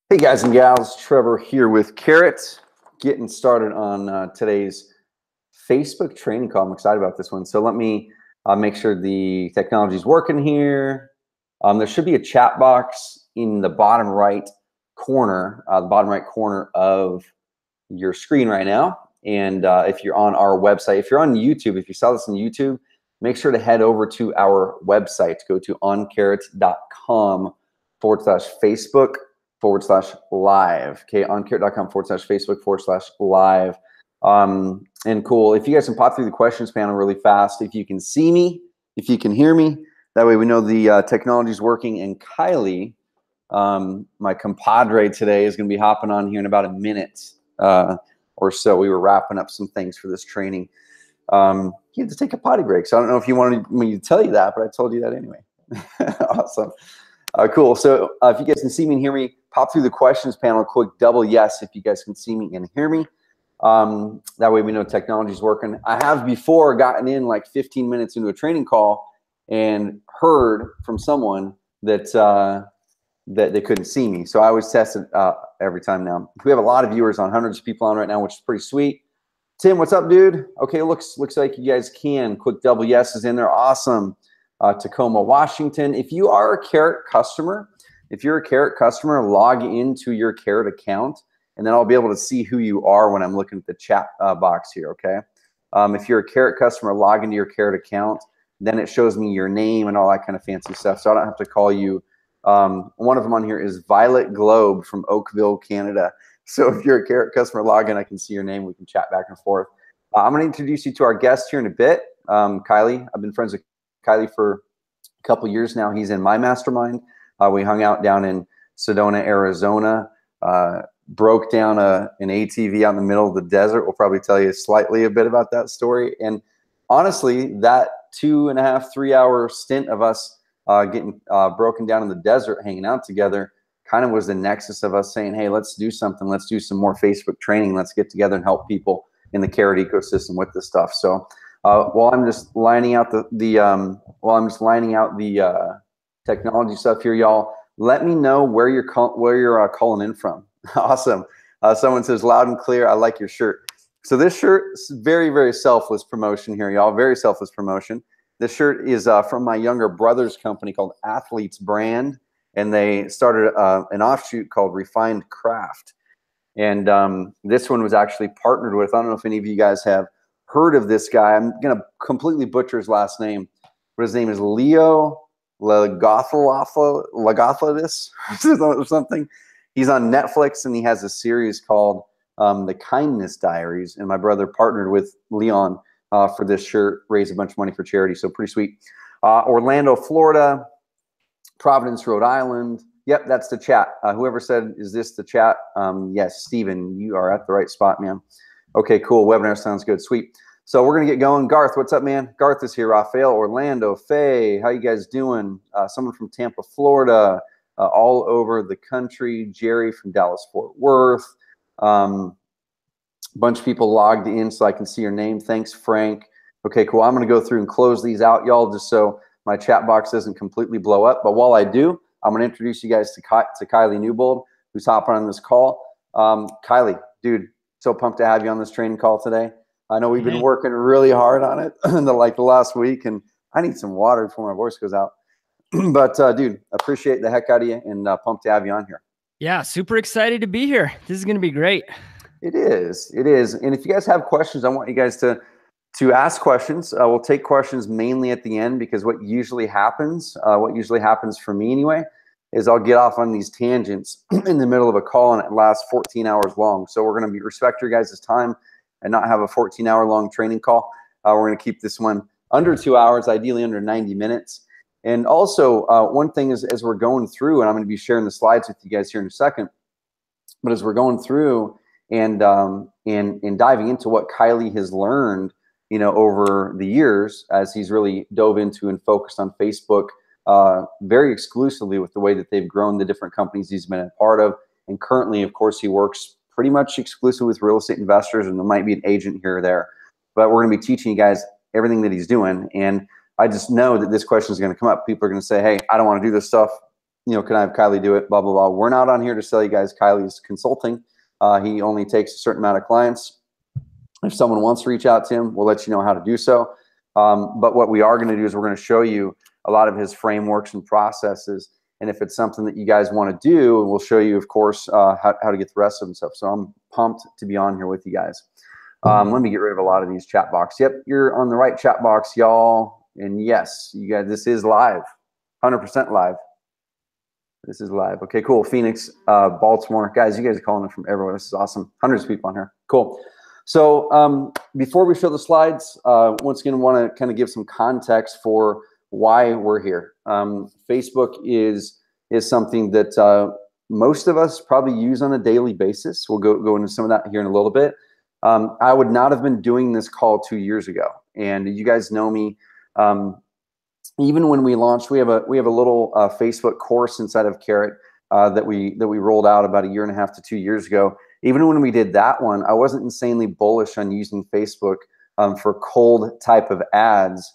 Hey guys and gals, Trevor here with Carrot, getting started on today's Facebook training call. I'm excited about this one. So let me make sure the technology is working here. There should be a chat box in the bottom right corner, of your screen right now. And if you're on our website, if you're on YouTube, if you saw this on YouTube, make sure to head over to our website. Go to oncarrot.com/Facebook/live. Okay, oncarrot.com/Facebook/live. And cool. If you guys can pop through the questions panel really fast, if you can see me, if you can hear me, that way we know the technology is working. And Kylie, my compadre today, is going to be hopping on here in about a minute or so. We were wrapping up some things for this training. He had to take a potty break, so I don't know if you wanted me to tell you that, but I told you that anyway. Awesome. Cool. So if you guys can see me and hear me, pop through the questions panel, click double yes if you guys can see me and hear me. That way we know technology is working. I have before gotten in like 15 minutes into a training call and heard from someone that that they couldn't see me. So I always test it every time now. We have a lot of viewers on, hundreds of people on right now, which is pretty sweet. Tim, what's up, dude? Okay, looks like you guys can. Quick double yeses in there. Awesome. Tacoma, Washington. If you are a Carrot customer, log into your Carrot account, and then I'll be able to see who you are when I'm looking at the chat box here, okay? If you're a Carrot customer, log into your Carrot account, then it shows me your name and all that kind of fancy stuff, so I don't have to call you. One of them on here is Violet Globe from Oakville, Canada. So if you're a Carrot customer, log in, I can see your name, we can chat back and forth. I'm gonna introduce you to our guest here in a bit, Kylie. I've been friends with Kylie for a couple years now. He's in my mastermind. We hung out down in Sedona, Arizona, broke down an ATV out in the middle of the desert. We'll probably tell you slightly a bit about that story. And honestly, that 2.5, 3 hour stint of us getting broken down in the desert, hanging out together, kind of was the nexus of us saying, hey, let's do something. Let's do some more Facebook training. Let's get together and help people in the Carrot ecosystem with this stuff. So while I'm just lining out the technology stuff here, y'all, let me know where you're calling in from. Awesome. Someone says loud and clear. I like your shirt. So this shirt is very, very selfless promotion here, y'all. Very selfless promotion. This shirt is from my younger brother's company called Athletes Brand, and they started an offshoot called Refined Craft. And this one was actually partnered with, I don't know if any of you guys have heard of this guy. I'm going to completely butcher his last name, but his name is Leo Lagothladis or something. He's on Netflix, and he has a series called The Kindness Diaries, and my brother partnered with Leon for this shirt, raised a bunch of money for charity, so pretty sweet. Orlando, Florida, Providence, Rhode Island. Yep, that's the chat. Whoever said, is this the chat? Yes, Steven, you are at the right spot, man. Okay, cool. Webinar sounds good. Sweet. So we're going to get going. Garth, what's up, man? Garth is here. Rafael, Orlando, Faye, how you guys doing? Someone from Tampa, Florida, all over the country. Jerry from Dallas, Fort Worth. Bunch of people logged in so I can see your name. Thanks, Frank. Okay, cool. I'm going to go through and close these out, y'all, just so my chat box doesn't completely blow up. But while I do, I'm going to introduce you guys to Kylie Newbold, who's hopping on this call. Kylie, dude, so pumped to have you on this training call today. I know we've been working really hard on it in the last week, and I need some water before my voice goes out. But dude, appreciate the heck out of you, and pumped to have you on here. Yeah, super excited to be here. This is going to be great. It is. And if you guys have questions, I want you guys to ask questions. We'll take questions mainly at the end, because what usually happens for me anyway, is I'll get off on these tangents in the middle of a call, and it lasts 14 hours long. So we're going to respect your guys' time and not have a 14-hour long training call. We're going to keep this one under 2 hours, ideally under 90 minutes. And also, one thing is, as we're going through, and I'm going to be sharing the slides with you guys here in a second, but as we're going through and diving into what Kylie has learned, you know, over the years, as he's really dove into and focused on Facebook very exclusively with the way that they've grown the different companies he's been a part of. And currently, of course, he works pretty much exclusively with real estate investors, and there might be an agent here or there. But we're going to be teaching you guys everything that he's doing. And I just know that this question is going to come up. People are going to say, hey, I don't want to do this stuff. can I have Kylie do it? Blah, blah, blah. We're not on here to sell you guys Kylie's consulting. He only takes a certain amount of clients. If someone wants to reach out to him, we'll let you know how to do so. But what we are going to do is we're going to show you a lot of his frameworks and processes. And if it's something that you guys want to do, we'll show you, of course, how to get the rest of them stuff. So I'm pumped to be on here with you guys. Let me get rid of a lot of these chat box. Yep, you're on the right chat box, y'all. And yes, you guys, this is live, 100% live. This is live. Okay, cool. Phoenix, Baltimore. Guys, you guys are calling in from everywhere. This is awesome. Hundreds of people on here. Cool. So before we show the slides, once again, I want to kind of give some context for why we're here. Facebook is something that most of us probably use on a daily basis. We'll go into some of that here in a little bit. I would not have been doing this call 2 years ago. And you guys know me. Even when we launched, we have a little Facebook course inside of Carrot that we rolled out about 1.5 to 2 years ago. Even when we did that one, I wasn't insanely bullish on using Facebook for cold type of ads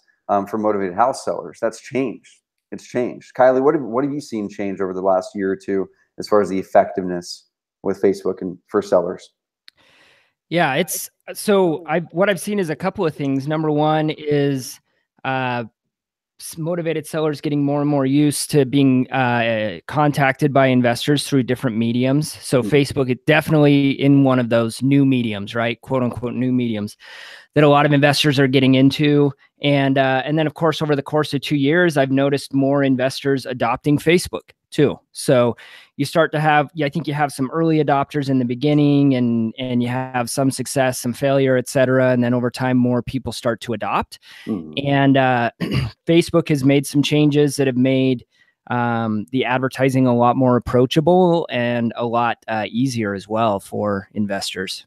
for motivated house sellers. That's changed. It's changed. Kylie, what have you seen change over the last year or two as far as the effectiveness with Facebook and for sellers? Yeah, it's so what I've seen is a couple of things. Number one is motivated sellers getting more and more used to being contacted by investors through different mediums. So Facebook is definitely in one of those new mediums, right? Quote unquote new mediums that a lot of investors are getting into. And then of course, over the course of 2 years, I've noticed more investors adopting Facebook too. So you start to have, I think you have some early adopters in the beginning and you have some success, some failure, et cetera. And then over time, more people start to adopt. And Facebook has made some changes that have made the advertising a lot more approachable and a lot easier as well for investors.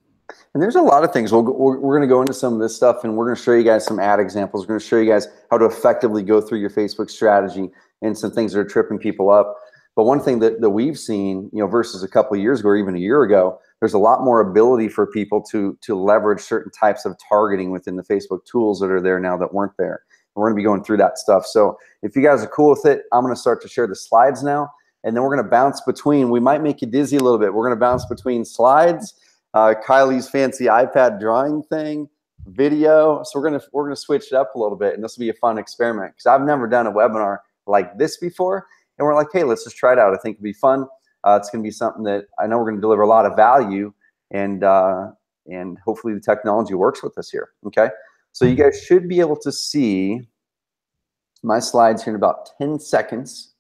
And there's a lot of things. We're going to go into some of this stuff, and we're going to show you guys some ad examples. We're going to show you guys how to effectively go through your Facebook strategy and some things that are tripping people up. But one thing that we've seen, versus a couple of years ago or even a year ago, there's a lot more ability for people to leverage certain types of targeting within the Facebook tools that are there now that weren't there. And we're going to be going through that stuff. So if you guys are cool with it, I'm going to start to share the slides now, and then we're going to bounce between. We might make you dizzy a little bit. We're going to bounce between slides, Kylie's fancy iPad drawing thing, video. So we're gonna switch it up a little bit, and this will be a fun experiment because I've never done a webinar like this before. And we're like, hey, let's just try it out. I think it'll be fun. It's gonna be something that I know we're gonna deliver a lot of value, and hopefully the technology works with us here. Okay, so you guys should be able to see my slides here in about 10 seconds.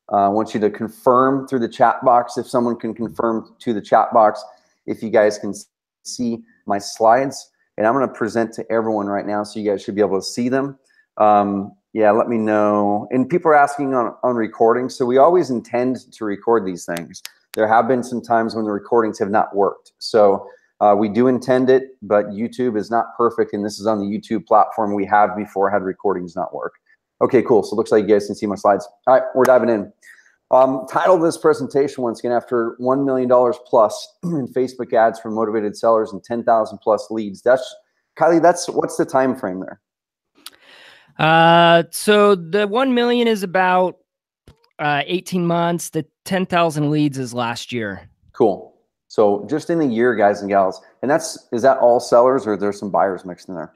I want you to confirm through the chat box if someone can confirm to the chat box if you guys can see my slides. And I'm going to present to everyone right now, so you guys should be able to see them. Yeah, let me know. And people are asking on recording. So we always intend to record these things. There have been some times when the recordings have not worked. So we do intend it, but YouTube is not perfect. And this is on the YouTube platform we have before had recordings not work. Okay, cool. So it looks like you guys can see my slides. All right, we're diving in. Title of this presentation, once again, after $1 million plus in Facebook ads from motivated sellers and 10,000 plus leads. That's, Kylie, what's the time frame there? So the 1 million is about 18 months. The 10,000 leads is last year. Cool. So just in a year, guys and gals. And is that all sellers, or there's some buyers mixed in there?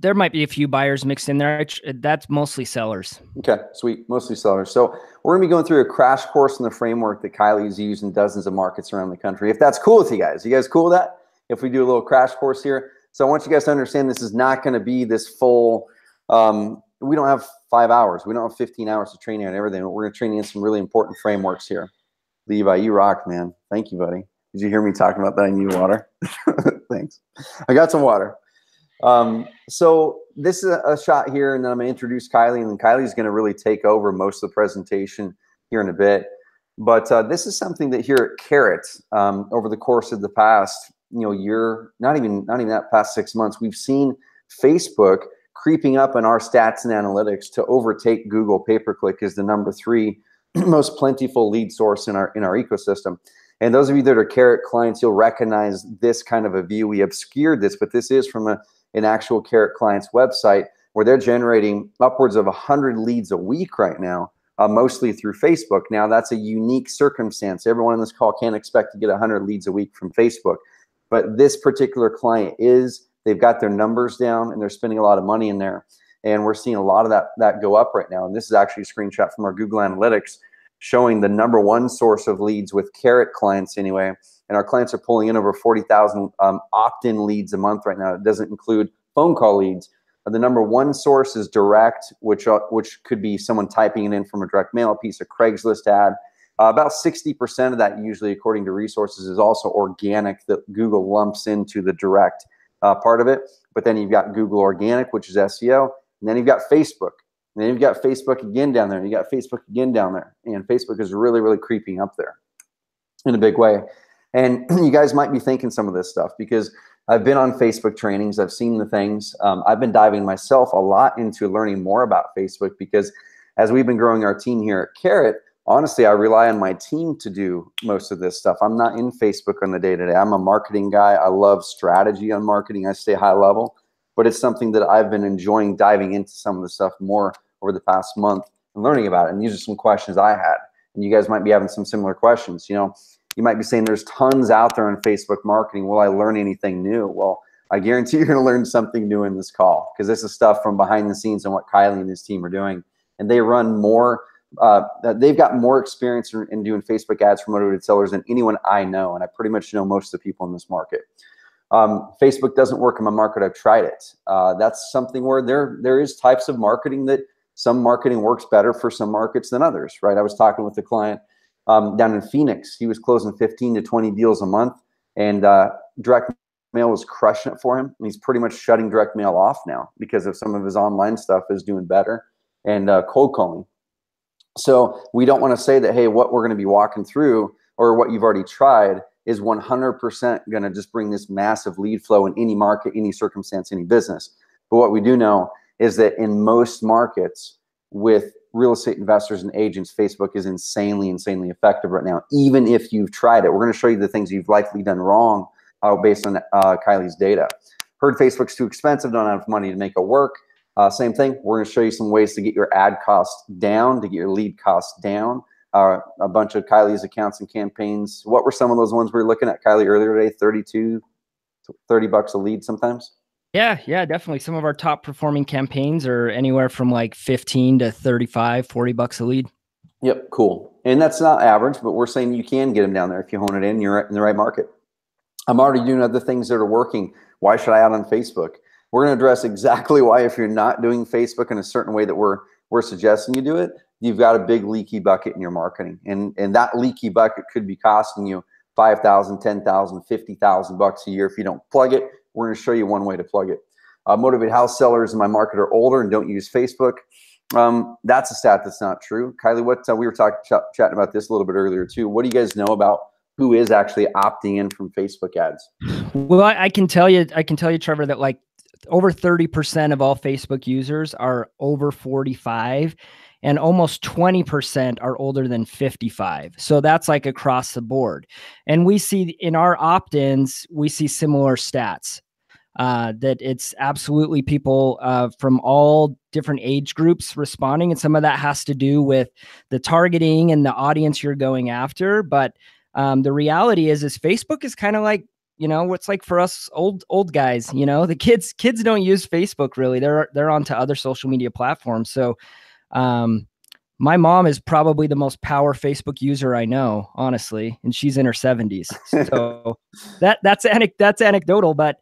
There might be a few buyers mixed in there. That's mostly sellers. Okay, sweet. Mostly sellers. So we're going to be going through a crash course in the framework that Kylie's used in dozens of markets around the country. If that's cool with you guys cool with that? If we do a little crash course here. So I want you guys to understand this is not going to be this full, we don't have 5 hours. We don't have 15 hours to train you on everything. We're going to train you in some really important frameworks here. Levi, you rock, man. Thank you, buddy. Did you hear me talking about that? I need water. Thanks. I got some water. So this is a shot here, and then I'm going to introduce Kylie, and then Kylie's going to really take over most of the presentation here in a bit. But this is something that here at Carrot, over the course of the past year, not even that past 6 months, we've seen Facebook creeping up in our stats and analytics to overtake Google pay-per-click as the #3 most plentiful lead source in our ecosystem. And those of you that are Carrot clients, you'll recognize this kind of a view. We obscured this, but this is from an actual Carrot client's website where they're generating upwards of 100 leads a week right now mostly through Facebook. Now, that's a unique circumstance. Everyone on this call can't expect to get 100 leads a week from Facebook. But this particular client they've got their numbers down and they're spending a lot of money in there. And we're seeing a lot of that go up right now. And this is actually a screenshot from our Google Analytics showing the #1 source of leads with Carrot clients anyway. And our clients are pulling in over 40,000 opt-in leads a month right now. It doesn't include phone call leads. The #1 source is direct, which could be someone typing it in from a direct mail, a piece of Craigslist ad. About 60% of that, usually according to resources, is also organic that Google lumps into the direct part of it. But then you've got Google Organic, which is SEO. And then you've got Facebook. And then you've got Facebook again down there. And you got Facebook again down there. And Facebook is really, really creeping up there in a big way. And you guys might be thinking some of this stuff because I've been on Facebook trainings. I've seen the things. I've been diving myself a lot into learning more about Facebook because as we've been growing our team here at Carrot, honestly, I rely on my team to do most of this stuff. I'm not in Facebook on the day-to-day. I'm a marketing guy. I love strategy on marketing. I stay high level. But it's something that I've been enjoying diving into some of the stuff more over the past month and learning about it. And these are some questions I had. And you guys might be having some similar questions. You know, you might be saying there's tons out there on Facebook marketing. Will I learn anything new? Well, I guarantee you're going to learn something new in this call because this is stuff from behind the scenes and what Kylie and his team are doing. And they run more, they've got more experience in doing Facebook ads for motivated sellers than anyone I know. And I pretty much know most of the people in this market. Facebook doesn't work in my market. I've tried it. That's something where there is types of marketing that some marketing works better for some markets than others, right? I was talking with a client down in Phoenix. He was closing 15 to 20 deals a month, and direct mail was crushing it for him. And he's pretty much shutting direct mail off now because of some of his online stuff is doing better and cold calling. So we don't want to say that, hey, what we're going to be walking through or what you've already tried is 100% going to just bring this massive lead flow in any market, any circumstance, any business. But what we do know is that in most markets with real estate investors and agents, Facebook is insanely, insanely effective right now, even if you've tried it. We're going to show you the things you've likely done wrong based on Kylie's data. Heard Facebook's too expensive, don't have money to make it work. Same thing. We're going to show you some ways to get your ad costs down, to get your lead costs down. A bunch of Kylie's accounts and campaigns. What were some of those ones we were looking at, Kylie, earlier today? 32, 30 bucks a lead sometimes? Yeah, definitely. Some of our top performing campaigns are anywhere from like 15 to 35, 40 bucks a lead. Yep, cool. And that's not average, but we're saying you can get them down there if you hone it in, you're in the right market. I'm already doing other things that are working. Why should I add on Facebook? We're going to address exactly why if you're not doing Facebook in a certain way that we're suggesting you do it, you've got a big leaky bucket in your marketing. And that leaky bucket could be costing you $5,000, $10,000, $50,000 a year if you don't plug it. We're going to show you one way to plug it. Motivated house sellers in my market are older and don't use Facebook. That's a stat that's not true. Kylie, what we were chatting about this a little bit earlier too. What do you guys know about who is actually opting in from Facebook ads? Well, I can tell you, Trevor, that like over 30% of all Facebook users are over 45 and almost 20% are older than 55. So that's like across the board. And we see in our opt-ins, we see similar stats. That it's absolutely people from all different age groups responding. And some of that has to do with the targeting and the audience you're going after. But the reality is Facebook is kind of like, you know, what's like for us old guys, you know, the kids don't use Facebook really. They're onto other social media platforms. So my mom is probably the most power Facebook user I know, honestly, and she's in her 70s. So that's anecdotal, but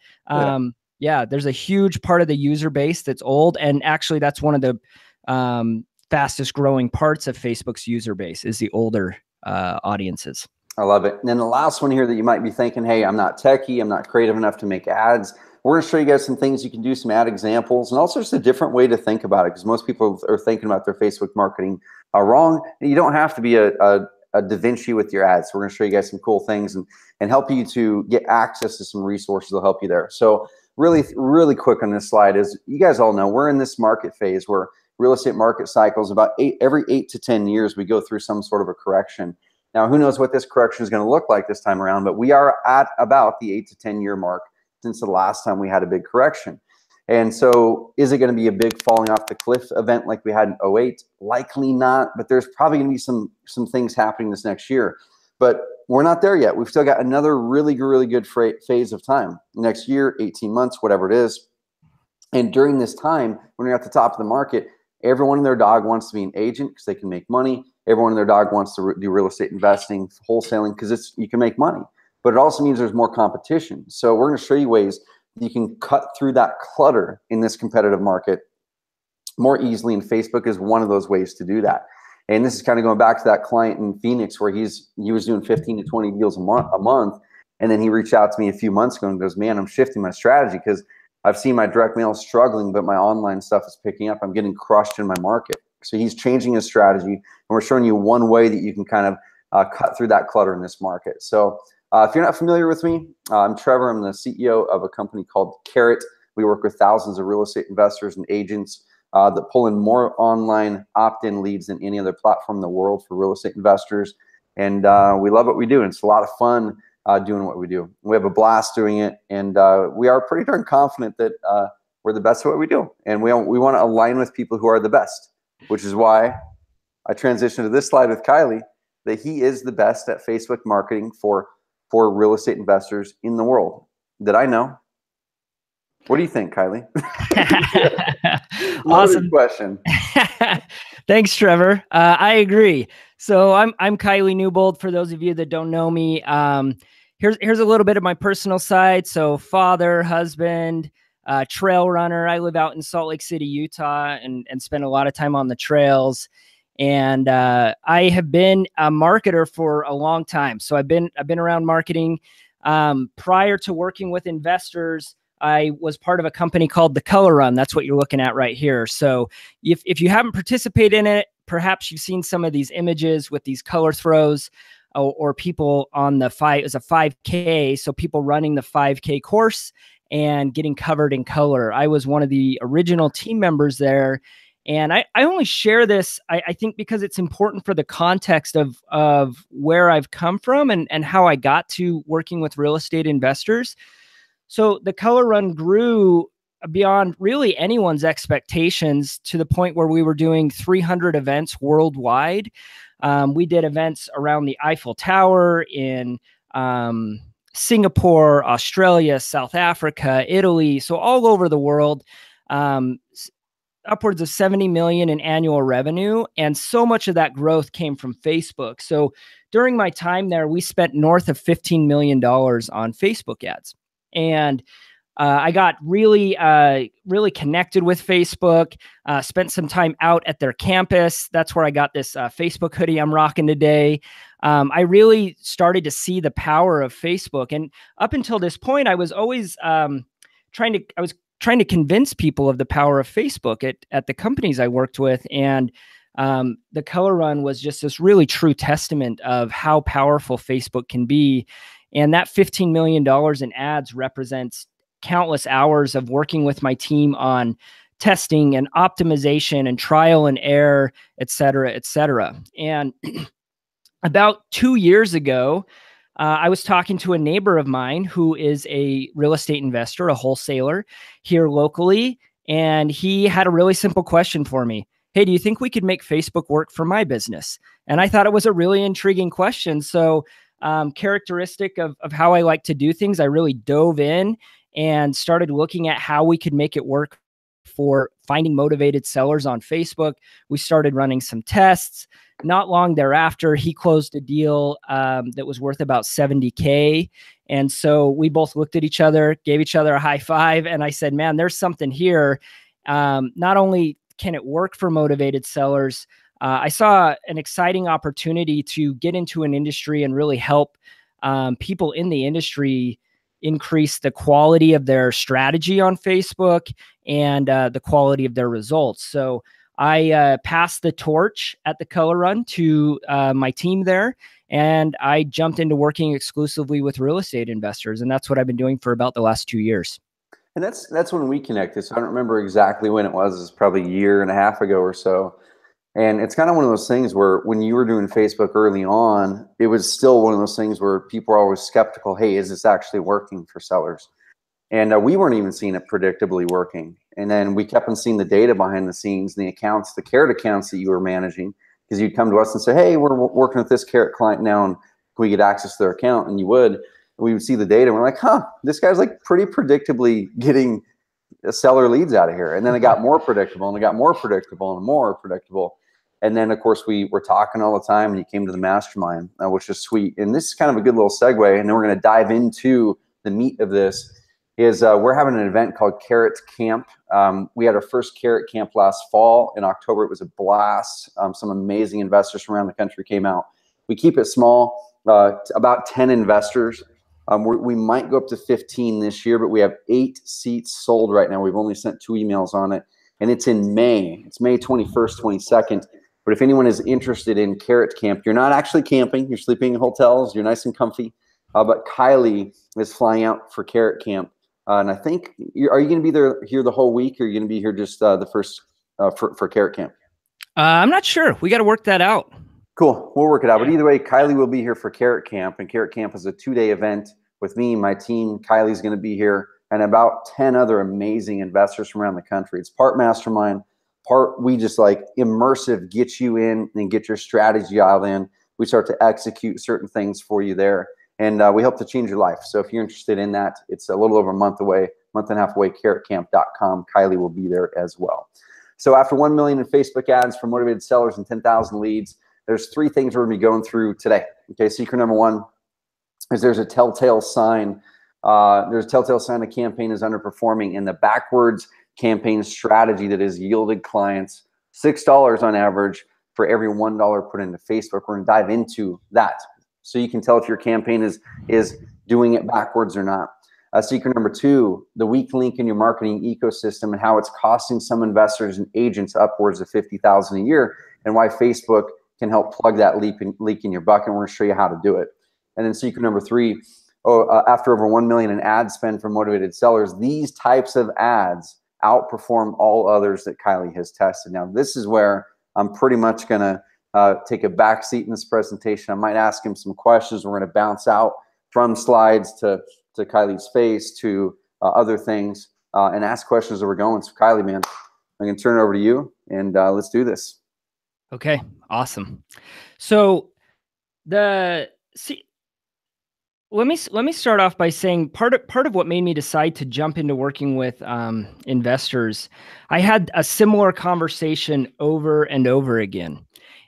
yeah, there's a huge part of the user base that's old, and actually that's one of the fastest growing parts of Facebook's user base is the older audiences. I love it. And then the last one here that you might be thinking, hey, I'm not techie, I'm not creative enough to make ads. We're going to show you guys some things you can do, some ad examples, and also just a different way to think about it, because most people are thinking about their Facebook marketing wrong. And you don't have to be a Da Vinci with your ads. So we're going to show you guys some cool things and help you to get access to some resources that'll help you there. So really, really quick on this slide is, you guys all know we're in this market phase where real estate market cycles about every 8 to 10 years, we go through some sort of a correction. Now, who knows what this correction is going to look like this time around, but we are at about the 8 to 10 year mark since the last time we had a big correction. And so is it going to be a big falling off the cliff event like we had in '08? Likely not, but there's probably going to be some things happening this next year. But we're not there yet. We've still got another really good phase of time. Next year, 18 months, whatever it is. And during this time, when you're at the top of the market, everyone and their dog wants to be an agent because they can make money. Everyone and their dog wants to do real estate investing, wholesaling, because you can make money. But it also means there's more competition. So we're going to show you ways you can cut through that clutter in this competitive market more easily. And Facebook is one of those ways to do that. And this is kind of going back to that client in Phoenix where he was doing 15 to 20 deals a month. And then he reached out to me a few months ago and goes, man, I'm shifting my strategy because I've seen my direct mail struggling, but my online stuff is picking up. I'm getting crushed in my market. So he's changing his strategy. And we're showing you one way that you can kind of cut through that clutter in this market. So if you're not familiar with me, I'm Trevor. I'm the CEO of a company called Carrot. We work with thousands of real estate investors and agents that pull in more online opt-in leads than any other platform in the world for real estate investors. And we love what we do. And it's a lot of fun doing what we do. We have a blast doing it. And we are pretty darn confident that we're the best at what we do. And we want to align with people who are the best, which is why I transitioned to this slide with Kylie, that he is the best at Facebook marketing for real estate investors in the world that I know. What do you think, Kylie? Awesome question. Thanks, Trevor. I agree. So I'm Kylie Newbold. For those of you that don't know me, here's a little bit of my personal side. So father, husband, trail runner. I live out in Salt Lake City, Utah, and spend a lot of time on the trails. And I have been a marketer for a long time. So I've been around marketing. Prior to working with investors, I was part of a company called The Color Run. That's what you're looking at right here. So if you haven't participated in it, perhaps you've seen some of these images with these color throws or people on it was a 5K. So people running the 5K course and getting covered in color. I was one of the original team members there. And I only share this, I think, because it's important for the context of where I've come from and how I got to working with real estate investors. So the Color Run grew beyond really anyone's expectations to the point where we were doing 300 events worldwide. We did events around the Eiffel Tower in Singapore, Australia, South Africa, Italy, so all over the world. Upwards of 70 million in annual revenue. And so much of that growth came from Facebook. So during my time there, we spent north of $15 million on Facebook ads. And I got really connected with Facebook, spent some time out at their campus. That's where I got this Facebook hoodie I'm rocking today. I really started to see the power of Facebook. And up until this point, I was always trying to convince people of the power of Facebook at the companies I worked with. And the Color Run was just this really true testament of how powerful Facebook can be. And that $15 million in ads represents countless hours of working with my team on testing and optimization and trial and error, et cetera, et cetera. And about 2 years ago, I was talking to a neighbor of mine who is a real estate investor, a wholesaler here locally. And he had a really simple question for me. Hey, do you think we could make Facebook work for my business? And I thought it was a really intriguing question. So characteristic of how I like to do things, I really dove in and started looking at how we could make it work for finding motivated sellers on Facebook. We started running some tests. Not long thereafter, he closed a deal that was worth about $70K. And so we both looked at each other, gave each other a high five. And I said, man, there's something here. Not only can it work for motivated sellers, I saw an exciting opportunity to get into an industry and really help people in the industry increase the quality of their strategy on Facebook and the quality of their results. So I passed the torch at the Color Run to my team there, and I jumped into working exclusively with real estate investors. And that's what I've been doing for about the last 2 years. And that's when we connected. So I don't remember exactly when it was. It's probably a year and a half ago or so. And it's kind of one of those things where when you were doing Facebook early on, it was still one of those things where people are always skeptical. Hey, is this actually working for sellers? And we weren't even seeing it predictably working. And then we kept on seeing the data behind the scenes, and the accounts, the Carrot accounts that you were managing, because you'd come to us and say, hey, we're working with this Carrot client now, and can we get access to their account? And you would. And we would see the data, and we're like, huh, this guy's like pretty predictably getting seller leads out of here. And then it got more predictable, and it got more predictable and more predictable. And then, of course, we were talking all the time, and you came to the mastermind, which is sweet. And this is kind of a good little segue, and then we're going to dive into the meat of this. We're having an event called Carrot Camp. We had our first Carrot Camp last fall. In October, it was a blast. Some amazing investors from around the country came out. We keep it small, about 10 investors. We might go up to 15 this year, but we have 8 seats sold right now. We've only sent 2 emails on it, and it's in May. It's May 21st, 22nd. But if anyone is interested in Carrot Camp, you're not actually camping. You're sleeping in hotels. You're nice and comfy. But Kylie is flying out for Carrot Camp. And I think, are you going to be here the whole week, or are you going to be here just the first for Carrot Camp? I'm not sure. We got to work that out. Cool. We'll work it out. But either way, Kylie will be here for Carrot Camp. And Carrot Camp is a 2-day event with me, my team. Kylie's going to be here, and about 10 other amazing investors from around the country. It's part mastermind, part we just like immersive, get you in and get your strategy out in. We start to execute certain things for you there. And we hope to change your life. So if you're interested in that, it's a little over a month away, month and a half away, carrotcamp.com. Kylie will be there as well. So after 1 million in Facebook ads for motivated sellers and 10,000 leads, there's 3 things we're going to be going through today. Okay, secret number 1 is there's a telltale sign. There's a telltale sign the campaign is underperforming, and the backwards campaign strategy that has yielded clients $6 on average for every $1 put into Facebook. We're going to dive into that, so you can tell if your campaign is doing it backwards or not. Secret number 2, the weak link in your marketing ecosystem and how it's costing some investors and agents upwards of $50,000 a year, and why Facebook can help plug that leak in your bucket. And we're going to show you how to do it. And then secret number 3, after over 1 million in ad spend for motivated sellers, these types of ads outperform all others that Kylie has tested. Now, this is where I'm pretty much going to take a back seat in this presentation. I might ask him some questions. We're going to bounce out from slides to Kylie's face to other things and ask questions as we're going. So Kylie, man, I'm going to turn it over to you, and let's do this. Okay, awesome. So let me start off by saying part of what made me decide to jump into working with investors, I had a similar conversation over and over again.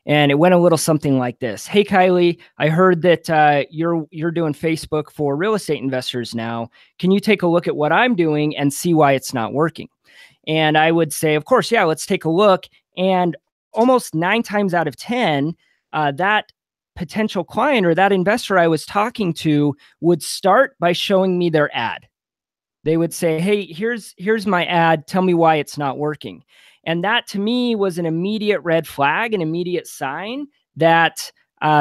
And it went a little something like this. Hey, Kylie, I heard that you're doing Facebook for real estate investors now. Can you take a look at what I'm doing and see why it's not working? And I would say, of course, yeah, let's take a look. And almost 9 times out of 10, that potential client or that investor I was talking to would start by showing me their ad. They would say, hey, here's my ad. Tell me why it's not working. And that to me was an immediate red flag, an immediate sign that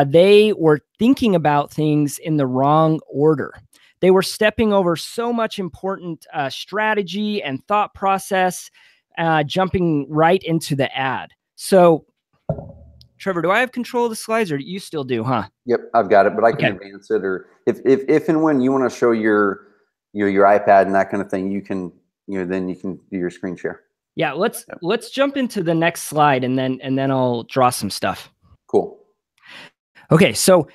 they were thinking about things in the wrong order. They were stepping over so much important strategy and thought process, jumping right into the ad. So, Trevor, do I have control of the slides, or you still do, huh? Yep, I've got it, but I can advance it, or if and when you want to show your iPad and that kind of thing, you can, then you can do your screen share. Yeah, let's jump into the next slide, and then I'll draw some stuff. Cool. Okay, so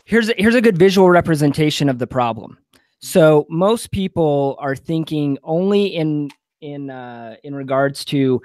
here's a good visual representation of the problem. So most people are thinking only in regards to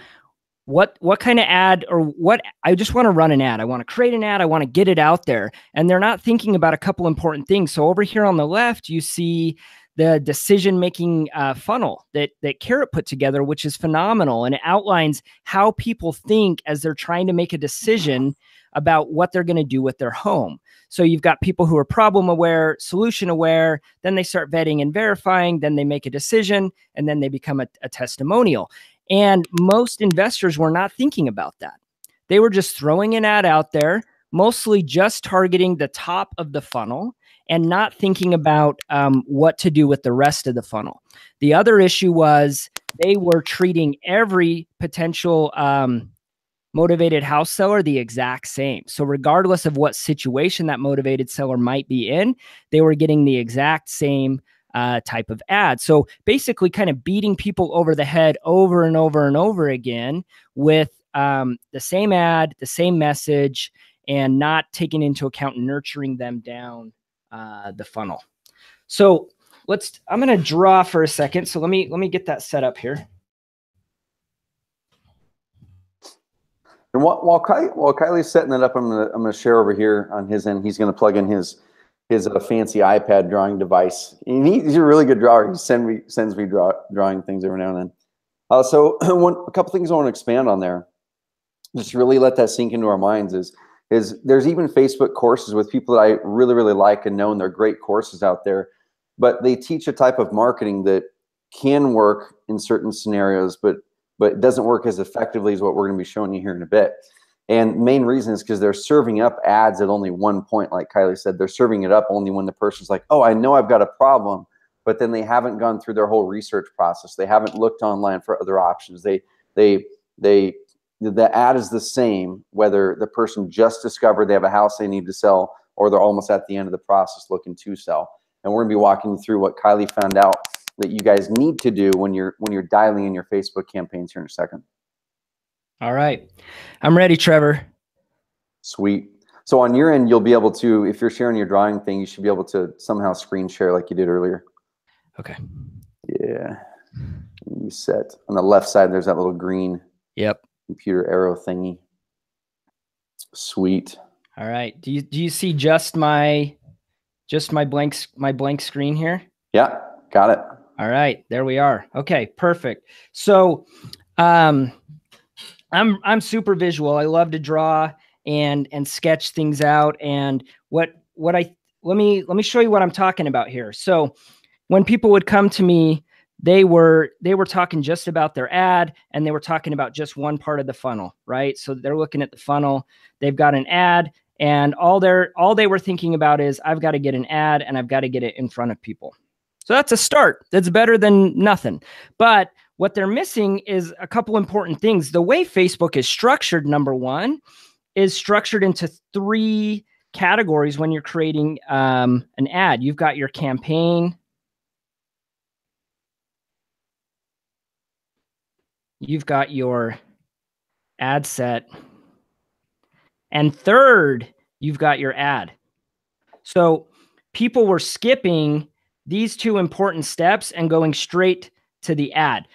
what kind of ad, or what I just want to run an ad. I want to create an ad. I want to get it out there. And they're not thinking about a couple important things. So over here on the left, you see the decision-making funnel that Carrot put together, which is phenomenal. And it outlines how people think as they're trying to make a decision about what they're going to do with their home. So you've got people who are problem aware, solution aware, then they start vetting and verifying, then they make a decision, and then they become a testimonial. And most investors were not thinking about that. They were just throwing an ad out there, mostly just targeting the top of the funnel and not thinking about what to do with the rest of the funnel. The other issue was they were treating every potential motivated house seller the exact same. So regardless of what situation that motivated seller might be in, they were getting the exact same type of ad. So basically kind of beating people over the head over and over and over again with the same ad, the same message, and not taking into account nurturing them down the funnel. So I'm going to draw for a second. So let me get that set up here. And while Kylie's setting that up, I'm gonna share over here on his end. He's gonna plug in his fancy iPad drawing device. And he's a really good drawer. He sends me drawing things every now and then. So a couple things I want to expand on there. Just really let that sink into our minds is there's even Facebook courses with people that I really, really like and know, and they're great courses out there, but they teach a type of marketing that can work in certain scenarios, but it doesn't work as effectively as what we're going to be showing you here in a bit. And main reason is because they're serving up ads at only one point. Like Kylie said, they're serving it up only when the person's like, oh, I know I've got a problem, but then they haven't gone through their whole research process. They haven't looked online for other options. The ad is the same whether the person just discovered they have a house they need to sell or they're almost at the end of the process looking to sell. And we're going to be walking you through what Kylie found out that you guys need to do when you're dialing in your Facebook campaigns here in a second. All right. I'm ready, Trevor. Sweet. So on your end, you'll be able to, if you're sharing your drawing thing, you should be able to somehow screen share like you did earlier. Okay. Yeah. You set on the left side, there's that little green computer arrow thingy. Sweet. All right. Do you see just my blank screen here? Yeah, got it. All right, there we are. Okay, perfect. So I'm super visual. I love to draw and sketch things out. And let me show you what I'm talking about here. So when people would come to me, they were talking just about their ad, and they were talking about just one part of the funnel, right? So they're looking at the funnel, they've got an ad, and all they were thinking about is, I've got to get an ad and I've got to get it in front of people. So that's a start. That's better than nothing. But what they're missing is a couple important things. The way Facebook is structured, number one, is structured into 3 categories when you're creating an ad. You've got your campaign, you've got your ad set, and third, you've got your ad. So people were skipping these 2 important steps and going straight to the ad.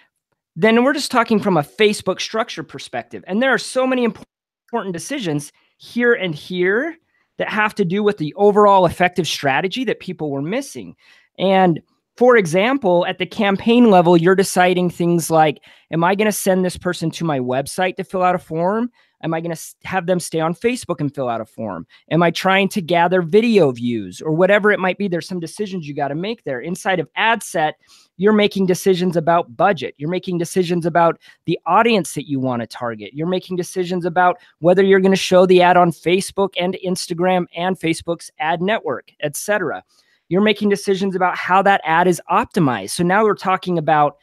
Then we're just talking from a Facebook structure perspective. And there are so many important decisions here and here that have to do with the overall effective strategy that people were missing. And for example, at the campaign level, you're deciding things like, am I going to send this person to my website to fill out a form? Am I going to have them stay on Facebook and fill out a form? Am I trying to gather video views or whatever it might be? There's some decisions you got to make there. Inside of ad set, you're making decisions about budget. You're making decisions about the audience that you want to target. You're making decisions about whether you're going to show the ad on Facebook and Instagram and Facebook's ad network, etc. You're making decisions about how that ad is optimized. So now we're talking about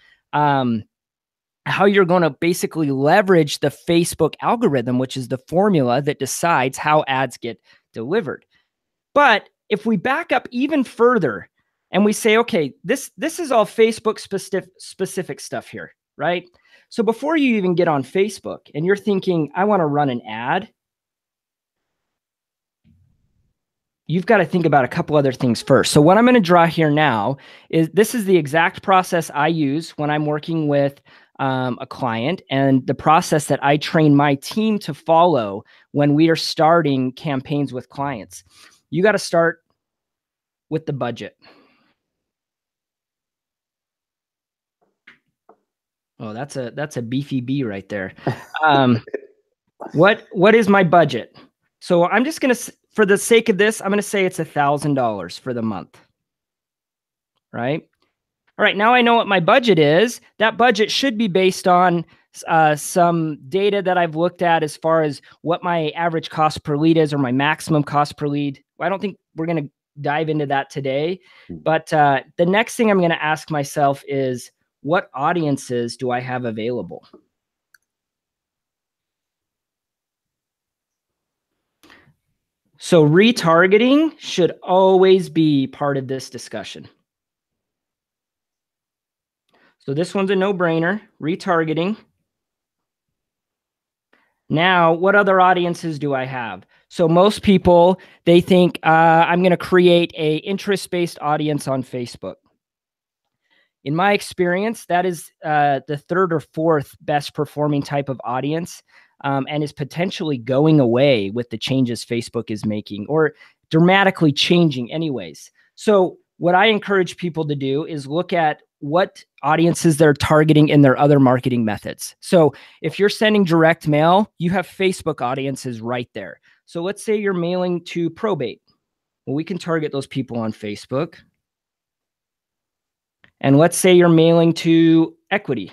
how you're going to basically leverage the Facebook algorithm, which is the formula that decides how ads get delivered. But if we back up even further and we say, okay, this is all Facebook specific stuff here, right? So before you even get on Facebook and you're thinking, I want to run an ad, you've got to think about a couple other things first. So what I'm going to draw here now is this is the exact process I use when I'm working with a client, and the process that I train my team to follow when we are starting campaigns with clients. You got to start with the budget. Oh, that's a beefy B right there. What is my budget? So I'm just going to, for the sake of this, I'm going to say it's $1,000 for the month, right? All right, now I know what my budget is. That budget should be based on some data that I've looked at as far as what my average cost per lead is or my maximum cost per lead. I don't think we're going to dive into that today. But the next thing I'm going to ask myself is, what audiences do I have available? So retargeting should always be part of this discussion. So this one's a no-brainer, retargeting. Now, what other audiences do I have? So most people, they think I'm going to create a interest-based audience on Facebook. In my experience, that is the third or fourth best performing type of audience, and is potentially going away with the changes Facebook is making, or dramatically changing anyways. So what I encourage people to do is look at what audiences they're targeting in their other marketing methods. So if you're sending direct mail, you have Facebook audiences right there. So let's say you're mailing to probate. Well, we can target those people on Facebook. And let's say you're mailing to equity.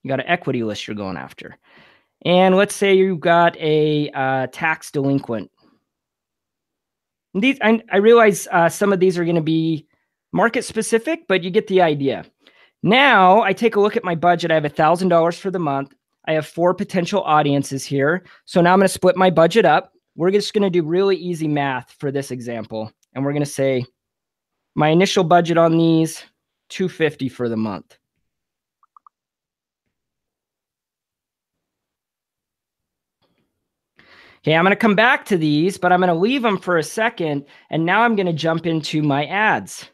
You got an equity list you're going after. And let's say you've got a tax delinquent. And these, I realize some of these are going to be market specific, but you get the idea. Now I take a look at my budget. I have $1,000 for the month. I have 4 potential audiences here. So now I'm going to split my budget up. We're just going to do really easy math for this example. And we're going to say my initial budget on these, $250 for the month. Okay, I'm going to come back to these, but I'm going to leave them for a second. And now I'm going to jump into my ads.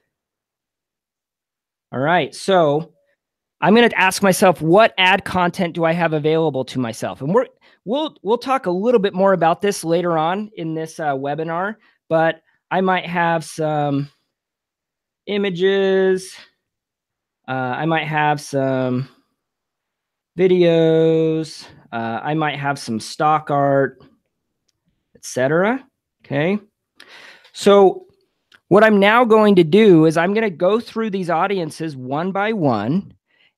All right, so I'm going to ask myself, what ad content do I have available to myself? And we'll talk a little bit more about this later on in this webinar, but I might have some images. I might have some videos. I might have some stock art, etc. Okay. So what I'm now going to do is I'm going to go through these audiences one by one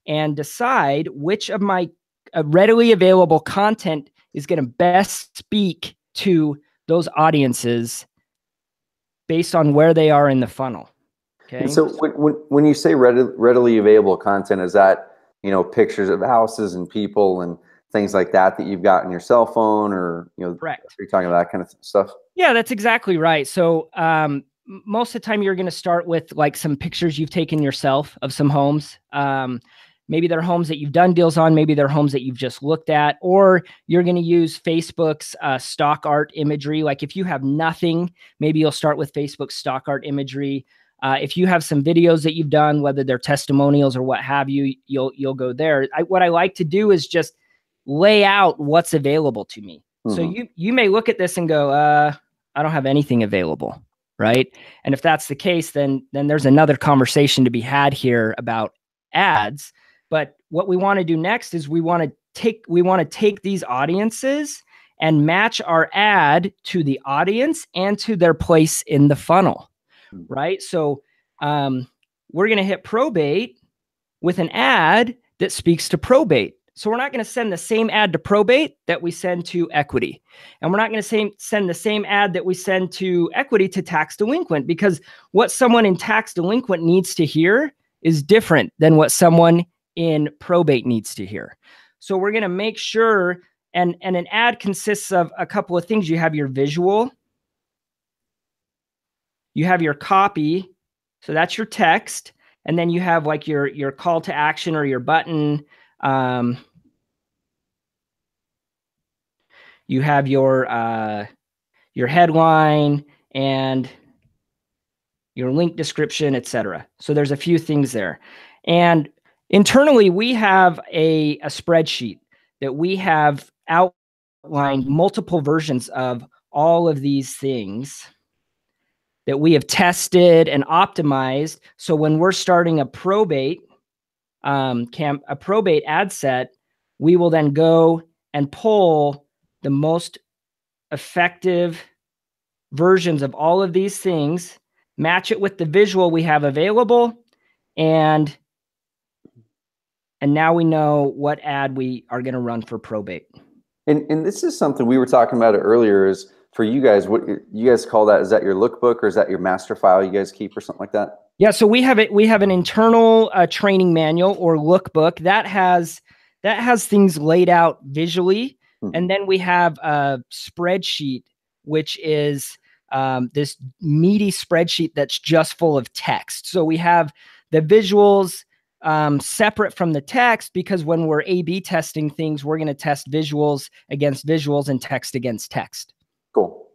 and decide which of my readily available content is going to best speak to those audiences based on where they are in the funnel. Okay. And so when you say readily available content, is that, you know, pictures of houses and people and things like that you've got on your cell phone, or, you know, correct. You're talking about that kind of stuff? Yeah, that's exactly right. So most of the time you're going to start with like some pictures you've taken yourself of some homes. Maybe they're homes that you've done deals on. Maybe they're homes that you've just looked at, or you're going to use Facebook's stock art imagery. Like if you have nothing, maybe you'll start with Facebook's stock art imagery. If you have some videos that you've done, whether they're testimonials or what have you, you'll go there. What I like to do is just lay out what's available to me. Mm-hmm. So you may look at this and go, I don't have anything available, right? And if that's the case, then there's another conversation to be had here about ads. But what we want to do next is we want to take these audiences and match our ad to the audience and to their place in the funnel, right? So we're going to hit probate with an ad that speaks to probate. So we're not going to send the same ad to probate that we send to equity. And we're not going to send the same ad that we send to equity to tax delinquent, because what someone in tax delinquent needs to hear is different than what someone in probate needs to hear. So we're going to make sure, and an ad consists of a couple of things. You have your visual, you have your copy, so that's your text, and then you have like your call to action or your button. You have your headline and your link description, etc. So there's a few things there. And internally, we have a spreadsheet that we have outlined multiple versions of all of these things that we have tested and optimized. So when we're starting a probate ad set, we will then go and pull the most effective versions of all of these things, match it with the visual we have available, and now we know what ad we are going to run for probate. And this is something we were talking about it earlier, is for you guys, what you guys call that? Is that your lookbook, or is that your master file you guys keep, or something like that? Yeah, so we have an internal training manual or lookbook that has things laid out visually. And then we have a spreadsheet, which is this meaty spreadsheet that's just full of text. So we have the visuals, separate from the text, because when we're A/B testing things, we're going to test visuals against visuals and text against text. Cool.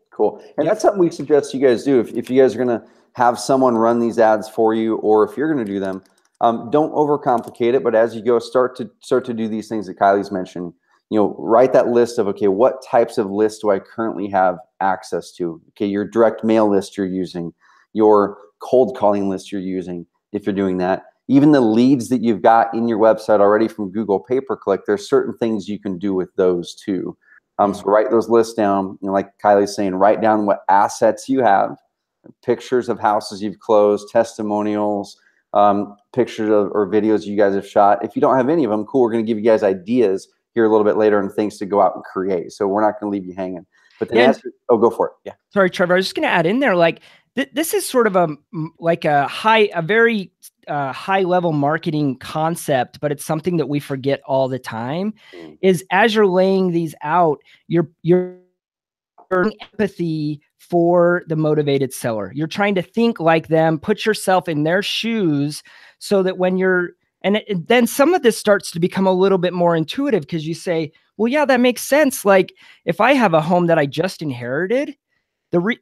And that's something we suggest you guys do. If you guys are going to have someone run these ads for you, or if you're going to do them, don't overcomplicate it. But as you go, start to do these things that Kylie's mentioned. Write that list of, okay, what types of lists do I currently have access to? Okay, your direct mail list you're using, your cold calling list you're using, if you're doing that. Even the leads that you've got in your website already from Google pay-per-click, there's certain things you can do with those too. So write those lists down. Like Kylie's saying, write down what assets you have, pictures of houses you've closed, testimonials, pictures of, or videos you guys have shot. If you don't have any of them, cool, we're going to give you guys ideas here a little bit later and things to go out and create. So we're not going to leave you hanging. But then go for it. Yeah. Sorry, Trevor. I was just going to add in there, like this is sort of a very high level marketing concept, but it's something that we forget all the time. Is as you're laying these out, you're empathy for the motivated seller. You're trying to think like them, put yourself in their shoes, so that when you're then some of this starts to become a little bit more intuitive, because you say, well, yeah, that makes sense. Like if I have a home that I just inherited,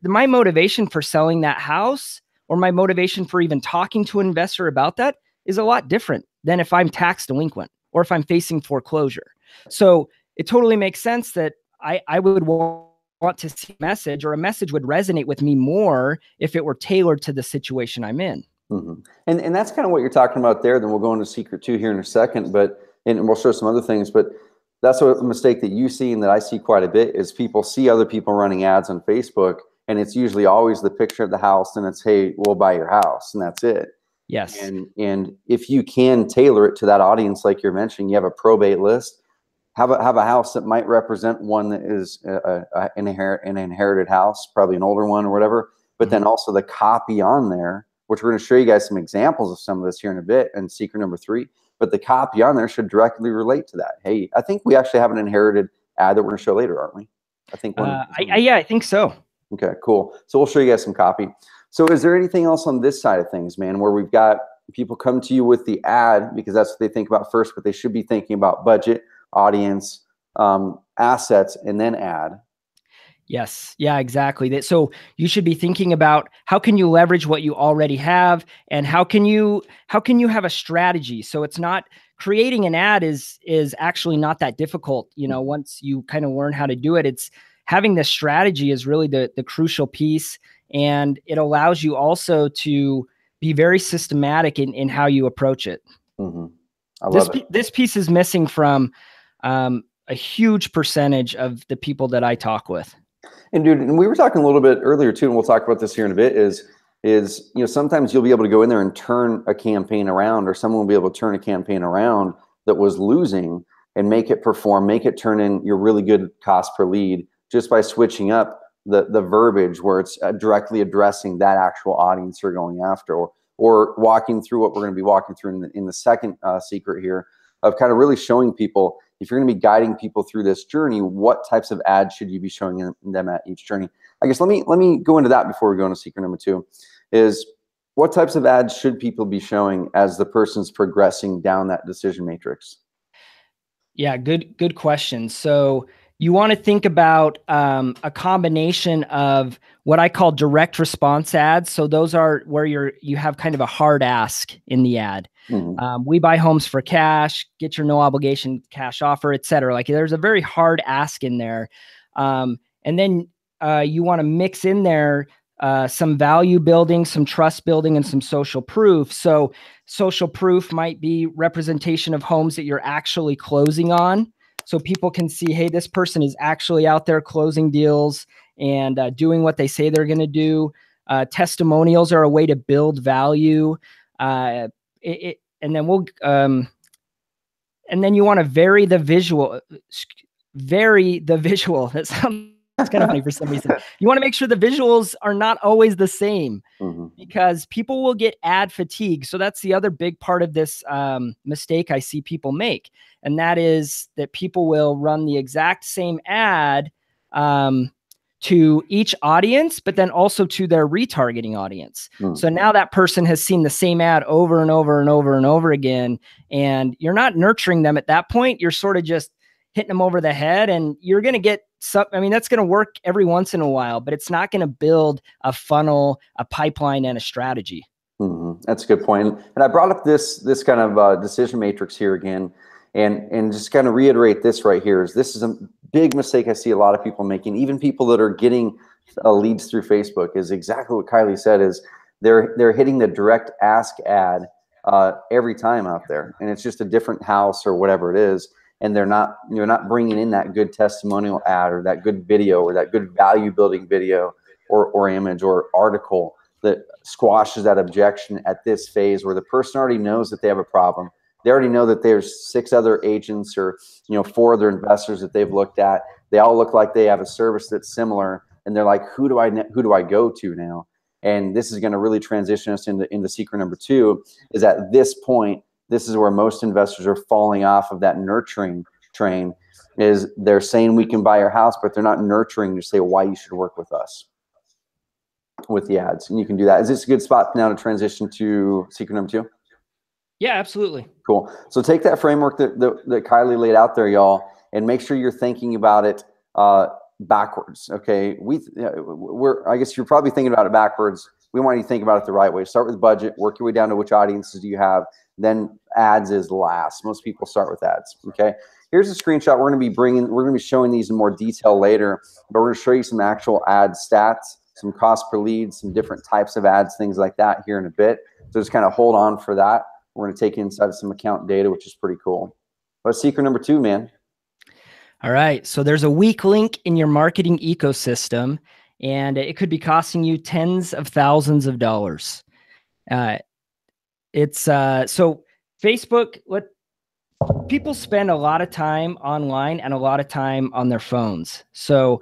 my motivation for selling that house, or my motivation for even talking to an investor about that, is a lot different than if I'm tax delinquent or if I'm facing foreclosure. So it totally makes sense that I would want to see a message, or a message would resonate with me more if it were tailored to the situation I'm in. And that's kind of what you're talking about there. Then we'll go into secret 2 here in a second, and we'll show some other things. But that's a mistake that you see and that I see quite a bit, is people see other people running ads on Facebook, and it's usually always the picture of the house, and it's, hey, we'll buy your house, and that's it. Yes. And if you can tailor it to that audience, like you're mentioning, you have a probate list, have a house that might represent one that is an inherited house, probably an older one or whatever, but then also the copy on there, which we're going to show you guys some examples of some of this here in a bit, and secret number 3. But the copy on there should directly relate to that. Hey, I think we actually have an inherited ad that we're going to show later, aren't we? I think yeah, I think so. Okay, cool. So we'll show you guys some copy. So is there anything else on this side of things, man, where we've got people come to you with the ad because that's what they think about first, but they should be thinking about budget, audience, assets, and then ad? Yes. Yeah, exactly. So you should be thinking about, how can you leverage what you already have, and how can you have a strategy? So it's not, creating an ad is actually not that difficult. Once you kind of learn how to do it, it's having the strategy is really the crucial piece. And it allows you also to be very systematic in how you approach it. I love it. This piece is missing from a huge percentage of the people that I talk with. And dude, and we were talking a little bit earlier too, and we'll talk about this here in a bit, is sometimes you'll be able to go in there and turn a campaign around, or someone will be able to turn a campaign around that was losing and make it perform, make it turn in your really good cost per lead, just by switching up the verbiage where it's directly addressing that actual audience you're going after, or walking through what we're going to be walking through in the second secret here, of kind of really showing people, if you're going to be guiding people through this journey, what types of ads should you be showing them at each journey? I guess let me go into that before we go into secret number 2, is what types of ads should people be showing as the person's progressing down that decision matrix? Yeah, good question. So you want to think about a combination of what I call direct response ads. So those are where you have kind of a hard ask in the ad. We buy homes for cash, get your no obligation cash offer, et cetera. Like there's a very hard ask in there. And then you want to mix in there some value building, some trust building, and some social proof. So social proof might be representation of homes that you're actually closing on. So people can see, hey, this person is actually out there closing deals and doing what they say they're going to do. Testimonials are a way to build value. And then you want to vary the visual. That sounds kind of funny for some reason. You want to make sure the visuals are not always the same, because people will get ad fatigue. So that's the other big part of this mistake I see people make. And that is that people will run the exact same ad to each audience, but then also to their retargeting audience. So now that person has seen the same ad over and over and over and over again, and you're not nurturing them at that point. You're sort of just hitting them over the head, and you're going to get some, I mean, that's going to work every once in a while, but it's not going to build a funnel, a pipeline, and a strategy. That's a good point. And I brought up this kind of decision matrix here again, and just kind of reiterate this right here. This is a big mistake I see a lot of people making, even people that are getting leads through Facebook, is exactly what Kylie said, is they're hitting the direct ask ad every time out there, and it's just a different house or whatever it is, and you're not bringing in that good testimonial ad or that good video or that good value building video or image or article that squashes that objection at this phase where the person already knows that they have a problem. They already know that there's 6 other agents or 4 other investors that they've looked at. They all look like they have a service that's similar, and they're like, who do I go to now? And this is going to really transition us into secret number 2. Is at this point, this is where most investors are falling off of that nurturing train. Is they're saying we can buy your house, but they're not nurturing to say why you should work with us with the ads. And you can do that. Is this a good spot now to transition to secret number 2? Yeah, absolutely. Cool. So take that framework that Kylie laid out there, y'all, and make sure you're thinking about it backwards. Okay. I guess you're probably thinking about it backwards. We want you to think about it the right way. Start with budget, work your way down to which audiences do you have. Then ads is last. Most people start with ads. Okay. Here's a screenshot. We're going to be showing these in more detail later, but we're going to show you some actual ad stats, some cost per lead, some different types of ads, things like that here in a bit. So just kind of hold on for that. We're going to take inside some account data, which is pretty cool. What's secret number 2, man? All right. So there's a weak link in your marketing ecosystem, and it could be costing you tens of thousands of dollars. So Facebook, people spend a lot of time online and a lot of time on their phones. So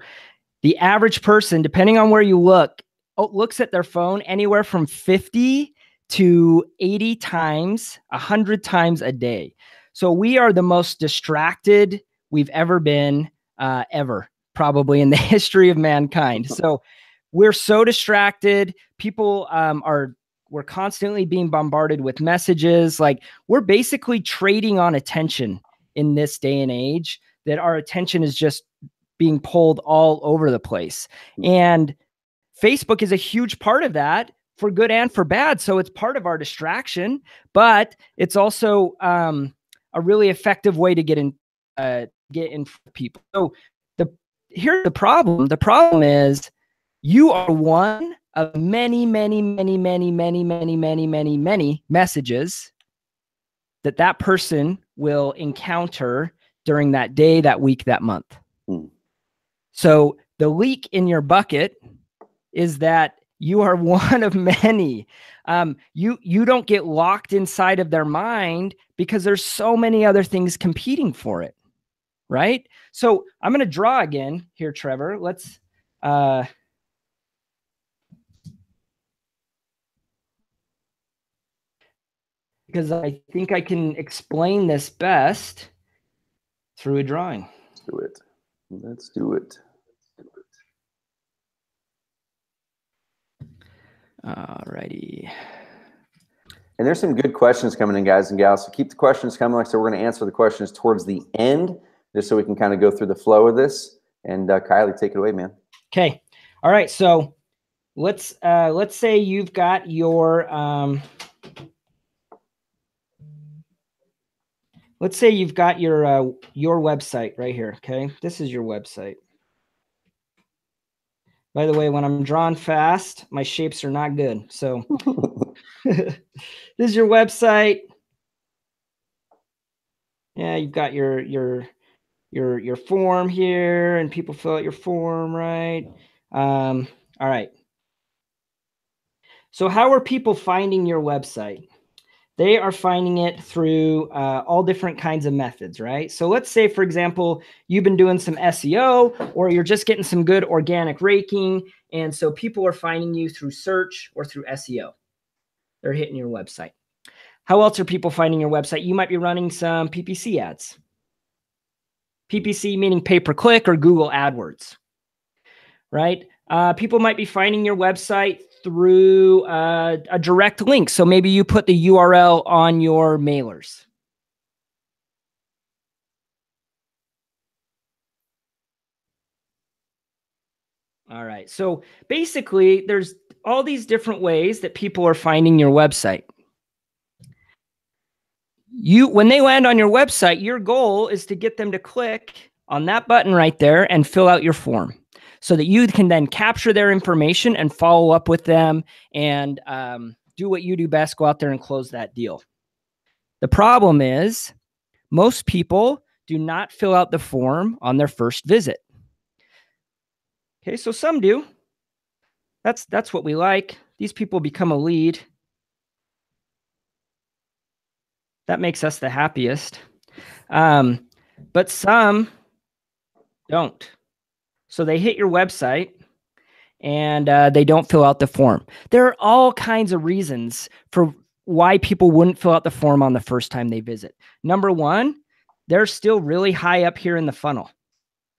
the average person, depending on where you look, looks at their phone anywhere from 50 to 80 times, 100 times a day. So we are the most distracted we've ever been, probably in the history of mankind. So we're so distracted. People we're constantly being bombarded with messages. Like, we're basically trading on attention in this day and age, that our attention is just being pulled all over the place. And Facebook is a huge part of that, for good and for bad. So it's part of our distraction, but it's also a really effective way to get in people. So here's the problem. The problem is you are one of many, many, many, many, many, many, many, many, many messages that person will encounter during that day, that week, that month. So the leak in your bucket is that you are one of many. You don't get locked inside of their mind because there's so many other things competing for it, right? So I'm going to draw again here, Trevor. Let's because I think I can explain this best through a drawing. Let's do it. Let's do it. Alrighty. And there's some good questions coming in, guys and gals. So keep the questions coming. Like I said, we're going to answer the questions towards the end, just so we can kind of go through the flow of this. And Kylie, take it away, man. Okay. All right. So let's say you've got your your website right here. Okay. This is your website. By the way, when I'm drawing fast, my shapes are not good. So this is your website. Yeah, you've got your form here, and people fill out your form, right? All right. So how are people finding your website? They are finding it through all different kinds of methods, right? So let's say, for example, you've been doing some SEO, or you're just getting some good organic ranking. And so people are finding you through search or through SEO. They're hitting your website. How else are people finding your website? You might be running some PPC ads. PPC meaning pay-per-click, or Google AdWords. right? People might be finding your website through a direct link. So maybe you put the URL on your mailers. All right. So basically, there's all these different ways that people are finding your website. When they land on your website, your goal is to get them to click on that button right there and fill out your form so that you can then capture their information and follow up with them and do what you do best, go out there and close that deal. The problem is most people do not fill out the form on their first visit. Okay, so some do. That's what we like. These people become a lead. That makes us the happiest. But some don't. So they hit your website and they don't fill out the form. There are all kinds of reasons for why people wouldn't fill out the form on the first time they visit. Number one, they're still really high up here in the funnel.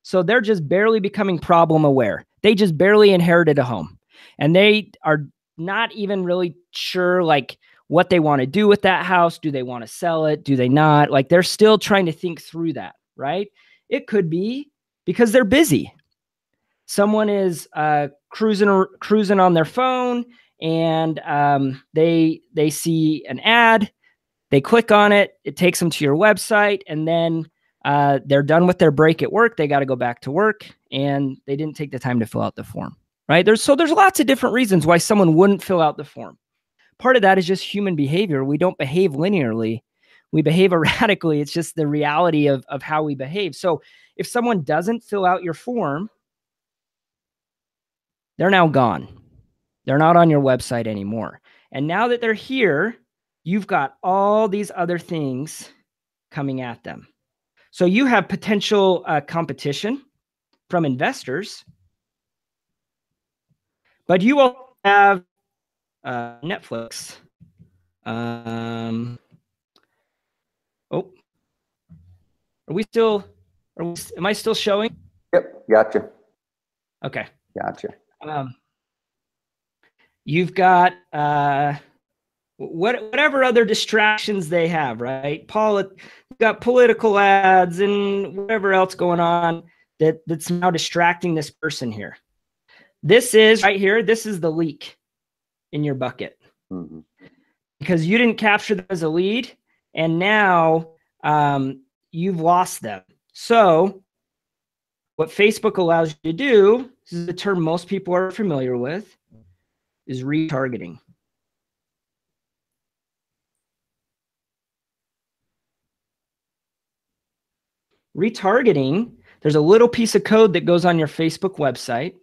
So they're just barely becoming problem aware. They just barely inherited a home and they are not even really sure like what they want to do with that house. Do they want to sell it? Do they not? Like they're still trying to think through that, right? It could be because they're busy. Someone is cruising on their phone and they see an ad, they click on it, it takes them to your website, and then they're done with their break at work. They got to go back to work and they didn't take the time to fill out the form, right? There's lots of different reasons why someone wouldn't fill out the form. Part of that is just human behavior. We don't behave linearly. We behave erratically. It's just the reality of how we behave. So if someone doesn't fill out your form, they're now gone. They're not on your website anymore. And now that they're here, you've got all these other things coming at them. So you have potential competition from investors, but you will have Netflix. Am I still showing? Yep, gotcha. Okay. Gotcha. You've got whatever other distractions they have, right? You've got political ads and whatever else going on that's now distracting this person here. This is right here. This is the leak in your bucket because you didn't capture them as a lead, and now you've lost them. So what Facebook allows you to do, this is a term most people are familiar with, is retargeting. Retargeting, there's a little piece of code that goes on your Facebook website.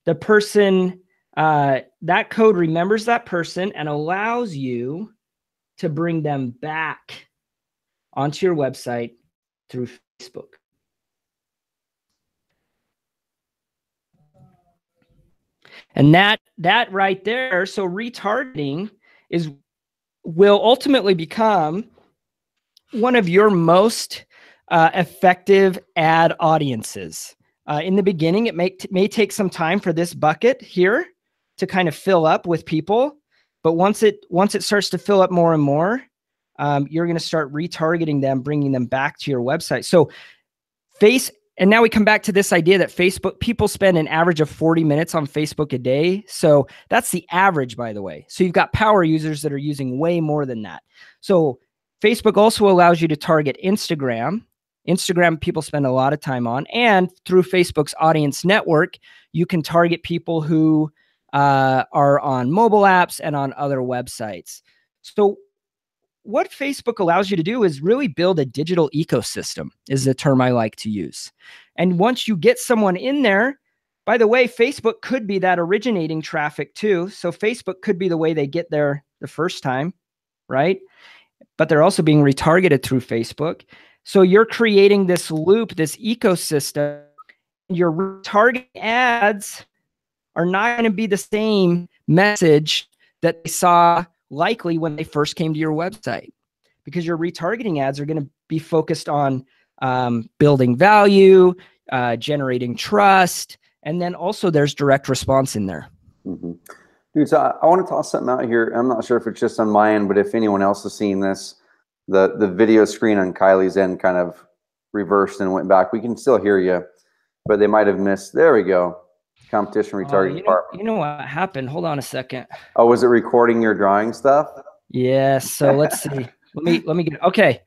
The person, that code remembers that person and allows you to bring them back onto your website through Facebook. And that right there, so retargeting will ultimately become one of your most effective ad audiences. In the beginning, it may take some time for this bucket here to kind of fill up with people, but once it starts to fill up more and more, you're going to start retargeting them, bringing them back to your website. So and now we come back to this idea that people spend an average of 40 minutes on Facebook a day. So that's the average, by the way. So you've got power users that are using way more than that. So Facebook also allows you to target Instagram. Instagram people spend a lot of time on, and through Facebook's audience network, you can target people who are on mobile apps and on other websites. So what Facebook allows you to do is really build a digital ecosystem, is the term I like to use. And once you get someone in there, by the way, Facebook could be that originating traffic too. So Facebook could be the way they get there the first time, right? But they're also being retargeted through Facebook. So you're creating this loop, this ecosystem. Your retargeting ads are not going to be the same message that they saw likely when they first came to your website, because your retargeting ads are going to be focused on building value, generating trust, And then also there's direct response in there. Mm-hmm. Dude, so I want to toss something out here. I'm not sure if it's just on my end, but if anyone else has seen this, the video screen on Kylie's end kind of reversed and went back. We can still hear you, but they might have missed. There we go. Competition retargeting. You know what happened? Hold on a second. Oh, was it recording your drawing stuff? Yes. So let's see. Let me get, okay.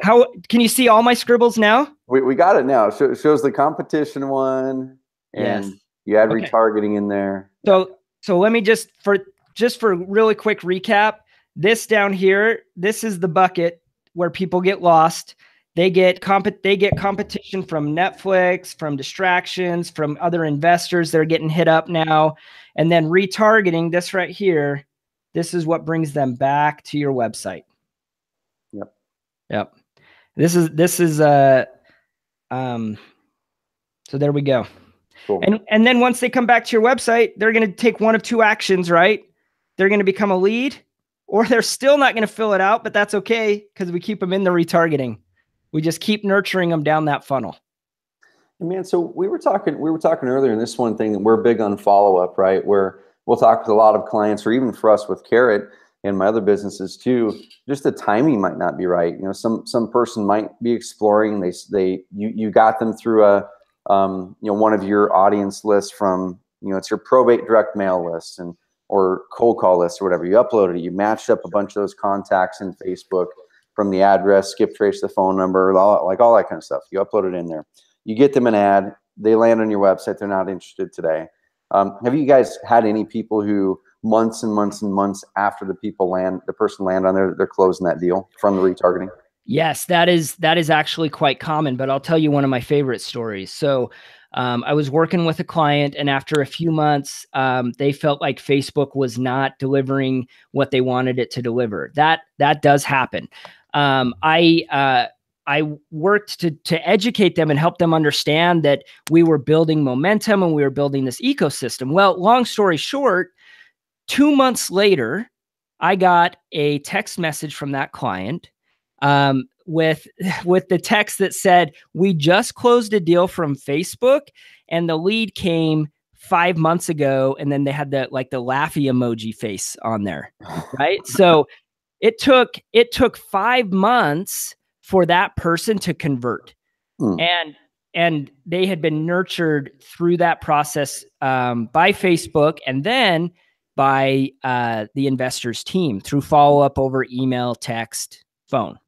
How can you see all my scribbles now? We got it now. Shows the competition one, and yes. You had retargeting in there. So let me just for really quick recap, this down here, this is the bucket where people get lost. They get competition from Netflix, from distractions, from other investors. They're getting hit up now. And then retargeting, this right here, this is what brings them back to your website. Yep. This is so there we go. Cool. And then once they come back to your website, they're going to take one of two actions, right? They're going to become a lead, or they're still not going to fill it out, but that's okay because we keep them in the retargeting. We just keep nurturing them down that funnel. Man, so we were talking earlier in this one thing that we're big on follow-up, right? Where we'll talk with a lot of clients, or even for us with Carrot and my other businesses too, just the timing might not be right. You know, some person might be exploring, you got them through a one of your audience lists from, it's your probate direct mail list or cold call list or whatever. You uploaded it, you matched up a bunch of those contacts in Facebook from the address, skip trace the phone number, all that kind of stuff. You upload it in there. You get them an ad, they land on your website, they're not interested today. Have you guys had any people who months and months and months after the person land on there, they're closing that deal from the retargeting? Yes, that is actually quite common, but I'll tell you one of my favorite stories. So I was working with a client, and after a few months, they felt like Facebook was not delivering what they wanted it to deliver. That does happen. I worked to educate them and help them understand that we were building momentum and we were building this ecosystem. Well, long story short, 2 months later, I got a text message from that client with the text that said, "We just closed a deal from Facebook, and the lead came 5 months ago," and then they had the laughy emoji face on there, right? So it took 5 months for that person to convert, and they had been nurtured through that process by Facebook, and then by the investor's team through follow-up over email, text, phone.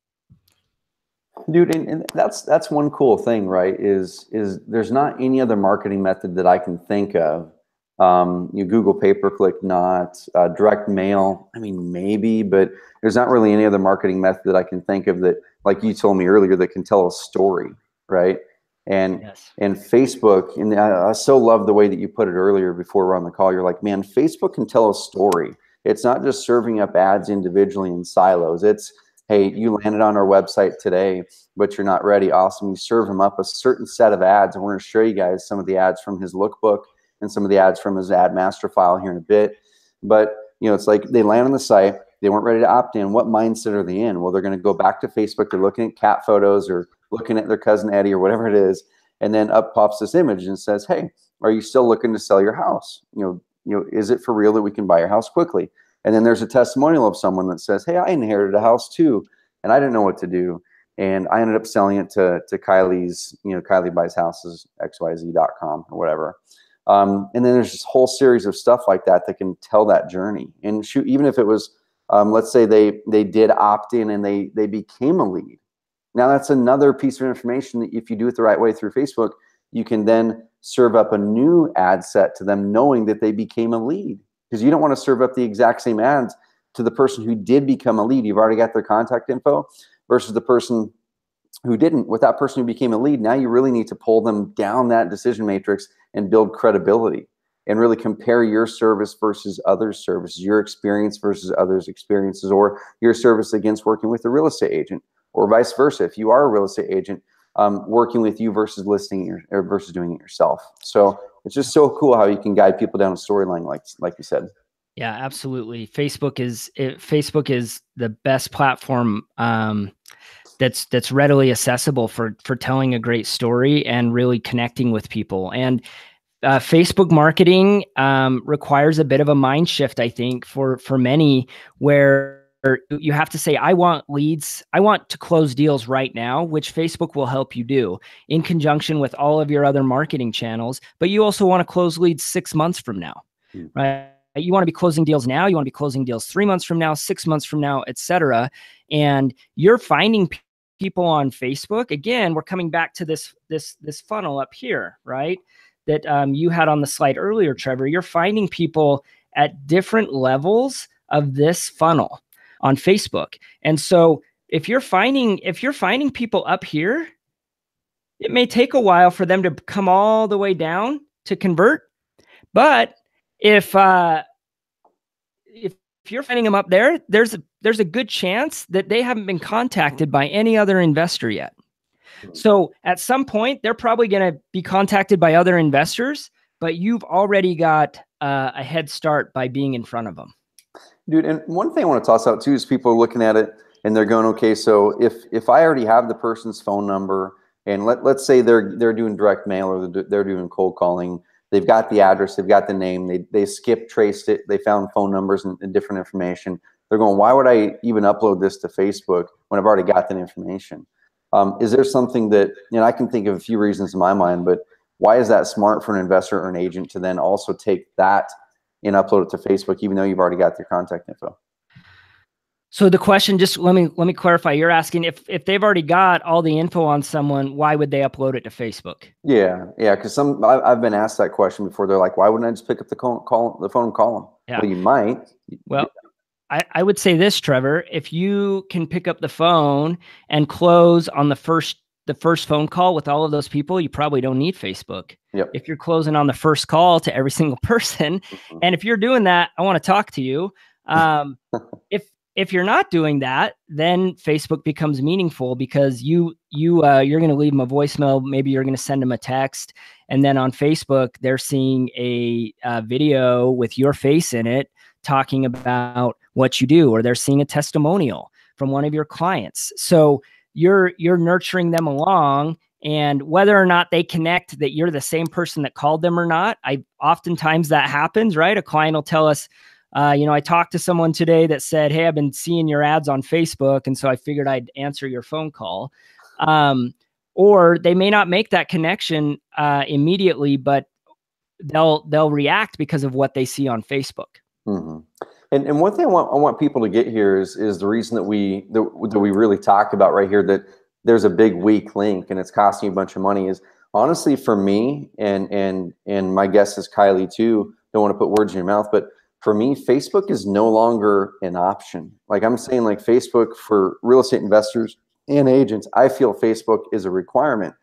Dude, and that's one cool thing, right? Is there's not any other marketing method that I can think of. Google pay-per-click, not direct mail. I mean, maybe, but there's not really any other marketing method that I can think of that, like you told me earlier, that can tell a story, right? And yes. And Facebook, and I so love the way that you put it earlier before we're on the call. You're like, man, Facebook can tell a story. It's not just serving up ads individually in silos. It's, hey, you landed on our website today, but you're not ready. Awesome. You serve him up a certain set of ads, and we're going to show you guys some of the ads from his lookbook and some of the ads from his ad master file here in a bit. But, it's like they land on the site. They weren't ready to opt in. What mindset are they in? Well, they're going to go back to Facebook. They're looking at cat photos or looking at their cousin Eddie or whatever it is. And then up pops this image and says, hey, are you still looking to sell your house? Is it for real that we can buy your house quickly? And then there's a testimonial of someone that says, hey, I inherited a house too, and I didn't know what to do. And I ended up selling it to Kylie's, Kylie buys houses, xyz.com or whatever. And then there's this whole series of stuff like that can tell that journey. And shoot, even if it was, let's say they did opt in and they became a lead. Now that's another piece of information that if you do it the right way through Facebook, you can then serve up a new ad set to them knowing that they became a lead. Because you don't want to serve up the exact same ads to the person who did become a lead. You've already got their contact info versus the person who didn't. With that person who became a lead, now you really need to pull them down that decision matrix and build credibility and really compare your service versus others' services, your experience versus others' experiences, or your service against working with a real estate agent, or vice versa. If you are a real estate agent, working with you versus versus doing it yourself. So it's just so cool how you can guide people down a storyline, like you said. Yeah, absolutely. Facebook is the best platform that's readily accessible for telling a great story and really connecting with people. And Facebook marketing requires a bit of a mind shift, I think, for many, where you have to say, I want leads. I want to close deals right now, which Facebook will help you do in conjunction with all of your other marketing channels. But you also want to close leads 6 months from now, right? You want to be closing deals now. You want to be closing deals 3 months from now, 6 months from now, etc. And you're finding people on Facebook. Again, we're coming back to this funnel up here, right? That you had on the slide earlier, Trevor. You're finding people at different levels of this funnel on Facebook. And so if you're finding people up here, it may take a while for them to come all the way down to convert. But if you're finding them up there, there's a good chance that they haven't been contacted by any other investor yet. So at some point, they're probably going to be contacted by other investors, but you've already got a head start by being in front of them. Dude, and one thing I want to toss out too is people are looking at it and they're going, okay, so if I already have the person's phone number, and let's say they're doing direct mail or they're doing cold calling, they've got the address, they've got the name, they skip traced it, they found phone numbers and different information. They're going, why would I even upload this to Facebook when I've already got that information? Is there something that, I can think of a few reasons in my mind, but why is that smart for an investor or an agent to then also take that and upload it to Facebook, even though you've already got their contact info? So the question, just let me clarify. You're asking if they've already got all the info on someone, why would they upload it to Facebook? Yeah, because I've been asked that question before. They're like, why wouldn't I just pick up the phone and call them? Yeah. Well, you might. Well, I would say this, Trevor. If you can pick up the phone and close on the first phone call with all of those people, you probably don't need Facebook. Yep. If you're closing on the first call to every single person, and if you're doing that, I want to talk to you. If you're not doing that, then Facebook becomes meaningful because you're going to leave them a voicemail. Maybe you're going to send them a text, and then on Facebook they're seeing a video with your face in it talking about what you do, or they're seeing a testimonial from one of your clients. So you're nurturing them along, and whether or not they connect that you're the same person that called them or not, oftentimes that happens, right? A client will tell us, I talked to someone today that said, hey, I've been seeing your ads on Facebook, and so I figured I'd answer your phone call. Or they may not make that connection immediately, but they'll react because of what they see on Facebook. Mm-hmm. And one thing I want people to get here is the reason that we really talk about right here, that there's a big weak link and it's costing you a bunch of money, is honestly for me, and my guess is Kylie too, don't want to put words in your mouth, but for me, Facebook is no longer an option. Like I'm saying, like Facebook for real estate investors and agents, I feel Facebook is a requirement.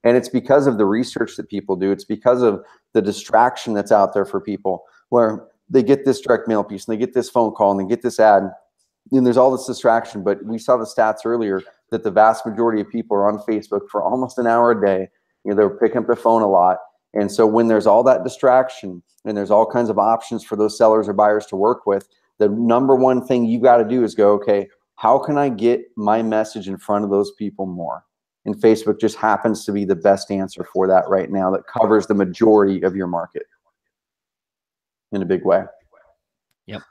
And it's because of the research that people do. It's because of the distraction that's out there for people, where they get this direct mail piece and they get this phone call and they get this ad, and there's all this distraction. But we saw the stats earlier that the vast majority of people are on Facebook for almost an hour a day. They're picking up the phone a lot. And so when there's all that distraction and there's all kinds of options for those sellers or buyers to work with, the number one thing you got to do is go, okay, how can I get my message in front of those people more? And Facebook just happens to be the best answer for that right now, that covers the majority of your market in a big way. Yep.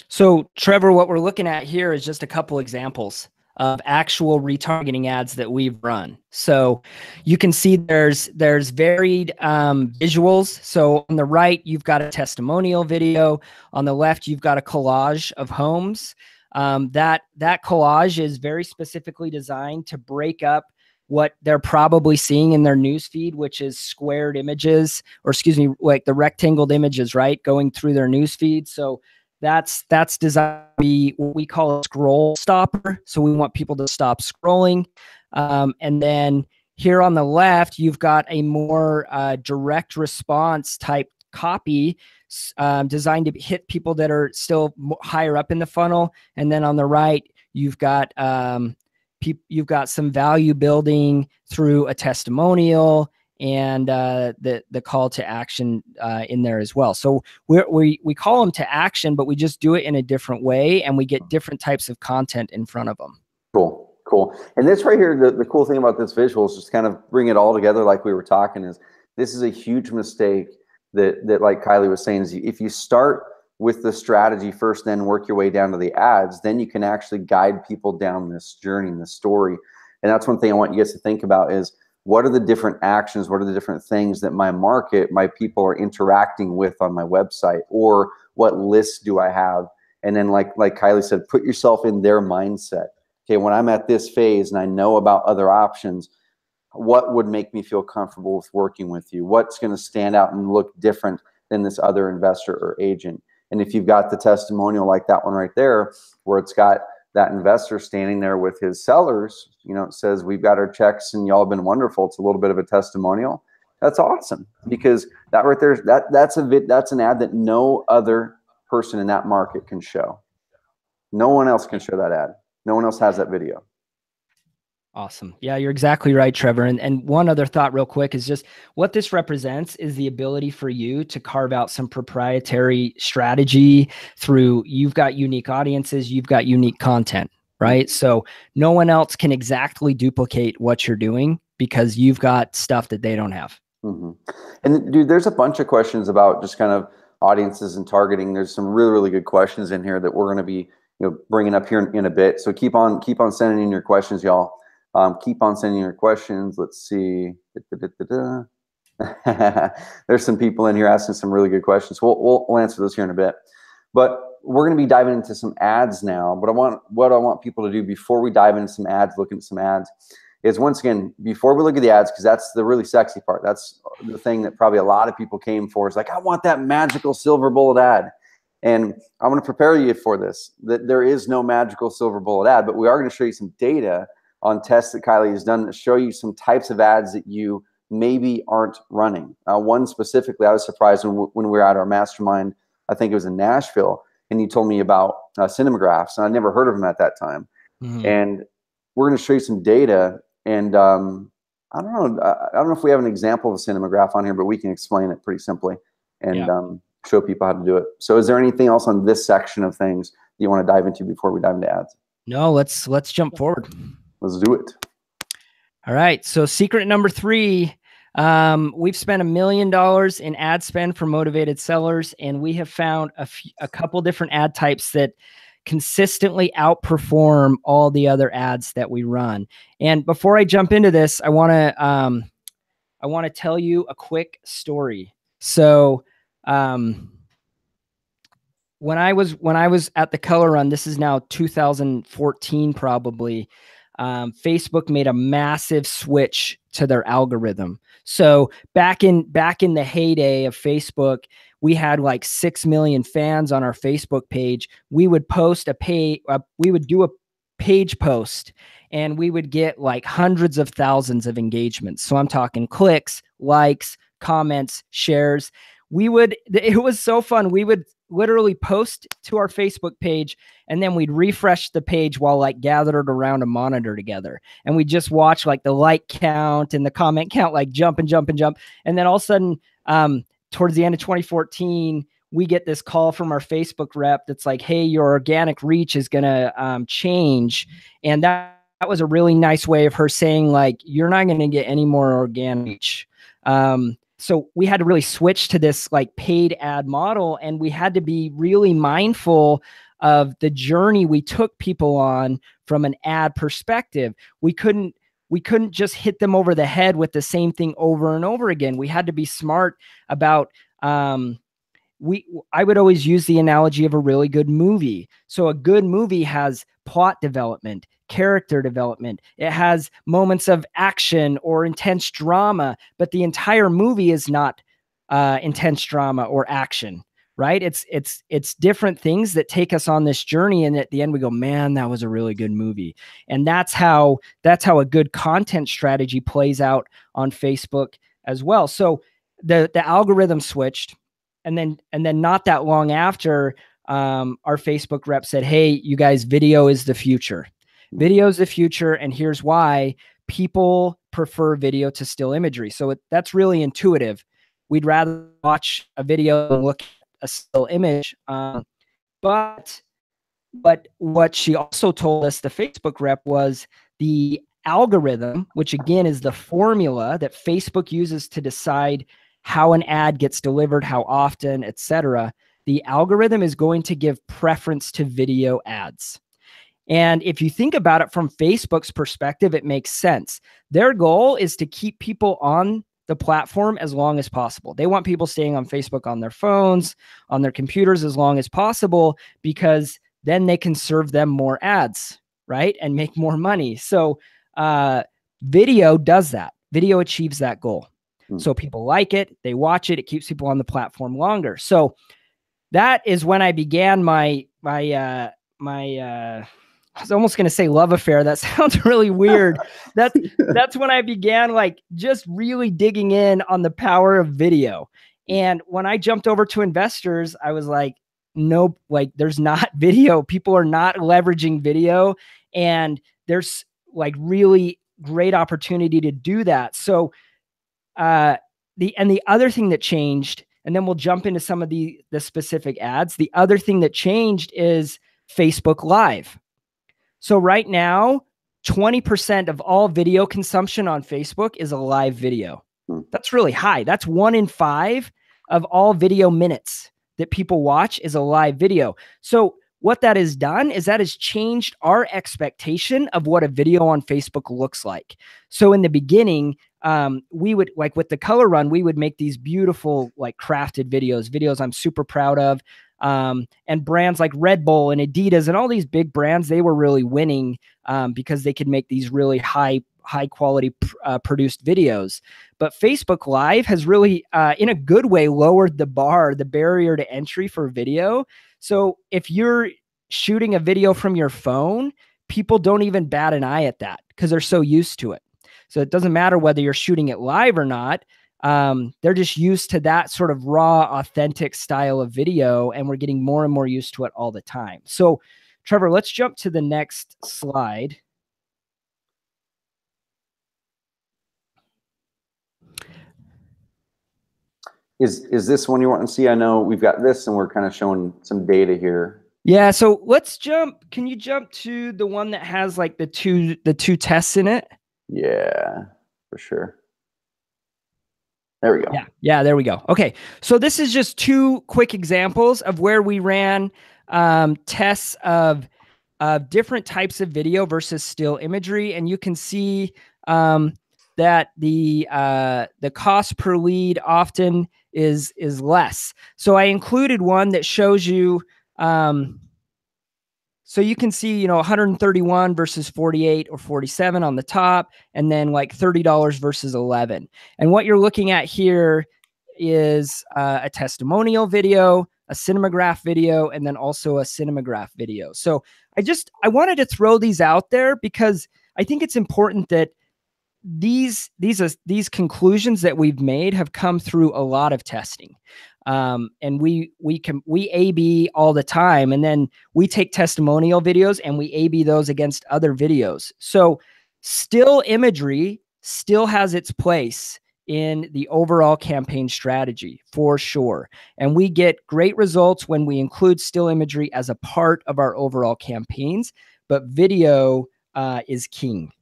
So Trevor, what we're looking at here is just a couple examples of actual retargeting ads that we've run. So you can see there's varied visuals. So on the right, you've got a testimonial video. On the left, you've got a collage of homes. That collage is very specifically designed to break up what they're probably seeing in their newsfeed, which is squared images, or excuse me, like the rectangled images, right, going through their newsfeed. So that's designed to be what we call a scroll stopper. So we want people to stop scrolling. And then here on the left, you've got a more direct response type copy designed to hit people that are still higher up in the funnel. And then on the right, you've got some value building through a testimonial and the call to action in there as well. So we call them to action, but we just do it in a different way, and we get different types of content in front of them. Cool. Cool. And this right here, the cool thing about this visual is just kind of bring it all together like we were talking is this is a huge mistake that like Kylie was saying is if you start with the strategy first, then work your way down to the ads, then you can actually guide people down this journey and this story. And that's one thing I want you guys to think about is what are the different actions, what are the different things that my market, my people are interacting with on my website, or what lists do I have? And then like Kylie said, put yourself in their mindset. Okay, when I'm at this phase and I know about other options, what would make me feel comfortable with working with you? What's going to stand out and look different than this other investor or agent? And if you've got the testimonial like that one right there, where it's got that investor standing there with his sellers, you know, it says, we've got our checks and y'all have been wonderful. It's a little bit of a testimonial. That's awesome because that right there, that's an ad that no other person in that market can show. No one else can show that ad. No one else has that video. Awesome. Yeah, you're exactly right, Trevor. And one other thought real quick is just what this represents is the ability for you to carve out some proprietary strategy through you've got unique audiences, you've got unique content, right? So no one else can exactly duplicate what you're doing because you've got stuff that they don't have. Mm-hmm. And dude, there's a bunch of questions about just kind of audiences and targeting. There's some really, really good questions in here that we're going to be, you know, bringing up here in a bit. So keep on sending in your questions, y'all. Keep on sending your questions. Let's see. There's some people in here asking some really good questions. We'll answer those here in a bit. But we're going to be diving into some ads now. But what I want people to do before we dive into some ads, looking at some ads, is once again, before we look at the ads, because that's the really sexy part. That's the thing that probably a lot of people came for. Is like, I want that magical silver bullet ad. And I'm going to prepare you for this, that there is no magical silver bullet ad, but we are going to show you some data on tests that Kylie has done that show you some types of ads that you maybe aren't running. One specifically, I was surprised when we were at our mastermind, I think it was in Nashville, and you told me about cinemagraphs, and I never heard of them at that time. Mm-hmm. And we're going to show you some data, and I don't know if we have an example of a cinemagraph on here, but we can explain it pretty simply and show people how to do it. So is there anything else on this section of things that you want to dive into before we dive into ads? No, let's jump forward. Let's do it. All right. So secret number 3, we've spent $1 million in ad spend for motivated sellers, and we have found a couple different ad types that consistently outperform all the other ads that we run. And before I jump into this, I want to tell you a quick story. So when I was at the Color Run, this is now 2014 probably. Facebook made a massive switch to their algorithm. So back in the heyday of Facebook, we had like 6 million fans on our Facebook page. We would post we would do a page post, and we would get like hundreds of thousands of engagements. So I'm talking clicks, likes, comments, shares. It was so fun. We would literally post to our Facebook page, and then we'd refresh the page while like gathered around a monitor together. And we just watch like the like count and the comment count, like jump and jump and jump. And then all of a sudden, towards the end of 2014, we get this call from our Facebook rep that's like, hey, your organic reach is going to change. And that was a really nice way of her saying like, you're not going to get any more organic reach. So we had to really switch to this like paid ad model, and we had to be really mindful of the journey we took people on from an ad perspective. We couldn't just hit them over the head with the same thing over and over again. We had to be smart about, I would always use the analogy of a really good movie. So a good movie has plot development, character development. It has moments of action or intense drama, but the entire movie is not intense drama or action, right? It's different things that take us on this journey, and at the end we go, man, that was a really good movie. And that's how a good content strategy plays out on Facebook as well. So the algorithm switched, and then not that long after, our Facebook rep said, hey, you guys, video is the future. Video is the future, and here's why. People prefer video to still imagery. So that's really intuitive. We'd rather watch a video and look at a still image. But what she also told us, the Facebook rep, was the algorithm, which again is the formula that Facebook uses to decide how an ad gets delivered, how often, etc. The algorithm is going to give preference to video ads. And if you think about it from Facebook's perspective, it makes sense. Their goal is to keep people on the platform as long as possible. They want people staying on Facebook on their phones, on their computers as long as possible, because then they can serve them more ads, right? And make more money. So video does that. Video achieves that goal. So people like it, they watch it, it keeps people on the platform longer. So that is when I began my I was almost going to say love affair. That sounds really weird. That's when I began like just really digging in on the power of video. And when I jumped over to investors, I was like, nope, like there's not video. People are not leveraging video. And there's like really great opportunity to do that. So the other thing that changed, and then we'll jump into some of the specific ads. The other thing that changed is Facebook Live. So right now, 20% of all video consumption on Facebook is a live video. That's really high. That's 1 in 5 of all video minutes that people watch is a live video. So what that has done is that has changed our expectation of what a video on Facebook looks like. So in the beginning, we would, like with the color run, we would make these beautiful, like crafted videos I'm super proud of. And brands like Red Bull and Adidas and all these big brands, they were really winning because they could make these really high quality produced videos. But Facebook Live has really, in a good way, lowered the barrier to entry for video. So if you're shooting a video from your phone, people don't even bat an eye at that because they're so used to it. So it doesn't matter whether you're shooting it live or not. They're just used to that sort of raw, authentic style of video, and we're getting more and more used to it all the time. So, Trevor, let's jump to the next slide. Is this one you want to see? I know we've got this, and we're kind of showing some data here. Yeah. So let's jump. Can you jump to the one that has like the two tests in it? Yeah, for sure. There we go. Yeah, there we go. Okay, so this is just 2 quick examples of where we ran tests of different types of video versus still imagery, and you can see that the cost per lead often is less. So I included one that shows you. So you can see, 131 versus 48 or 47 on the top, and then like $30 versus 11. And what you're looking at here is a testimonial video, a cinematograph video, and then also a cinematograph video. So I wanted to throw these out there because I think it's important that these conclusions that we've made have come through a lot of testing. And we A/B all the time, and then we take testimonial videos and we A/B those against other videos. So still imagery still has its place in the overall campaign strategy for sure. And we get great results when we include still imagery as a part of our overall campaigns, but video is king.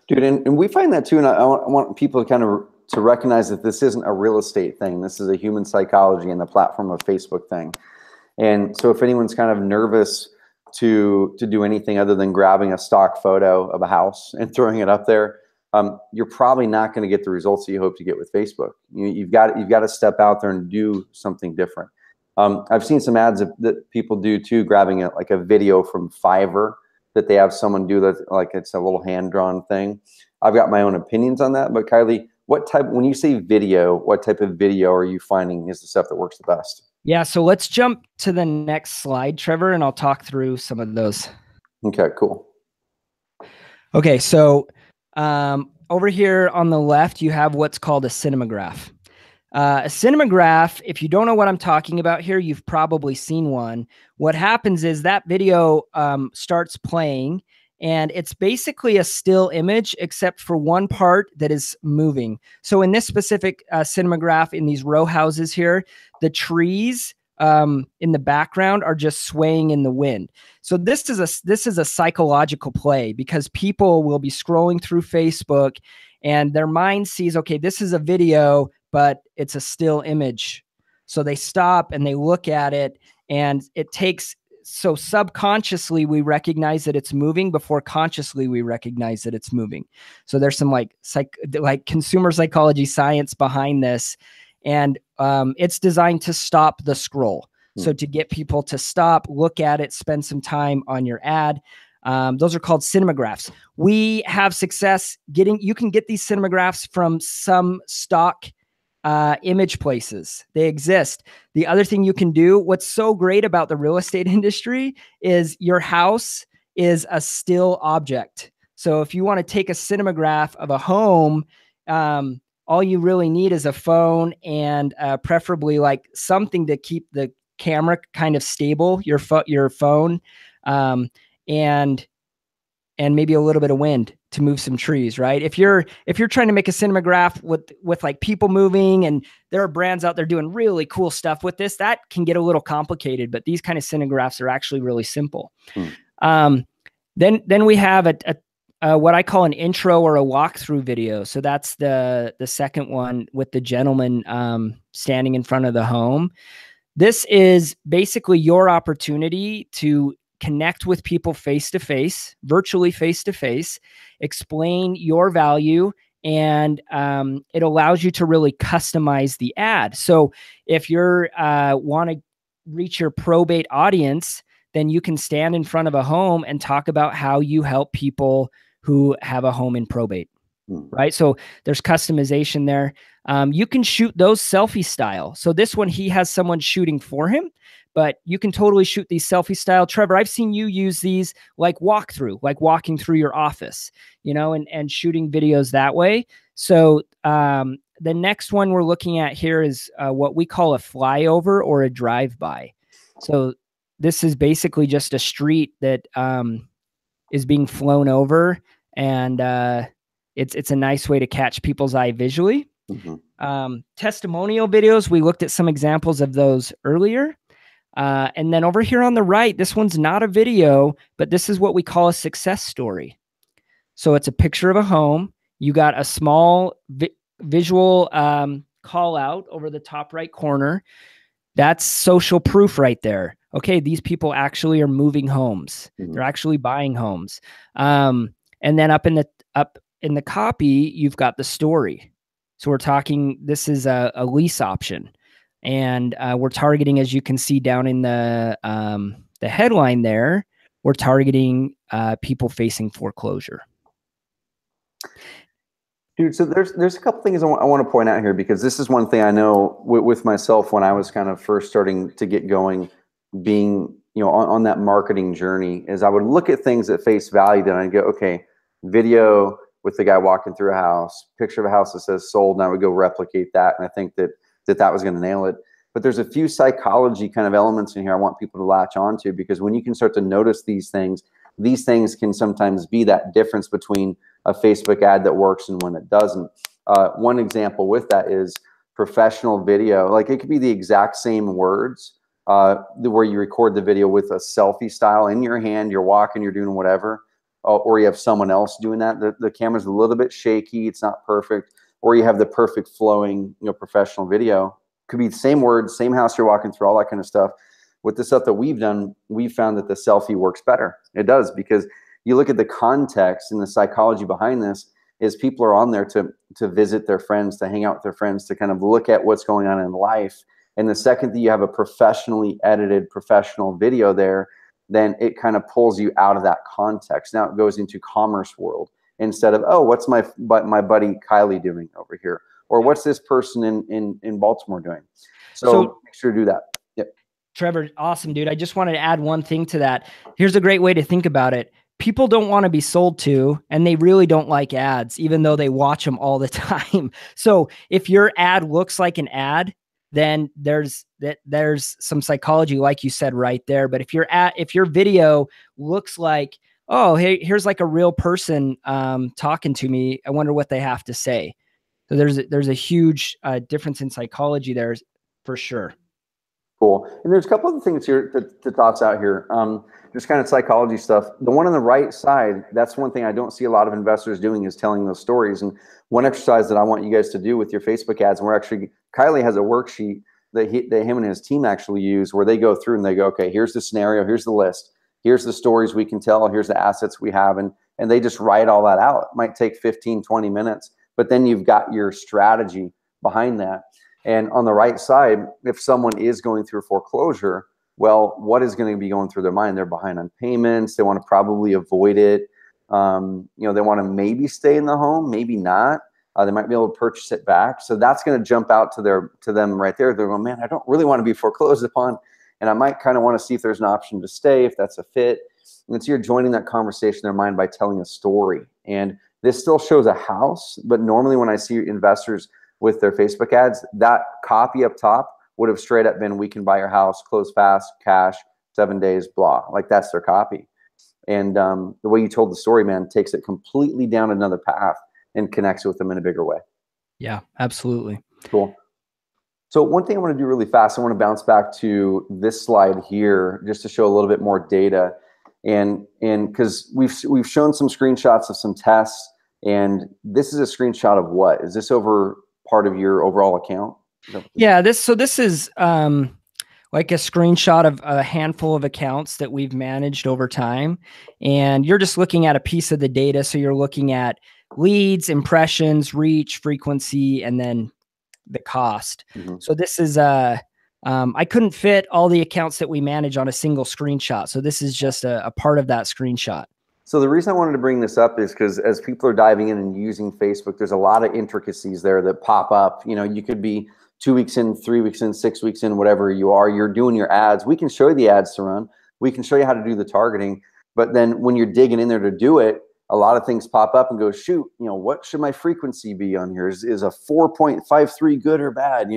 Dude, and we find that too, and I want people to recognize that this isn't a real estate thing. This is a human psychology and the platform of Facebook thing. And so if anyone's kind of nervous to do anything other than grabbing a stock photo of a house and throwing it up there, you're probably not going to get the results that you hope to get with Facebook. You've got to step out there and do something different. I've seen some ads that people do too, grabbing like a video from Fiverr that they have someone do that, like it's a little hand-drawn thing. I've got my own opinions on that, but Kylie, when you say video, what type of video are you finding is the stuff that works the best? Yeah, so let's jump to the next slide, Trevor, and I'll talk through some of those. Okay, cool. Okay, so over here on the left, you have what's called a cinematograph. A cinematograph, if you don't know what I'm talking about here, you've probably seen one. What happens is that video starts playing, and it's basically a still image except for one part that is moving. So in this specific cinematograph in these row houses here, the trees in the background are just swaying in the wind. So this is a psychological play, because people will be scrolling through Facebook and their mind sees, okay, this is a video, but it's a still image. So they stop and they look at it, and it takes, so subconsciously we recognize that it's moving before consciously we recognize that it's moving. So there's some like consumer psychology science behind this, and it's designed to stop the scroll. So to get people to stop, look at it, spend some time on your ad. Those are called cinemagraphs. We have success you can get these cinemagraphs from some stock image places. They exist. The other thing you can do, what's so great about the real estate industry, is your house is a still object. So if you want to take a cinemagraph of a home, all you really need is a phone and preferably like something to keep the camera kind of stable, your phone, and maybe a little bit of wind to move some trees, right? If you're trying to make a cinemagraph with like people moving, and there are brands out there doing really cool stuff with this, that can get a little complicated, but these kind of cinemagraphs are actually really simple. Then we have a what I call an intro or a walkthrough video. So that's the second one with the gentleman standing in front of the home. This is basically your opportunity to connect with people face-to-face, virtually face-to-face, explain your value, and it allows you to really customize the ad. So if you're want to reach your probate audience, then you can stand in front of a home and talk about how you help people who have a home in probate, right? So there's customization there. You can shoot those selfie style. So this one, he has someone shooting for him, but you can totally shoot these selfie style. Trevor, I've seen you use these like walkthrough, like walking through your office, you know, and shooting videos that way. So the next one we're looking at here is what we call a flyover or a drive-by. So this is basically just a street that is being flown over, and it's a nice way to catch people's eye visually. Testimonial videos, we looked at some examples of those earlier. And then over here on the right, this one's not a video, but this is what we call a success story. So it's a picture of a home. You got a small visual call out over the top right corner. That's social proof right there. Okay, these people actually are moving homes. They're actually buying homes. And then up in the copy, you've got the story. So we're talking, this is a lease option. And we're targeting, as you can see down in the headline there, we're targeting people facing foreclosure. Dude, so there's a couple things I want to point out here, because this is one thing I know with myself when I was kind of first starting to get going, being on that marketing journey, is I would look at things at face value, then I'd go, okay, video with the guy walking through a house, picture of a house that says sold, and I would go replicate that, and I think that was going to nail it. But there's a few psychology kind of elements in here I want people to latch onto, because when you can start to notice these things can sometimes be that difference between a Facebook ad that works and when it doesn't. One example with that is professional video. Like, it could be the exact same words where you record the video with a selfie style in your hand, you're walking, you're doing whatever, or you have someone else doing that. The camera's a little bit shaky, it's not perfect, or you have the perfect flowing, professional video. Could be the same words, same house you're walking through, all that kind of stuff. With the stuff that we've done, we've found that the selfie works better. It does, because you look at the context and the psychology behind this is people are on there to visit their friends, to hang out with their friends, to kind of look at what's going on in life. And the second that you have a professionally edited professional video there, then it kind of pulls you out of that context. Now it goes into commerce world instead of, oh, what's my buddy Kylie doing over here? Or what's this person in Baltimore doing? So make sure to do that. Yep. Trevor, awesome, dude. I just wanted to add one thing to that. Here's a great way to think about it. People don't want to be sold to, and they really don't like ads, even though they watch them all the time. So if your ad looks like an ad, then there's some psychology, like you said, right there. But if your video looks like, oh, hey, here's like a real person talking to me, I wonder what they have to say. So there's a huge difference in psychology there, for sure. Cool. And there's a couple of things here to thoughts out here. Just kind of psychology stuff. The one on the right side, that's one thing I don't see a lot of investors doing, is telling those stories. And one exercise that I want you guys to do with your Facebook ads, and Kylie has a worksheet that him and his team actually use, where they go through and they go, okay, here's the scenario, here's the list, here's the stories we can tell, here's the assets we have, and they just write all that out. It might take 15, 20 minutes, but then you've got your strategy behind that. And on the right side, if someone is going through foreclosure, well, what is going to be going through their mind? They're behind on payments. They want to probably avoid it. They want to maybe stay in the home, maybe not. They might be able to purchase it back. So that's going to jump out to them right there. They're going, man, I don't really want to be foreclosed upon, and I might kind of want to see if there's an option to stay, if that's a fit. And so you're joining that conversation in their mind by telling a story. And this still shows a house, but normally when I see investors with their Facebook ads, that copy up top would have straight up been, we can buy your house, close fast, cash, 7 days, blah. Like, that's their copy. And the way you told the story, man, takes it completely down another path and connects with them in a bigger way. Yeah, absolutely. Cool. So one thing I want to do really fast, I want to bounce back to this slide here just to show a little bit more data. And because we've shown some screenshots of some tests, and this is a screenshot of what? Is this over part of your overall account? Yeah, this is like a screenshot of a handful of accounts that we've managed over time. And you're just looking at a piece of the data. So you're looking at leads, impressions, reach, frequency, and then the cost. Mm-hmm. So this is I couldn't fit all the accounts that we manage on a single screenshot. So this is just a part of that screenshot. So the reason I wanted to bring this up is because as people are diving in and using Facebook, there's a lot of intricacies there that pop up. You could be 2 weeks in, 3 weeks in, 6 weeks in, whatever you are, you're doing your ads. We can show you the ads to run. We can show you how to do the targeting. But then when you're digging in there to do it, a lot of things pop up and go, shoot, what should my frequency be on here? Is a 4.53 good or bad?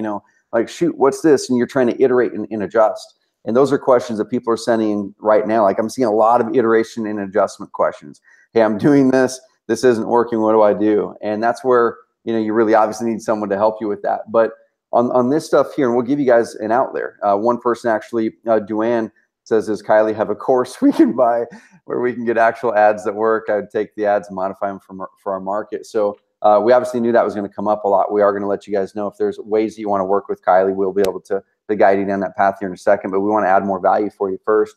Like, shoot, what's this? And you're trying to iterate and adjust. And those are questions that people are sending right now. Like, I'm seeing a lot of iteration and adjustment questions. Hey, I'm doing this. This isn't working. What do I do? And that's where, you really obviously need someone to help you with that. But on this stuff here, and we'll give you guys an out there. One person actually, Duane, says, does Kylie have a course we can buy where we can get actual ads that work? I would take the ads and modify them for our market. So we obviously knew that was going to come up a lot. We are going to let you guys know if there's ways that you want to work with Kylie. We'll be able to guide you down that path here in a second, but we want to add more value for you first.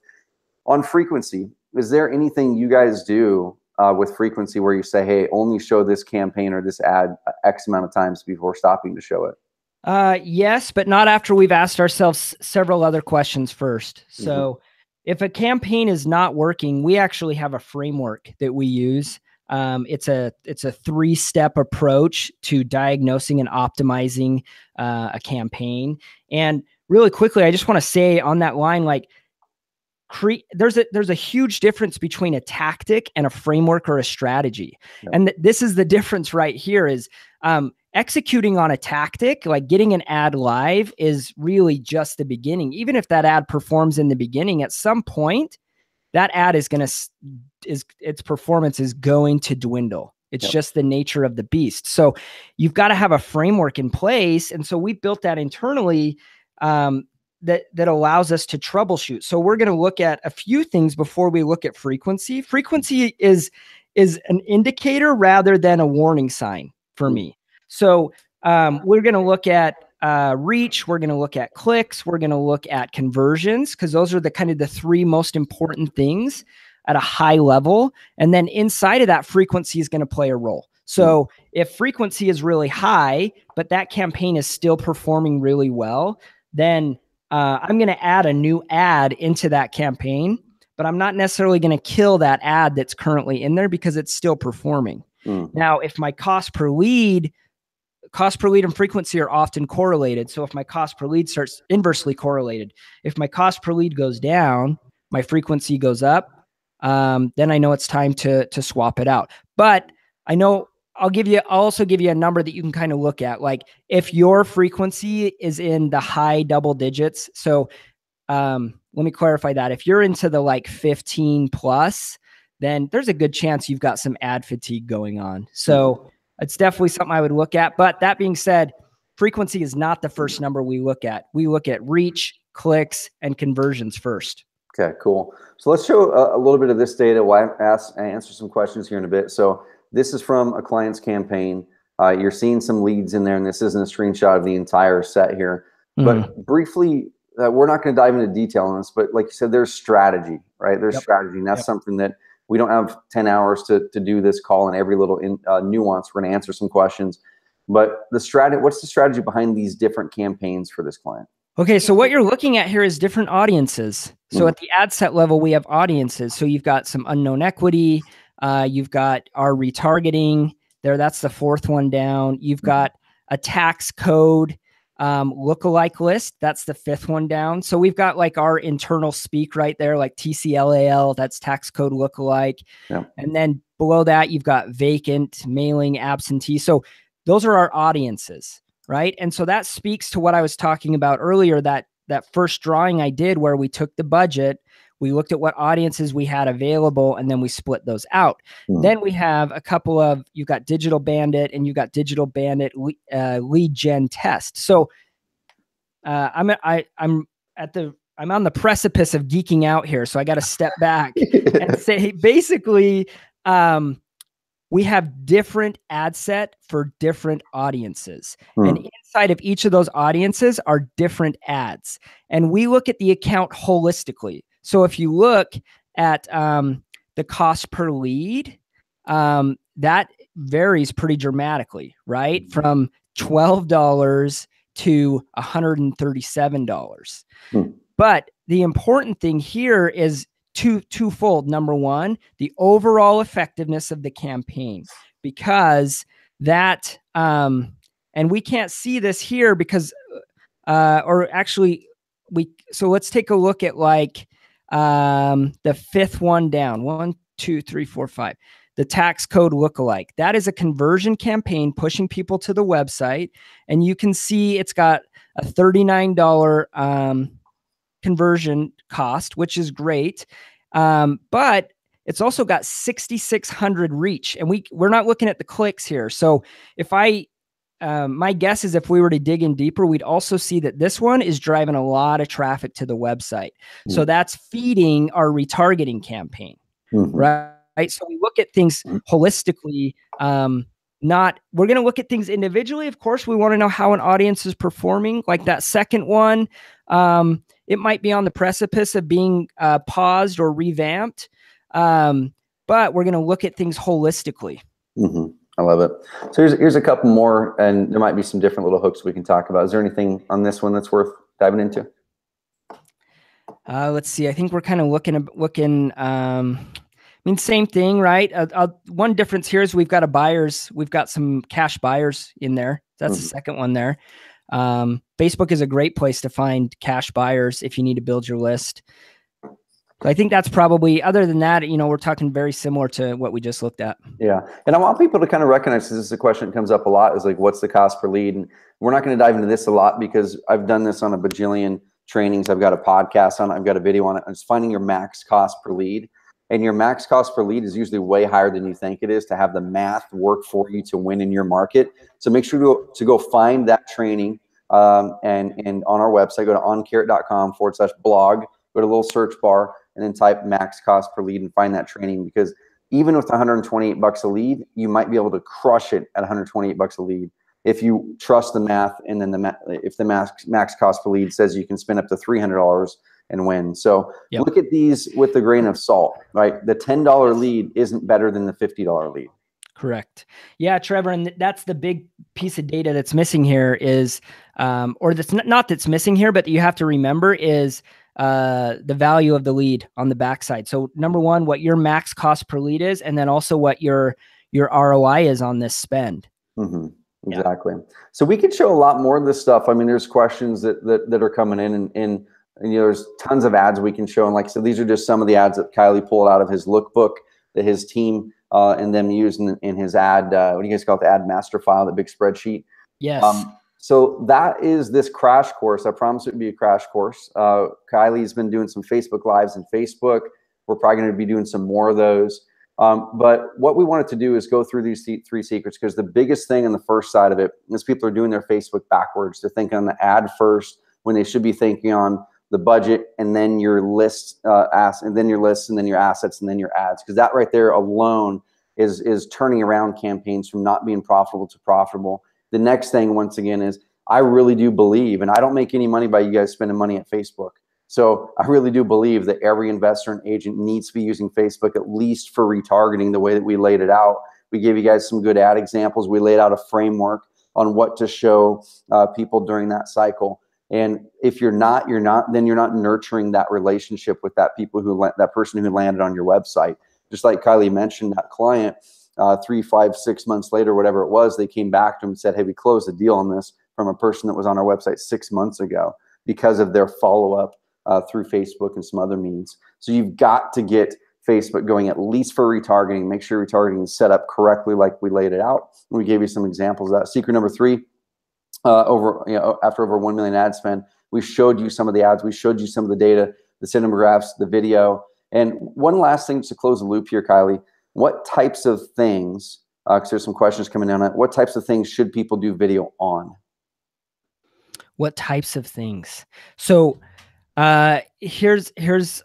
On frequency, is there anything you guys do with frequency where you say, hey, only show this campaign or this ad X amount of times before stopping to show it? Yes, but not after we've asked ourselves several other questions first. So if a campaign is not working, we actually have a framework that we use. It's a 3-step approach to diagnosing and optimizing a campaign. And really quickly, I just want to say on that line, like, there's a huge difference between a tactic and a framework or a strategy. Yep. And this is the difference right here is executing on a tactic, like getting an ad live, is really just the beginning. Even if that ad performs in the beginning, at some point, that ad its performance is going to dwindle. It's just the nature of the beast. So you've got to have a framework in place. And so we built that internally that allows us to troubleshoot. So we're going to look at a few things before we look at frequency. Frequency is an indicator rather than a warning sign for me. So we're going to look at reach, we're going to look at clicks, we're going to look at conversions, because those are the kind of the 3 most important things at a high level. And then inside of that, frequency is going to play a role. So if frequency is really high, but that campaign is still performing really well, then I'm going to add a new ad into that campaign, but I'm not necessarily going to kill that ad that's currently in there because it's still performing. Now, if my cost per lead and frequency are often correlated. So if my cost per lead starts inversely correlated, if my cost per lead goes down, my frequency goes up, then I know it's time to swap it out. But I know I'll also give you a number that you can kind of look at. Like, if your frequency is in the high double digits. So let me clarify that. If you're into the like 15 plus, then there's a good chance you've got some ad fatigue going on. So it's definitely something I would look at. But that being said, frequency is not the first number we look at. We look at reach, clicks, and conversions first. Okay, cool. So let's show a little bit of this data while I answer some questions here in a bit. So this is from a client's campaign. You're seeing some leads in there, and this isn't a screenshot of the entire set here. But briefly, we're not going to dive into detail on this, but like you said, there's strategy, right? There's strategy, and that's something that we don't have 10 hours to do this call and every little nuance. We're going to answer some questions. But the strategy, what's the strategy behind these different campaigns for this client? Okay, so what you're looking at here is different audiences. So at the ad set level, we have audiences. So you've got some unknown equity. You've got our retargeting there. That's the fourth one down. You've got a tax code lookalike list. That's the fifth one down. So we've got like our internal speak right there, like TCLAL. That's tax code lookalike. And then below that, you've got vacant, mailing, absentee. So those are our audiences. Right. And so that speaks to what I was talking about earlier, that first drawing I did where we took the budget, we looked at what audiences we had available, and then we split those out. Then we have a couple of, you've got Digital Bandit and you've got Digital Bandit lead gen test. So I'm on the precipice of geeking out here. So I got to step back and say, basically, we have different ad set for different audiences. And inside of each of those audiences are different ads. And we look at the account holistically. So if you look at the cost per lead, that varies pretty dramatically, right? From $12 to $137. But the important thing here is twofold. Number one, the overall effectiveness of the campaign, because that, and we can't see this here because, or actually so let's take a look at like the fifth one down, 1, 2, 3, 4, 5, the tax code lookalike. That is a conversion campaign pushing people to the website. And you can see it's got a $39 conversion cost, which is great. But it's also got 6,600 reach, and we're not looking at the clicks here. So if my guess is if we were to dig in deeper, we'd also see that this one is driving a lot of traffic to the website. So that's feeding our retargeting campaign, right? So we look at things holistically. We're going to look at things individually. Of course, we want to know how an audience is performing. Like that second one, it might be on the precipice of being paused or revamped, but we're going to look at things holistically. I love it. So here's a couple more, and there might be some different little hooks we can talk about. Is there anything on this one that's worth diving into? Let's see. I think we're kind of looking. I mean, same thing, right? One difference here is we've got some cash buyers in there. That's the second one there. Facebook is a great place to find cash buyers if you need to build your list. So I think that's probably, other than that, we're talking very similar to what we just looked at. Yeah. And I want people to kind of recognize, this is a question that comes up a lot, is like, what's the cost per lead? And we're not going to dive into this a lot because I've done this on a bajillion trainings. I've got a podcast on it. I've got a video on it. It's finding your max cost per lead. And your max cost per lead is usually way higher than you think it is to have the math work for you to win in your market. So make sure to go find that training and on our website, go to oncarrot.com/blog, go to a little search bar and then type max cost per lead and find that training, because even with $128 a lead, you might be able to crush it at $128 a lead if you trust the math. And then if the max cost per lead says you can spend up to $300 and win. So look at these with a grain of salt, right? The $10 lead isn't better than the $50 lead. Correct. Yeah, Trevor. And that's the big piece of data that's missing here is, or that's not that's missing here, but you have to remember is the value of the lead on the backside. So number one, what your max cost per lead is, and then also what your ROI is on this spend. Exactly. So we could show a lot more of this stuff. I mean, there's questions that are coming in and there's tons of ads we can show. And like I said, these are just some of the ads that Kylie pulled out of his lookbook that his team and them used in his ad, what do you guys call it? The ad master file, the big spreadsheet. Yes. So that is this crash course. I promise it would be a crash course. Kylie's been doing some Facebook Lives in Facebook. We're probably going to be doing some more of those. But what we wanted to do is go through these three secrets, because the biggest thing on the first side of it is people are doing their Facebook backwards. They're thinking on the ad first when they should be thinking on the budget, and then your list, and then your lists, and then your assets, and then your ads. Because that right there alone is turning around campaigns from not being profitable to profitable. The next thing, once again, is I really do believe, and I don't make any money by you guys spending money at Facebook. So I really do believe that every investor and agent needs to be using Facebook, at least for retargeting, the way that we laid it out. We gave you guys some good ad examples. We laid out a framework on what to show people during that cycle. And if you're not, then you're not nurturing that relationship with that person who landed on your website. Just like Kylie mentioned, that client, 3, 5, 6 months later, whatever it was, they came back to him and said, hey, we closed the deal on this from a person that was on our website 6 months ago, because of their follow-up through Facebook and some other means. So you've got to get Facebook going, at least for retargeting. Make sure retargeting is set up correctly like we laid it out. And we gave you some examples of that. Secret number 3, after over 1 million ad spend, we showed you some of the ads. We showed you some of the data, the cinemagraphs, the video. And one last thing to close the loop here, Kylie, what types of things, because there's some questions coming down on it, what types of things should people do video on? What types of things? So here's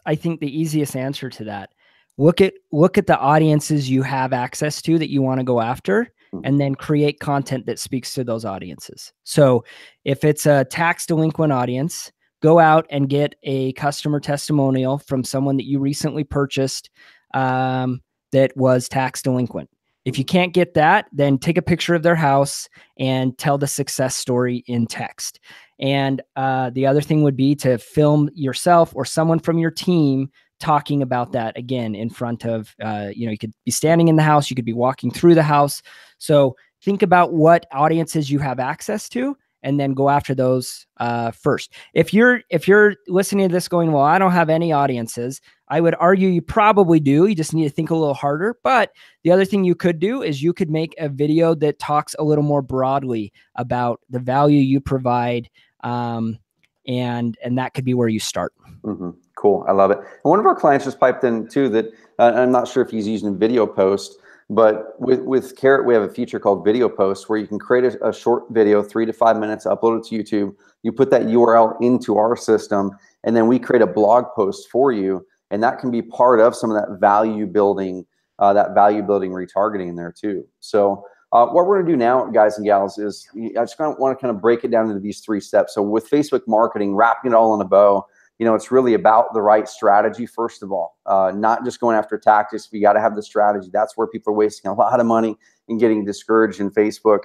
I think the easiest answer to that. Look at the audiences you have access to that you want to go after, and then create content that speaks to those audiences. So if it's a tax delinquent audience, go out and get a customer testimonial from someone that you recently purchased that was tax delinquent. If you can't get that, then take a picture of their house and tell the success story in text. And the other thing would be to film yourself or someone from your team talking about that, again, in front of, you could be standing in the house, you could be walking through the house. So think about what audiences you have access to, and then go after those first. If you're listening to this going, well, I don't have any audiences, I would argue you probably do. You just need to think a little harder. But the other thing you could do is you could make a video that talks a little more broadly about the value you provide, and that could be where you start. Mm-hmm. Cool. I love it. And one of our clients just piped in too that I'm not sure if he's using video post, but with Carrot, we have a feature called video post, where you can create a short video, 3 to 5 minutes, upload it to YouTube. You put that URL into our system, and then we create a blog post for you. And that can be part of some of that value building retargeting in there too. So what we're going to do now, guys and gals, is I just want to kind of break it down into these 3 steps. So with Facebook marketing, wrapping it all in a bow, it's really about the right strategy, first of all, not just going after tactics. We got to have the strategy. That's where people are wasting a lot of money and getting discouraged in Facebook,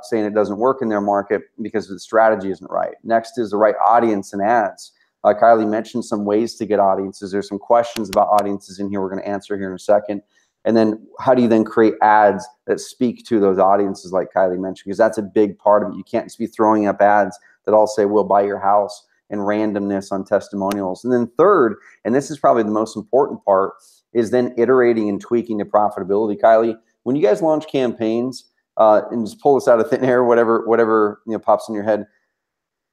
saying it doesn't work in their market because the strategy isn't right. Next is the right audience and ads. Kylie mentioned some ways to get audiences. There's some questions about audiences in here we're going to answer here in a second. And then how do you then create ads that speak to those audiences, like Kylie mentioned, because that's a big part of it. You can't just be throwing up ads that all say, we'll buy your house, and randomness on testimonials. And then third, and this is probably the most important part, is then iterating and tweaking the profitability. Kylie, when you guys launch campaigns, and just pull this out of thin air, whatever pops in your head,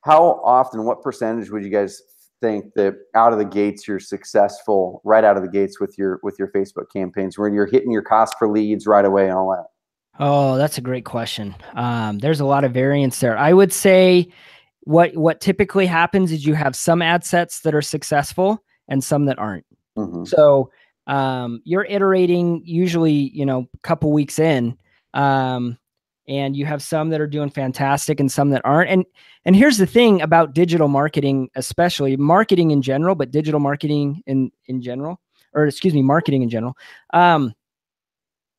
how often, what percentage would you guys think that out of the gates you're successful right out of the gates with your Facebook campaigns, where you're hitting your cost per leads right away and all that? Oh, that's a great question. There's a lot of variance there. I would say what typically happens is you have some ad sets that are successful and some that aren't. Mm-hmm. So you're iterating usually, a couple weeks in, and you have some that are doing fantastic and some that aren't. And here's the thing about digital marketing, especially marketing in general, but digital marketing in general, or excuse me, marketing in general.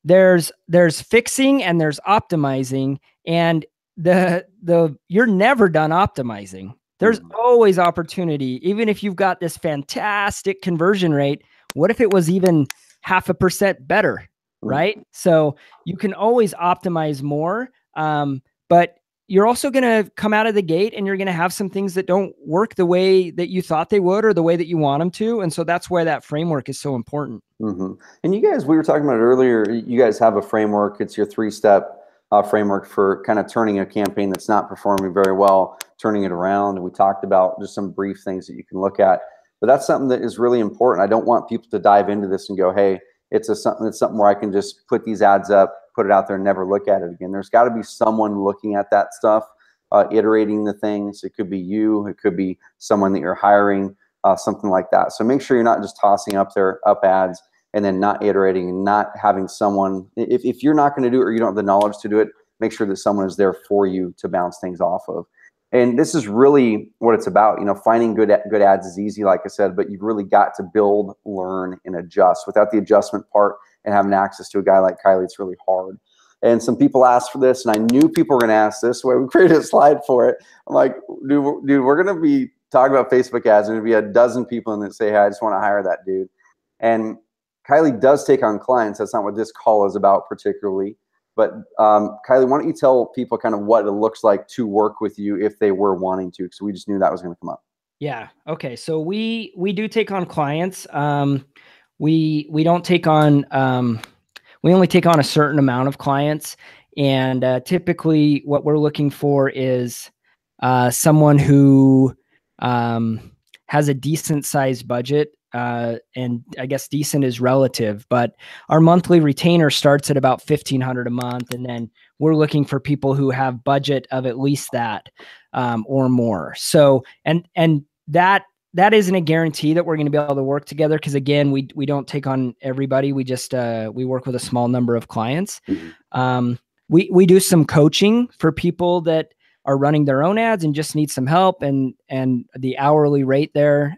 There's fixing and there's optimizing, and you're never done optimizing. There's always opportunity. Even if you've got this fantastic conversion rate, what if it was even 0.5% better, right? So you can always optimize more, but you're also going to come out of the gate and you're going to have some things that don't work the way that you thought they would or the way that you want them to. And so that's why that framework is so important. Mm-hmm. And you guys, we were talking about it earlier, you guys have a framework. It's your 3-step framework for kind of turning a campaign that's not performing very well, turning it around. And we talked about just some brief things that you can look at, but that's something that is really important. I don't want people to dive into this and go, hey, it's something where I can just put these ads up, put it out there, and never look at it again. There's got to be someone looking at that stuff, iterating the things. It could be you, it could be someone that you're hiring, something like that. So make sure you're not just tossing up ads and then not iterating and not having someone. If you're not going to do it or you don't have the knowledge to do it, make sure that someone is there for you to bounce things off of. And this is really what it's about. You know, finding good ads is easy, like I said, but you've really got to build, learn, and adjust. Without the adjustment part and having access to a guy like Kylie, it's really hard. And some people asked for this, and I knew people were going to ask this. So we created a slide for it. I'm like, dude, we're going to be talking about Facebook ads, and there'll be a dozen people in that say, hey, I just want to hire that dude. And Kylie does take on clients. That's not what this call is about particularly. But Kylie, why don't you tell people kind of what it looks like to work with you if they were wanting to, because we just knew that was going to come up. Yeah. Okay. So we do take on clients. We don't take on, we only take on a certain amount of clients. And typically what we're looking for is someone who has a decent sized budget. And I guess decent is relative, but our monthly retainer starts at about $1,500 a month. And then we're looking for people who have budget of at least that, or more. So, and that isn't a guarantee that we're going to be able to work together. Cause again, we don't take on everybody. We just, we work with a small number of clients. We do some coaching for people that are running their own ads and just need some help, and the hourly rate there,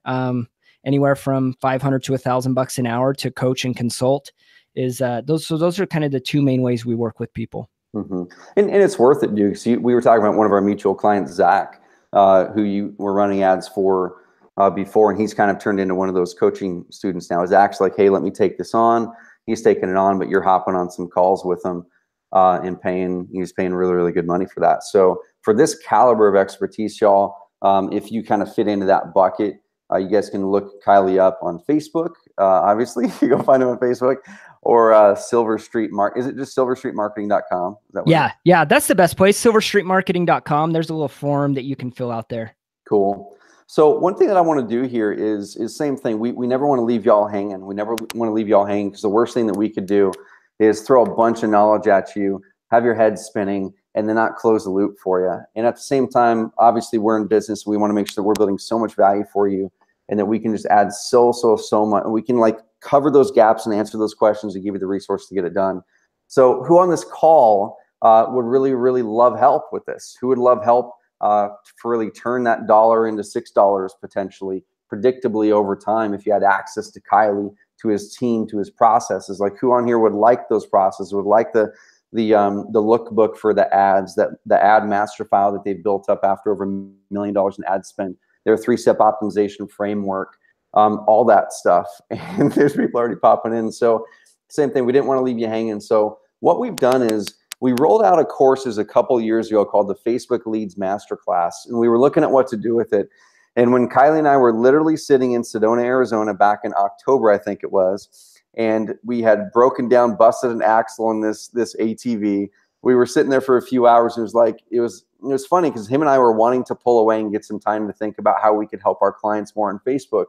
anywhere from $500 to $1,000 an hour to coach and consult is those are kind of the two main ways we work with people. And it's worth it, dude. So we were talking about one of our mutual clients, Zach, who you were running ads for before, and he's kind of turned into one of those coaching students now. Zach's like, hey, let me take this on. He's taking it on, but you're hopping on some calls with him and he's paying really, really good money for that. So for this caliber of expertise, y'all, if you kind of fit into that bucket, you guys can look Kylie up on Facebook. Obviously, you go find him on Facebook, or Silver Street Is it just silverstreetmarketing.com? Is that yeah, that's the best place. silverstreetmarketing.com. There's a little form that you can fill out there. Cool. So one thing that I want to do here is same thing. We never want to leave y'all hanging. We never want to leave y'all hanging, because the worst thing that we could do is throw a bunch of knowledge at you, have your head spinning, and then not close the loop for you. And at the same time, obviously we're in business. We want to make sure that we're building so much value for you, and that we can just add so much. We can like cover those gaps and answer those questions and give you the resources to get it done. So who on this call would really, really love help with this? Who would love help to really turn that dollar into $6 potentially, predictably over time, if you had access to Kylie, to his team, to his processes? Like, who on here would like those processes, would like the lookbook for the ads, that the ad master file that they've built up after over $1 million in ad spend, their 3-step optimization framework, all that stuff. And there's people already popping in. So same thing, we didn't want to leave you hanging. So what we've done is we rolled out a course a couple years ago called the Facebook Leads Masterclass, and we were looking at what to do with it. And when Kylie and I were literally sitting in Sedona, Arizona back in October, I think it was, and we had broken down, busted an axle on this ATV. We were sitting there for a few hours, and it was funny because him and I were wanting to pull away and get some time to think about how we could help our clients more on Facebook.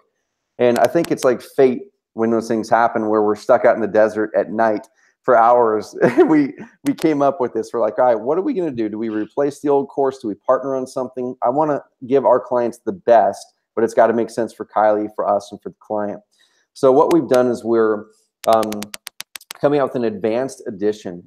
And I think it's like fate when those things happen, where we're stuck out in the desert at night for hours. we came up with this. We're like, all right, what are we going to do? Do we replace the old course? Do we partner on something? I want to give our clients the best, but it's got to make sense for Kylie, for us, and for the client. So what we've done is we're coming out with an advanced edition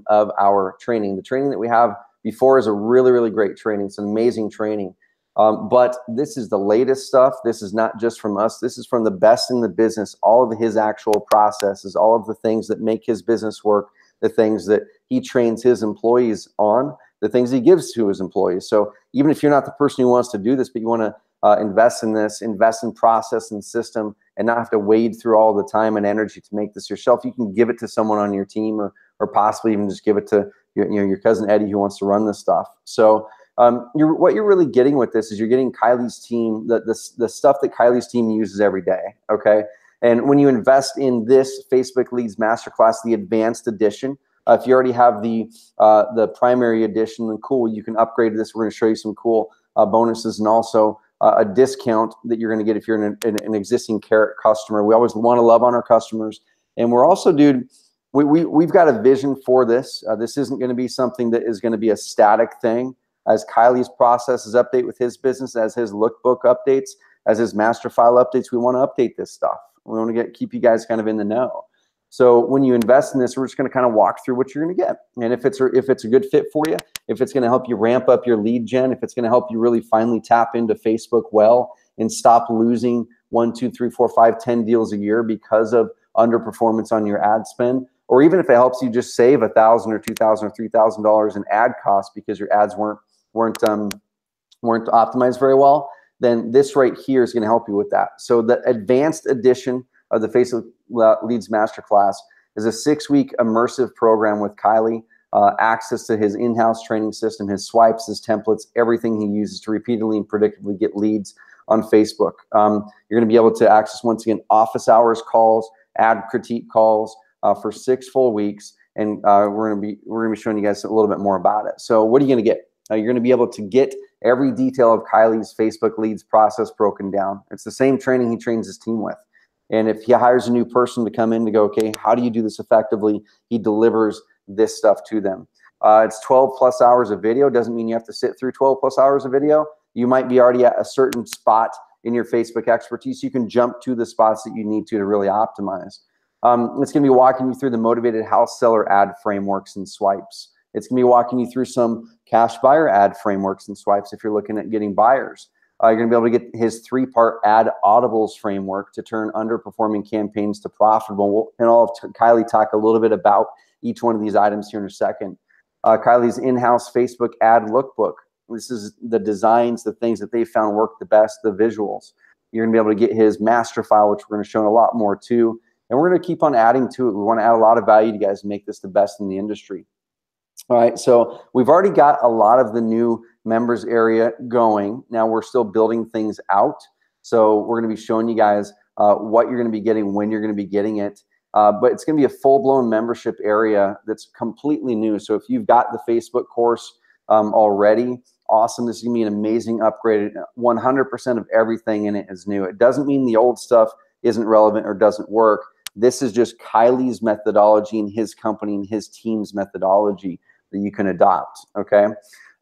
of our training. The training that we have before is a really, really great training. It's an amazing training. But this is the latest stuff. This is not just from us. This is from the best in the business, all of his actual processes, all of the things that make his business work, the things that he trains his employees on, the things he gives to his employees. So even if you're not the person who wants to do this, but you want to invest in this, invest in process and system, and not have to wade through all the time and energy to make this yourself, you can give it to someone on your team, or possibly even just give it to your cousin Eddie, who wants to run this stuff. So what you're really getting with this is you're getting Kylie's team, the stuff that Kylie's team uses every day, okay? And when you invest in this Facebook Leads Masterclass, the advanced edition, if you already have the primary edition, then cool, you can upgrade to this. We're going to show you some cool bonuses, and also a discount that you're going to get if you're an existing Carrot customer. We always want to love on our customers, And we're also, dude, we've got a vision for this. This isn't going to be something that is going to be a static thing. As Kylie's processes update with his business, as his lookbook updates, as his master file updates, we want to update this stuff. We want to keep you guys kind of in the know. So when you invest in this, we're just going to kind of walk through what you're going to get. And if it's a good fit for you, if it's going to help you ramp up your lead gen, if it's going to help you really finally tap into Facebook well and stop losing 1, 2, 3, 4, 5, 10 deals a year because of underperformance on your ad spend, or even if it helps you just save $1,000 or $2,000 or $3,000 in ad costs because your ads weren't optimized very well, then this right here is going to help you with that. So the advanced edition of the Facebook Leads Masterclass is a 6-week immersive program with Kylie, access to his in-house training system, his swipes, his templates, everything he uses to repeatedly and predictably get leads on Facebook. You're going to be able to access, once again, office hours calls, ad critique calls for 6 full weeks, and we're going to be showing you guys a little bit more about it. So what are you going to get? You're going to be able to get every detail of Kylie's Facebook leads process broken down. It's the same training he trains his team with. And if he hires a new person to come in to go, okay, how do you do this effectively? He delivers this stuff to them. It's 12 plus hours of video. Doesn't mean you have to sit through 12 plus hours of video. You might be already at a certain spot in your Facebook expertise. You can jump to the spots that you need to really optimize. It's going to be walking you through the motivated house seller ad frameworks and swipes. It's going to be walking you through some cash buyer ad frameworks and swipes if you're looking at getting buyers. You're going to be able to get his 3-part ad audibles framework to turn underperforming campaigns to profitable. And I'll have Kylie talk a little bit about each one of these items here in a second. Kylie's in-house Facebook ad lookbook. This is the designs, the things that they found work the best, the visuals. You're going to be able to get his master file, which we're going to show a lot more too. And we're going to keep on adding to it. We want to add a lot of value to you guys and make this the best in the industry. All right, so we've already got a lot of the new members area going. Now we're still building things out. So we're going to be showing you guys what you're going to be getting, when you're going to be getting it. But it's going to be a full-blown membership area that's completely new. So if you've got the Facebook course already, awesome. This is going to be an amazing upgrade. 100% of everything in it is new. It doesn't mean the old stuff isn't relevant or doesn't work. This is just Kylie's methodology and his company and his team's methodology that you can adopt, okay?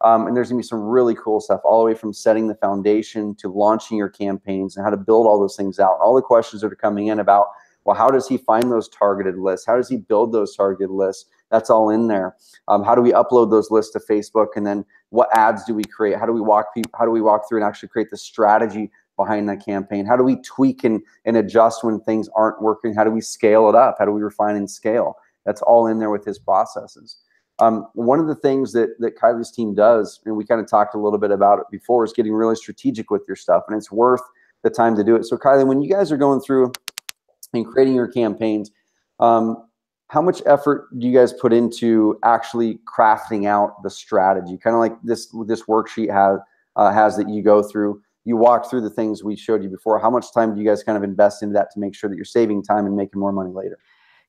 And there's gonna be some really cool stuff all the way from setting the foundation to launching your campaigns and how to build all those things out. All the questions that are coming in about, well, how does he find those targeted lists? How does he build those targeted lists? That's all in there. How do we upload those lists to Facebook? And then what ads do we create? How do we walk through and actually create the strategy behind that campaign? How do we tweak and adjust when things aren't working? How do we scale it up? How do we refine and scale? That's all in there with his processes. One of the things that Kylie's team does, and we kind of talked a little bit about it before, is getting really strategic with your stuff, and it's worth the time to do it. So Kylie, when you guys are going through and creating your campaigns, how much effort do you guys put into actually crafting out the strategy? Kind of like this worksheet has that you go through. You walk through the things we showed you before. How much time do you guys kind of invest into that to make sure that you're saving time and making more money later?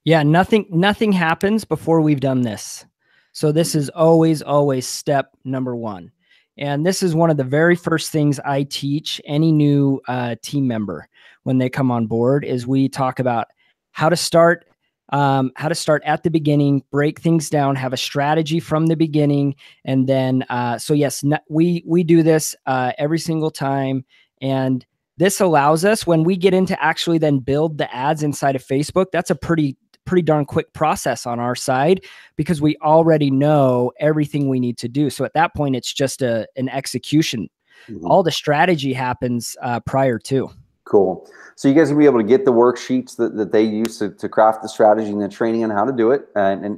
Yeah, nothing happens before we've done this. So this is always step number 1. And this is one of the very first things I teach any new team member when they come on board, is we talk about how to start at the beginning, break things down, have a strategy from the beginning. And then, so yes, we do this every single time. And this allows us, when we get into actually then build the ads inside of Facebook, that's a pretty darn quick process on our side, because we already know everything we need to do. So at that point, it's just an execution. Mm-hmm. All the strategy happens prior to. Cool. So you guys will be able to get the worksheets that they use to craft the strategy and the training on how to do it,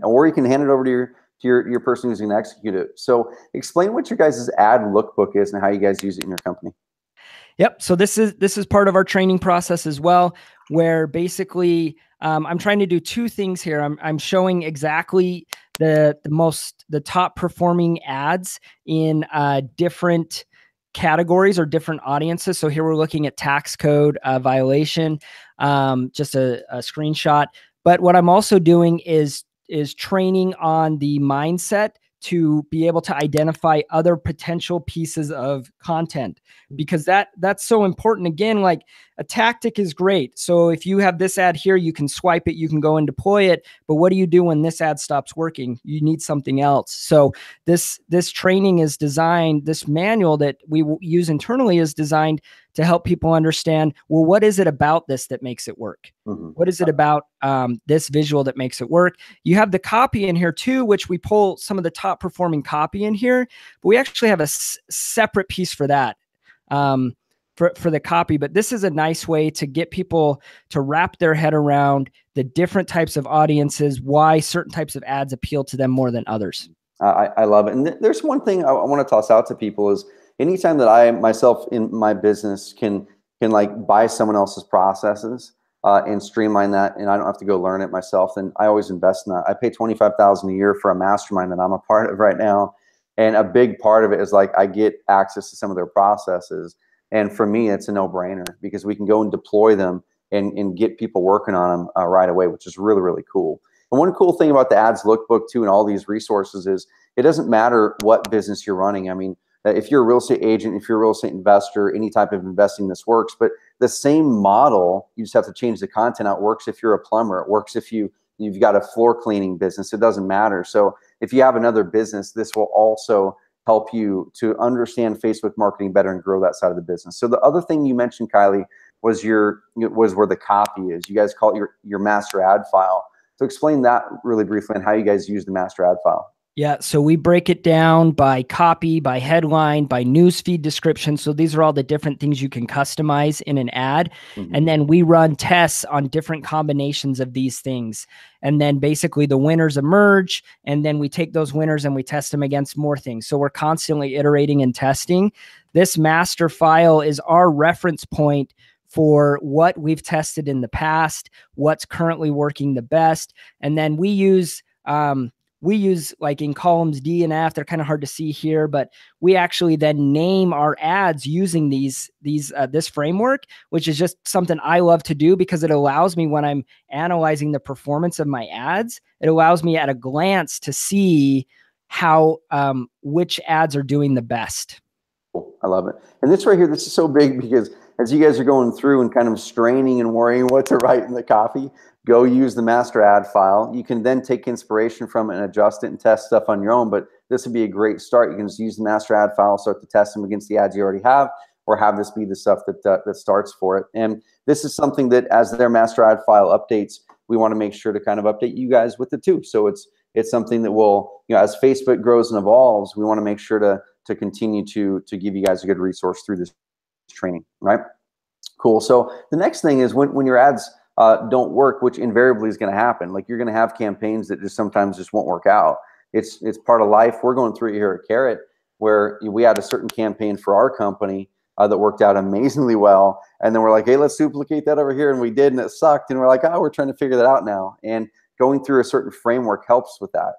or you can hand it over to your person who's going to execute it. So explain what your guys' ad lookbook is and how you guys use it in your company. Yep. So this is part of our training process as well, where basically I'm trying to do 2 things here. I'm showing exactly the top performing ads in different categories or different audiences. So here we're looking at tax code violation, just a screenshot. But what I'm also doing is training on the mindset to be able to identify other potential pieces of content, because that's so important. Again, like a tactic is great. So if you have this ad here, you can swipe it, you can go and deploy it. But what do you do when this ad stops working? You need something else. So this training is designed, this manual that we use internally is designed to help people understand, well, what is it about this that makes it work? What is it about this visual that makes it work? You have the copy in here too, which we pull some of the top performing copy in here, but we actually have a separate piece for that, for the copy. But this is a nice way to get people to wrap their head around the different types of audiences, why certain types of ads appeal to them more than others. I love it. And there's one thing I want to toss out to people is, anytime that I myself in my business can like buy someone else's processes and streamline that, and I don't have to go learn it myself, then I always invest in that. I pay $25,000 a year for a mastermind that I'm a part of right now, and a big part of it is like I get access to some of their processes, and for me it's a no-brainer because we can go and deploy them and get people working on them right away, which is really, really cool. And one cool thing about the ads lookbook too and all these resources is it doesn't matter what business you're running. I mean, if you're a real estate agent, if you're a real estate investor, any type of investing, this works. But the same model, you just have to change the content out. It works if you're a plumber. It works if you've got a floor cleaning business. It doesn't matter. So if you have another business, this will also help you to understand Facebook marketing better and grow that side of the business. So the other thing you mentioned, Kylie, was where the copy is. You guys call it your master ad file. So explain that really briefly and how you guys use the master ad file. Yeah, so we break it down by copy, by headline, by newsfeed description. So these are all the different things you can customize in an ad. And then we run tests on different combinations of these things. And then basically the winners emerge, and then we take those winners and we test them against more things. So we're constantly iterating and testing. This master file is our reference point for what we've tested in the past, what's currently working the best. And then we use like in columns D and F, they're kind of hard to see here, but we actually then name our ads using this framework, which is just something I love to do because it allows me, when I'm analyzing the performance of my ads, it allows me at a glance to see how, which ads are doing the best. Cool. I love it. And this right here, this is so big because as you guys are going through and kind of straining and worrying what to write in the copy, go use the master ad file. You can then take inspiration from it and adjust it and test stuff on your own, but this would be a great start. You can just use the master ad file, start to test them against the ads you already have, or have this be the stuff that starts for it. And this is something that as their master ad file updates, we want to make sure to kind of update you guys with it too. So it's something that will, as Facebook grows and evolves, we want to make sure to continue to give you guys a good resource through this training, right? Cool. So the next thing is when your ads don't work, which invariably is going to happen. Like you're going to have campaigns that sometimes won't work out. It's part of life. We're going through it here at Carrot, where we had a certain campaign for our company that worked out amazingly well, and then we're like, hey, let's duplicate that over here, and we did, and it sucked, and we're like, oh, we're trying to figure that out now. And going through a certain framework helps with that.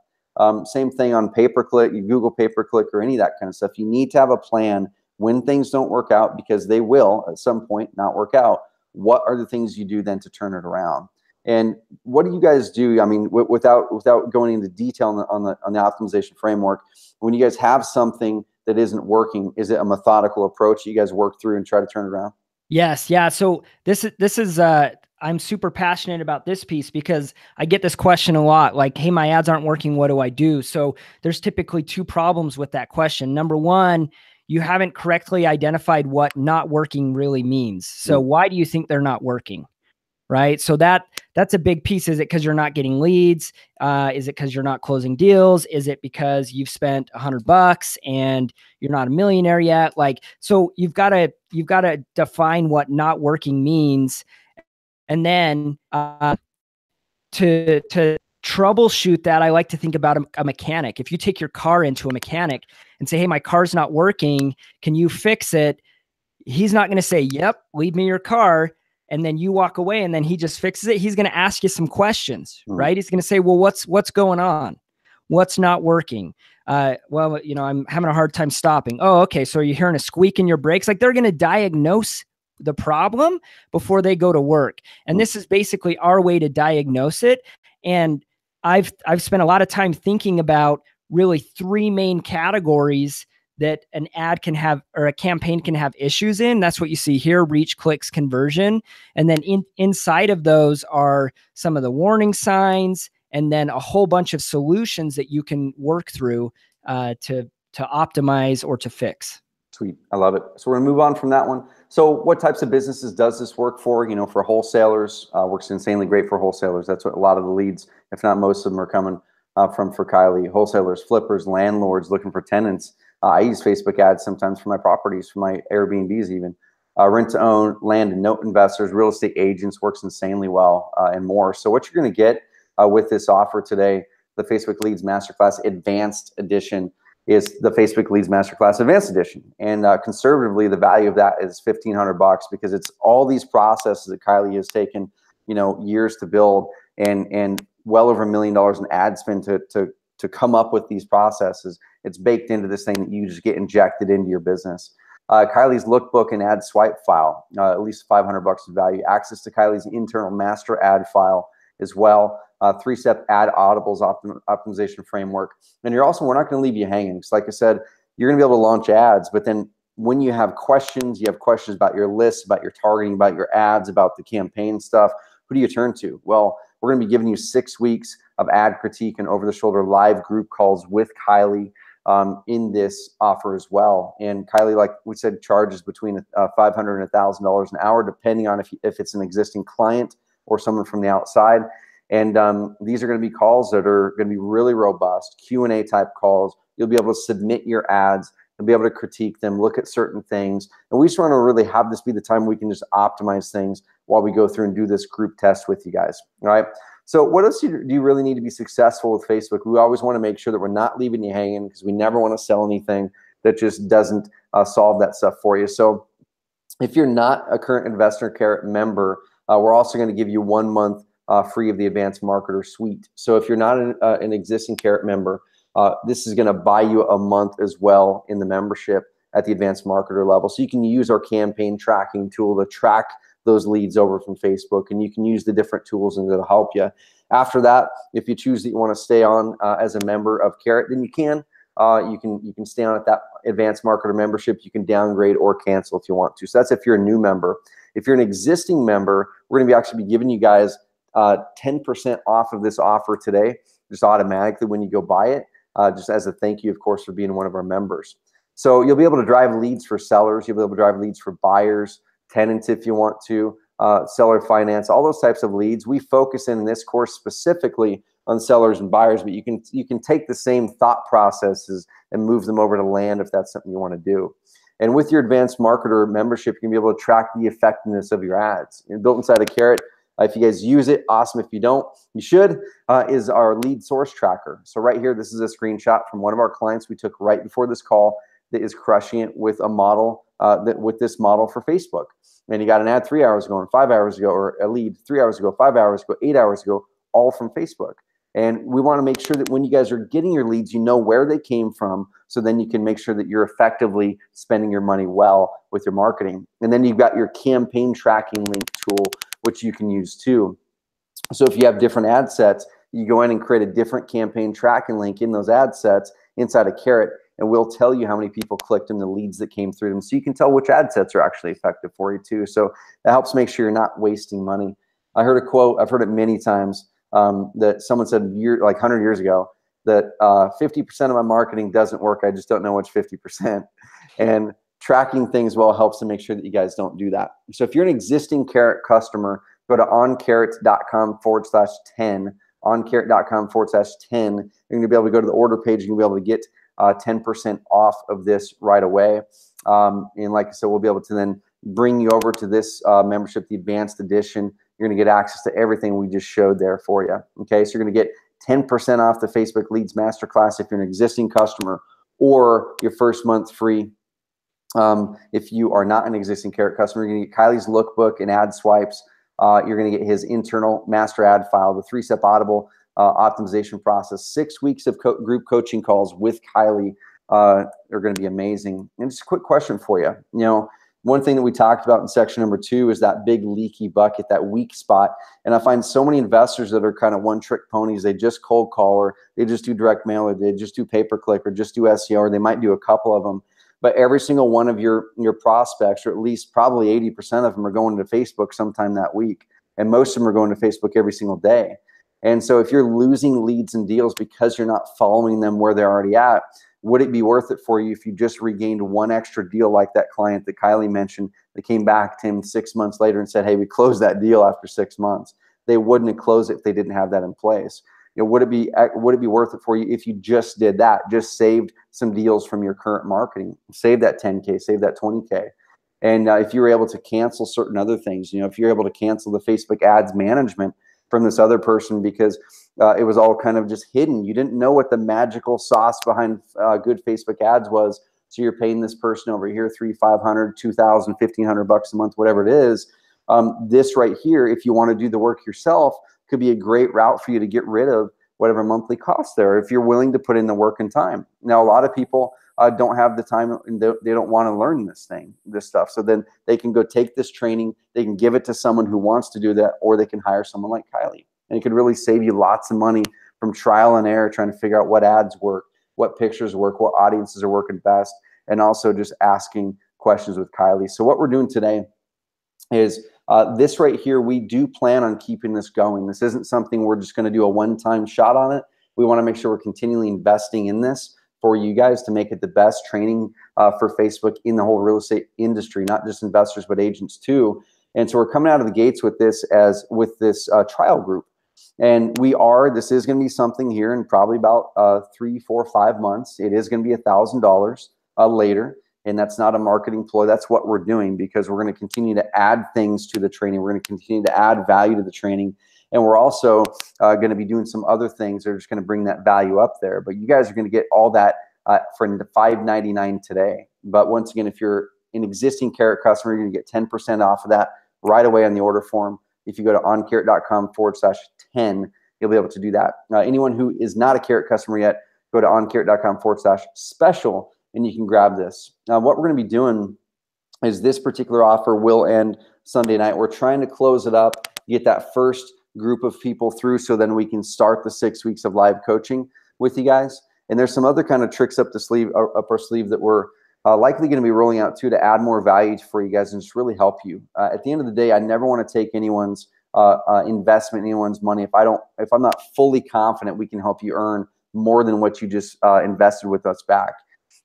Same thing on pay-per-click, you Google pay-per-click or any of that kind of stuff. You need to have a plan when things don't work out, because they will at some point not work out. What are the things you do then to turn it around? And what do you guys do? I mean, without going into detail on the optimization framework, when you guys have something that isn't working, is it a methodical approach you guys work through and try to turn it around? Yes. Yeah. So this is I'm super passionate about this piece because I get this question a lot, like, hey, my ads aren't working. What do I do? So there's typically two problems with that question. Number one, you haven't correctly identified what not working really means. So why do you think they're not working? Right. So that's a big piece. Is it because you're not getting leads? Is it because you're not closing deals? Is it because you've spent $100 and you're not a millionaire yet? Like, so you've got to define what not working means. And then to troubleshoot that, I like to think about a mechanic. If you take your car into a mechanic and say, hey, my car's not working, can you fix it? He's not going to say, yep, leave me your car. And then you walk away and then he just fixes it. He's going to ask you some questions, right? He's going to say, well, what's going on? What's not working? Well, I'm having a hard time stopping. Oh, okay. So are you hearing a squeak in your brakes? Like, they're going to diagnose the problem before they go to work. And this is basically our way to diagnose it. And I've spent a lot of time thinking about really three main categories that an ad can have, or a campaign can have issues in. That's what you see here: reach, clicks, conversion. And then inside of those are some of the warning signs, and then a whole bunch of solutions that you can work through to optimize or to fix. Sweet. I love it. So we're going to move on from that one. So what types of businesses does this work for? You know, for wholesalers, works insanely great for wholesalers. That's what a lot of the leads, if not most of them, are coming from for Kylie. Wholesalers, flippers, landlords looking for tenants. I use Facebook ads sometimes for my properties, for my Airbnbs even. Rent to own, land and note investors, real estate agents, works insanely well, and more. So what you're going to get with this offer today, the Facebook Leads Masterclass Advanced Edition, is the Facebook Leads Masterclass Advanced Edition. And conservatively, the value of that is $1,500 because it's all these processes that Kylie has taken, you know, years to build, and well over $1 million in ad spend to come up with these processes. It's baked into this thing that you just get injected into your business. Kylie's lookbook and ad swipe file, at least $500 of value. Access to Kylie's internal master ad file as well. 3-step ad audibles optimization framework. And we're not going to leave you hanging. Because like I said, you're going to be able to launch ads, but then when you have questions about your list, about your targeting, about your ads, about the campaign stuff, who do you turn to? Well, we're going to be giving you 6 weeks of ad critique and over-the-shoulder live group calls with Kylie in this offer as well. And Kylie, like we said, charges between $500 and $1,000 an hour, depending on if it's an existing client or someone from the outside. And these are going to be calls that are going to be really robust, Q&A type calls. You'll be able to submit your ads and be able to critique them, look at certain things. And we just want to really have this be the time we can just optimize things while we go through and do this group test with you guys. All right. So what else do you really need to be successful with Facebook? We always want to make sure that we're not leaving you hanging, because we never want to sell anything that just doesn't solve that stuff for you. So if you're not a current Investor Carrot member, we're also going to give you 1 month free of the Advanced Marketer Suite. So if you're not an existing Carrot member, this is going to buy you a month as well in the membership at the Advanced Marketer level. So you can use our campaign tracking tool to track those leads over from Facebook, and you can use the different tools and it'll help you. After that, if you choose that you want to stay on as a member of Carrot, then you can. You can stay on at that Advanced Marketer membership. You can downgrade or cancel if you want to. So that's if you're a new member. If you're an existing member, we're going to actually be giving you guys 10% off of this offer today, just automatically when you go buy it, just as a thank you, of course, for being one of our members. So you'll be able to drive leads for sellers. You'll be able to drive leads for buyers, tenants if you want to, seller finance, all those types of leads. We focus in this course specifically on sellers and buyers, but you can take the same thought processes and move them over to land if that's something you want to do. And with your Advanced Marketer membership, you can be able to track the effectiveness of your ads. Built inside of Carrot, if you guys use it, awesome. If you don't, you should, is our lead source tracker. So right here, this is a screenshot from one of our clients we took right before this call that is crushing it with a model, with this model for Facebook. And you got an ad 3 hours ago and 5 hours ago, or a lead 3 hours ago, 5 hours ago, 8 hours ago, all from Facebook. And we want to make sure that when you guys are getting your leads, you know where they came from, so then you can make sure that you're effectively spending your money well with your marketing. And then you've got your campaign tracking link tool, which you can use too. So if you have different ad sets, you go in and create a different campaign tracking link in those ad sets inside of Carrot, and we'll tell you how many people clicked and the leads that came through them, so you can tell which ad sets are actually effective for you too. So that helps make sure you're not wasting money. I heard a quote, I've heard it many times, that someone said like 100 years ago, that 50% of my marketing doesn't work. I just don't know which 50%. And tracking things well helps to make sure that you guys don't do that. So if you're an existing Carrot customer, go to oncarrot.com/10, oncarrot.com/10. You're going to be able to go to the order page. You're going to be able to get 10% off of this right away. And like I said, we'll be able to then bring you over to this membership, the Advanced Edition. You're going to get access to everything we just showed there for you. Okay, so you're going to get 10% off the Facebook Leads Masterclass if you're an existing customer, or your first month free if you are not an existing Carrot customer. You're going to get Kylie's lookbook and ad swipes. You're going to get his internal master ad file, the 3-step audible optimization process, 6 weeks of group coaching calls with Kylie. Are going to be amazing. And just a quick question for you. You know, one thing that we talked about in section number 2 is that big leaky bucket, that weak spot. And I find so many investors that are kind of one-trick ponies. They just cold call, or they just do direct mail, or they just do pay-per-click, or just do SEO, or they might do a couple of them. but every single one of your prospects, or at least probably 80% of them, are going to Facebook sometime that week. And most of them are going to Facebook every single day. And so if you're losing leads and deals because you're not following them where they're already at, would it be worth it for you if you just regained one extra deal like that client that Kylie mentioned that came back to him 6 months later and said, hey, we closed that deal after 6 months? They wouldn't have closed it if they didn't have that in place. Would it be worth it for you if you just did that, just saved some deals from your current marketing, save that 10K, save that 20K? And if you were able to cancel certain other things, if you're able to cancel the Facebook ads management from this other person because it was all kind of just hidden. You didn't know what the magical sauce behind good Facebook ads was. So you're paying this person over here $300, $500, $2,000, $1,500 a month, whatever it is. This right here, if you want to do the work yourself, could be a great route for you to get rid of whatever monthly costs there if you're willing to put in the work and time. Now, a lot of people don't have the time and they don't want to learn this stuff. So then they can go take this training, they can give it to someone who wants to do that, or they can hire someone like Kylie. And it could really save you lots of money from trial and error, trying to figure out what ads work, what pictures work, what audiences are working best, and also just asking questions with Kylie. So what we're doing today is this right here. We do plan on keeping this going. This isn't something we're just going to do a one-time shot on it. We want to make sure we're continually investing in this for you guys to make it the best training for Facebook in the whole real estate industry, not just investors, but agents too. And so we're coming out of the gates with this trial group. And this is going to be something here in probably about 3, 4, 5 months. It is going to be $1,000 later. And that's not a marketing ploy. That's what we're doing because we're going to continue to add things to the training. We're going to continue to add value to the training. And we're also going to be doing some other things that are just going to bring that value up there. But you guys are going to get all that for $5.99 today. But once again, if you're an existing Carrot customer, you're going to get 10% off of that right away on the order form. If you go to oncarrot.com/10, you'll be able to do that. Anyone who is not a Carrot customer yet, go to oncarrot.com/special and you can grab this. Now, what we're going to be doing is this particular offer will end Sunday night. We're trying to close it up, get that first group of people through so then we can start the 6 weeks of live coaching with you guys. And there's some other kind of tricks up our sleeve that we're likely going to be rolling out too to add more value for you guys and just really help you. At the end of the day, I never want to take anyone's investment, anyone's money if I'm not fully confident we can help you earn more than what you just invested with us back.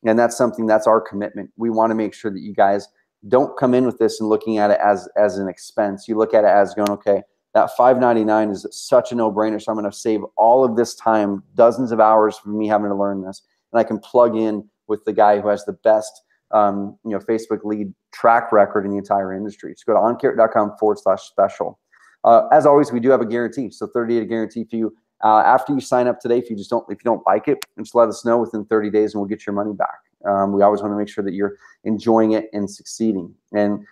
And that's our commitment. We want to make sure that you guys don't come in with this and looking at it as an expense. You look at it as going, okay, that $5.99 is such a no-brainer, so I'm going to save all of this time, dozens of hours for me having to learn this, and I can plug in with the guy who has the best Facebook lead track record in the entire industry. Just go to oncarrot.com/special. As always, we do have a guarantee, so 30-day guarantee for you. After you sign up today, if you don't like it, just let us know within 30 days and we'll get your money back. We always want to make sure that you're enjoying it and succeeding. And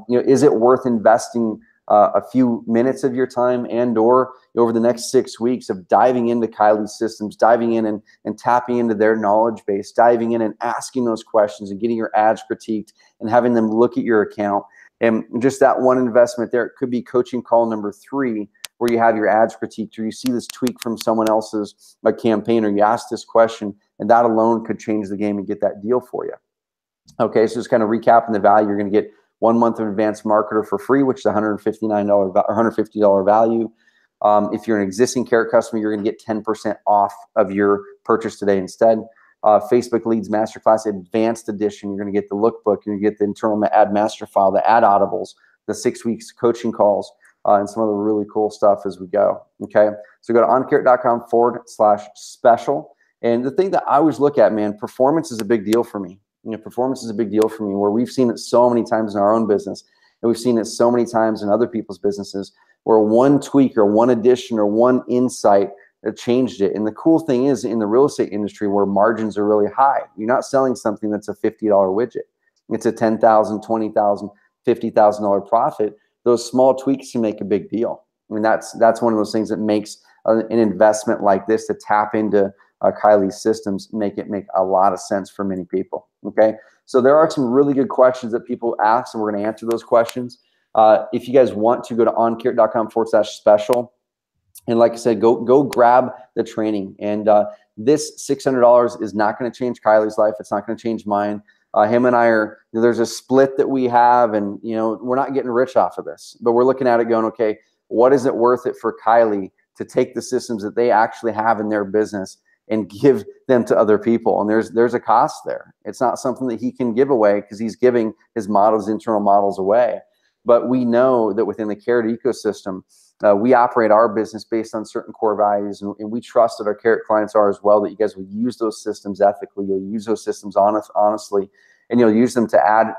is it worth investing a few minutes of your time and/or over the next 6 weeks of diving into Kylie's systems, diving in and tapping into their knowledge base, diving in and asking those questions and getting your ads critiqued and having them look at your account? And just that one investment there, it could be coaching call number 3, where you have your ads critiqued, or you see this tweak from someone else's campaign, or you ask this question, and that alone could change the game and get that deal for you. Okay, so just kind of recapping the value, you're going to get 1 month of Advanced Marketer for free, which is $159 or $150 value. If you're an existing Carrot customer, you're going to get 10% off of your purchase today instead. Facebook Leads Masterclass Advanced Edition, you're going to get the lookbook, you're going to get the internal ad master file, the ad audibles, the 6 weeks coaching calls, and some other really cool stuff as we go. Okay, so go to oncarrot.com/special. And the thing that I always look at, man, performance is a big deal for me. Performance is a big deal for me, where we've seen it so many times in our own business, and we've seen it so many times in other people's businesses, where one tweak or one addition or one insight changed it. And the cool thing is, in the real estate industry, where margins are really high, you're not selling something that's a $50 widget. It's a $10,000, $20,000, $50,000 profit. Those small tweaks can make a big deal. I mean, that's one of those things that makes an investment like this to tap into Kylie's systems make a lot of sense for many people. Okay, so there are some really good questions that people ask, and we're going to answer those questions. If you guys want to, go to oncarrot.com/special, and like I said, go grab the training. And this $600 is not going to change Kylie's life. It's not going to change mine. Him and I are, there's a split that we have, and we're not getting rich off of this, but we're looking at it going, okay, what is it worth it for Kylie to take the systems that they actually have in their business and give them to other people? And there's a cost there. It's not something that he can give away because he's giving his models, internal models away. But we know that within the Carrot ecosystem, we operate our business based on certain core values, and we trust that our Carrot clients are as well, that you guys will use those systems ethically, you'll use those systems honestly, and you'll use them to add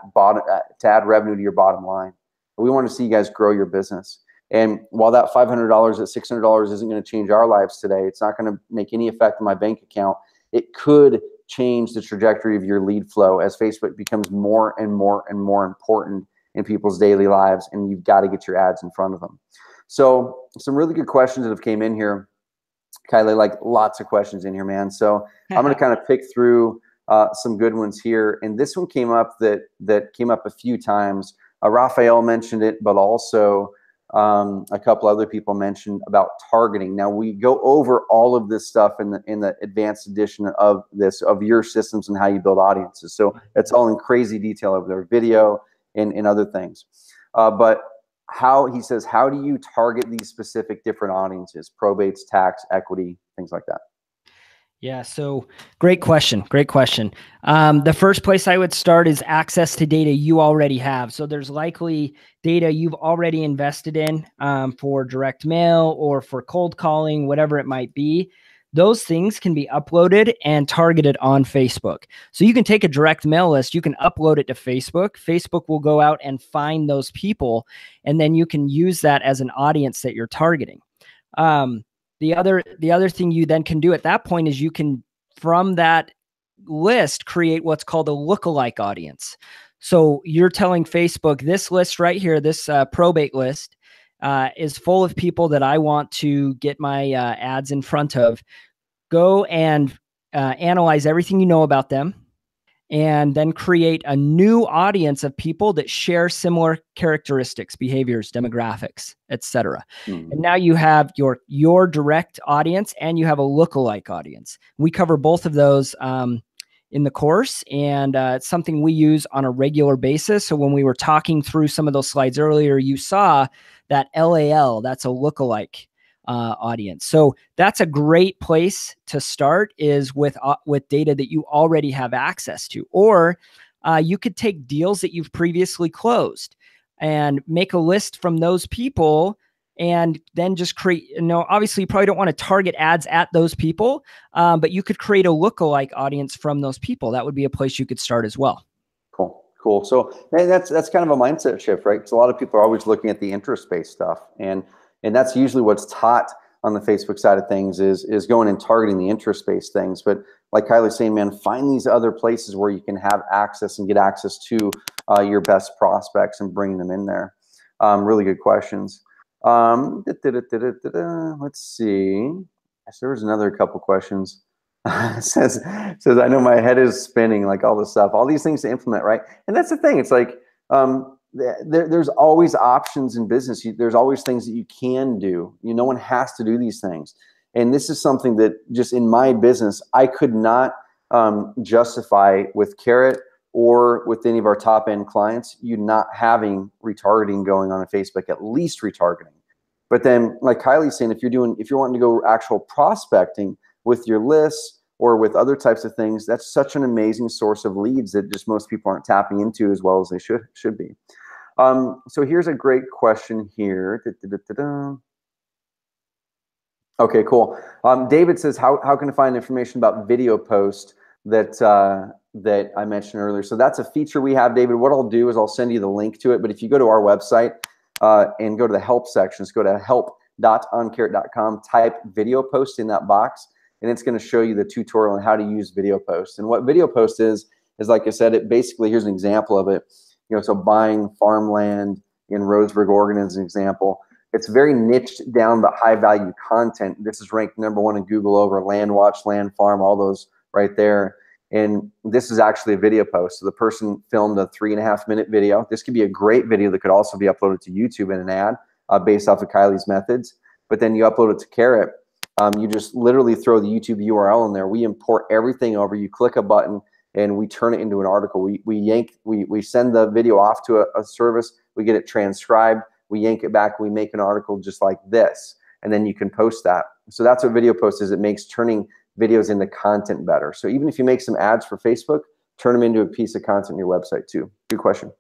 revenue to your bottom line. We want to see you guys grow your business. And while that $500, that $600 isn't going to change our lives today, it's not going to make any effect on my bank account. It could change the trajectory of your lead flow as Facebook becomes more and more and more important in people's daily lives, and you've got to get your ads in front of them. So some really good questions that have came in here, Kylie, like lots of questions in here, man. So I'm going to kind of pick through some good ones here. And this one came up that came up a few times. Raphael mentioned it, but also a couple other people mentioned about targeting. Now we go over all of this stuff in the advanced edition of your systems and how you build audiences. So it's all in crazy detail over there, video and other things. But he says, how do you target these specific different audiences, probates, tax, equity, things like that? Yeah, so great question. Great question. The first place I would start is access to data you already have. So there's likely data you've already invested in for direct mail or for cold calling, whatever it might be. Those things can be uploaded and targeted on Facebook. So you can take a direct mail list, you can upload it to Facebook. Facebook will go out and find those people, and then you can use that as an audience that you're targeting. The other thing you then can do at that point is you can, from that list, create what's called a lookalike audience. So you're telling Facebook, this list right here, this probate list, is full of people that I want to get my ads in front of. Go and analyze everything you know about them, and then create a new audience of people that share similar characteristics, behaviors, demographics, etc. And now you have your direct audience and you have a lookalike audience. We cover both of those in the course, and it's something we use on a regular basis. So when we were talking through some of those slides earlier, you saw that LAL, that's a lookalike audience. So that's a great place to start, is with data that you already have access to. Or you could take deals that you've previously closed and make a list from those people, and then just create, obviously you probably don't want to target ads at those people, but you could create a lookalike audience from those people. That would be a place you could start as well. Cool. So that's kind of a mindset shift, right? Because a lot of people are always looking at the interest-based stuff, and that's usually what's taught on the Facebook side of things is going and targeting the interest-based things. But like Kylie's saying, man, find these other places where you can have access and get access to your best prospects and bring them in there. Really good questions. Let's see. There was another couple questions. says I know my head is spinning, like all this stuff, all these things to implement, right? And that's the thing. It's like there's always options in business. There's always things that you can do. No one has to do these things. And this is something that just in my business, I could not justify with Carrot or with any of our top end clients, you not having retargeting going on Facebook, at least retargeting. But then like Kylie's saying, if you're wanting to go actual prospecting with your lists or with other types of things, that's such an amazing source of leads that just most people aren't tapping into as well as they should be. So here's a great question here. Okay, cool. David says, how can I find information about video post that I mentioned earlier? So that's a feature we have, David. What I'll do is I'll send you the link to it. But if you go to our website and go to the help section, go to help.oncarrot.com, type video post in that box, and it's going to show you the tutorial on how to use video post. And what video post is like I said, it basically, here's an example of it. So buying farmland in Roseburg, Oregon as an example. It's very niched down, but high value content. This is ranked #1 in Google over LandWatch, Land Farm, all those right there. And this is actually a video post. So the person filmed a 3.5-minute video. This could be a great video that could also be uploaded to YouTube in an ad based off of Kylie's methods. But then you upload it to Carrot. You just literally throw the YouTube URL in there. We import everything over. You click a button, and we turn it into an article. We send the video off to a service, we get it transcribed, we yank it back, we make an article just like this, and then you can post that. So that's what video post is. It makes turning videos into content better. So even if you make some ads for Facebook, turn them into a piece of content on your website too. Good question.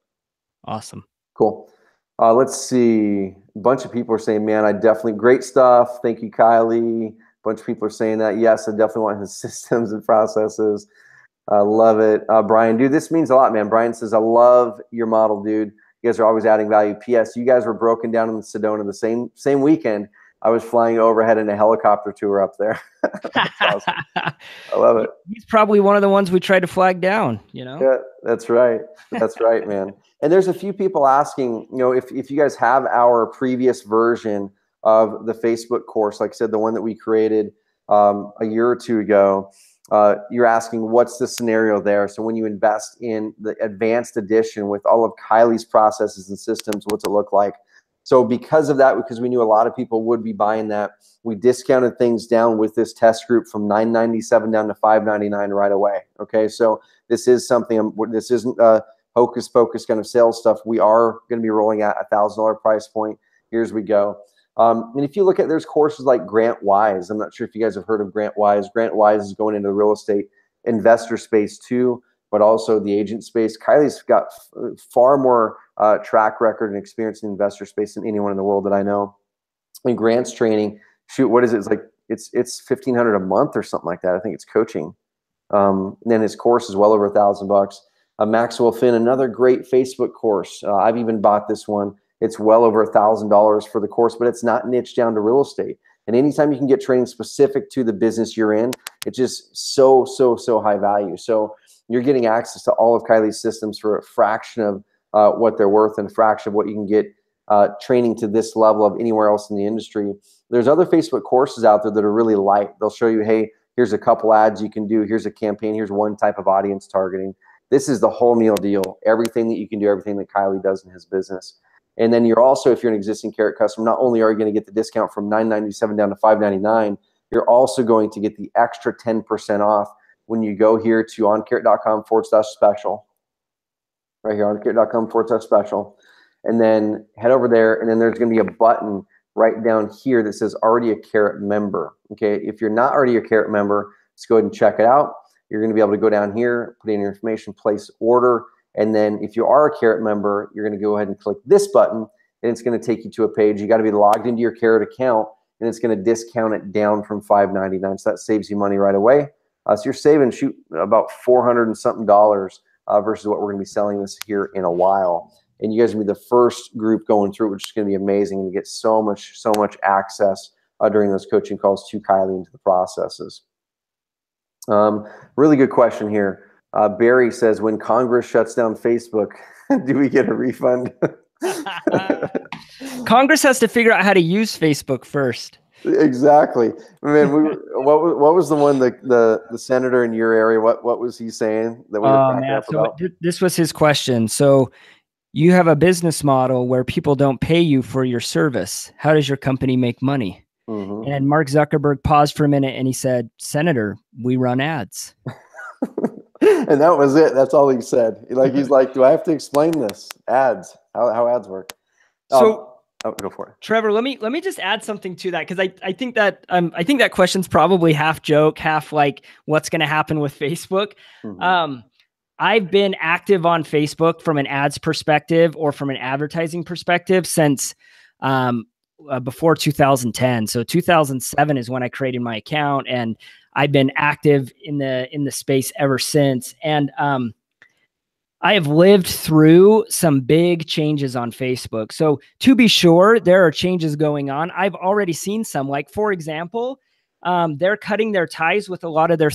Awesome. Cool. Let's see. A bunch of people are saying, man, I definitely, great stuff. Thank you, Kylie. A bunch of people are saying that. Yes, I definitely want his systems and processes. I love it. Brian, dude, this means a lot, man. Brian says, I love your model, dude. You guys are always adding value. P.S. You guys were broken down in Sedona the same weekend. I was flying overhead in a helicopter tour up there. That's awesome. I love it. He's probably one of the ones we tried to flag down, you know? Yeah, that's right. That's right, man. And there's a few people asking, you know, if you guys have our previous version of the Facebook course, like I said, the one that we created a year or two ago, you're asking what's the scenario there. So when you invest in the advanced edition with all of Kylie's processes and systems, what's it look like? So because of that, because we knew a lot of people would be buying that, we discounted things down with this test group from $997 down to $599 right away. Okay, so this is something, this isn't hocus pocus kind of sales stuff. We are going to be rolling out $1,000 price point. Here's we go. And if you look at, there's courses like Grant Wise. I'm not sure if you guys have heard of Grant Wise. Grant Wise is going into the real estate investor space too, but also the agent space. Kylie's got far more track record and experience in the investor space than anyone in the world that I know. And Grant's training, shoot, what is it? It's like it's $1,500 a month or something like that. I think it's coaching. And then his course is well over $1,000. Maxwell Finn, another great Facebook course. I've even bought this one. It's well over $1,000 for the course, but it's not niched down to real estate. And anytime you can get training specific to the business you're in, it's just so high value. So you're getting access to all of Kylie's systems for a fraction of what they're worth and a fraction of what you can get training to this level of anywhere else in the industry. There's other Facebook courses out there that are really light. They'll show you, hey, here's a couple ads you can do. Here's a campaign. Here's one type of audience targeting. This is the whole meal deal. Everything that you can do, everything that Kylie does in his business. And then you're also, if you're an existing Carrot customer, not only are you going to get the discount from $997 down to $599, you're also going to get the extra 10% off when you go here to oncarrot.com/special. Right here, oncarrot.com/special. And then head over there, and then there's going to be a button right down here that says already a Carrot member. Okay, if you're not already a Carrot member, let's go ahead and check it out. You're going to be able to go down here, put in your information, place order. And then if you are a Carrot member, you're going to go ahead and click this button, and it's going to take you to a page. You got to be logged into your Carrot account, and it's going to discount it down from $599. So that saves you money right away. So you're saving about $400 and something versus what we're going to be selling this here in a while. And you guys will be the first group going through, which is going to be amazing. And you get so much access during those coaching calls to Kylie into the processes. Really good question here. Barry says, when Congress shuts down Facebook, do we get a refund? Congress has to figure out how to use Facebook first. Exactly. Man, what was the one, the senator in your area? What was he saying that we were cracking up about? This was his question. So you have a business model where people don't pay you for your service. How does your company make money? Mm-hmm. And Mark Zuckerberg paused for a minute and he said, Senator, we run ads. And that was it. That's all he said. He's like, do I have to explain this? Ads, how ads work. So go for it. Trevor, let me just add something to that, because I think that question's probably half joke, half like what's going to happen with Facebook. Mm-hmm. I've been active on Facebook from an ads perspective or from an advertising perspective since before 2010. So 2007 is when I created my account, and I've been active in the space ever since. And I have lived through some big changes on Facebook. So to be sure, there are changes going on. I've already seen some, like, for example, they're cutting their ties with a lot of their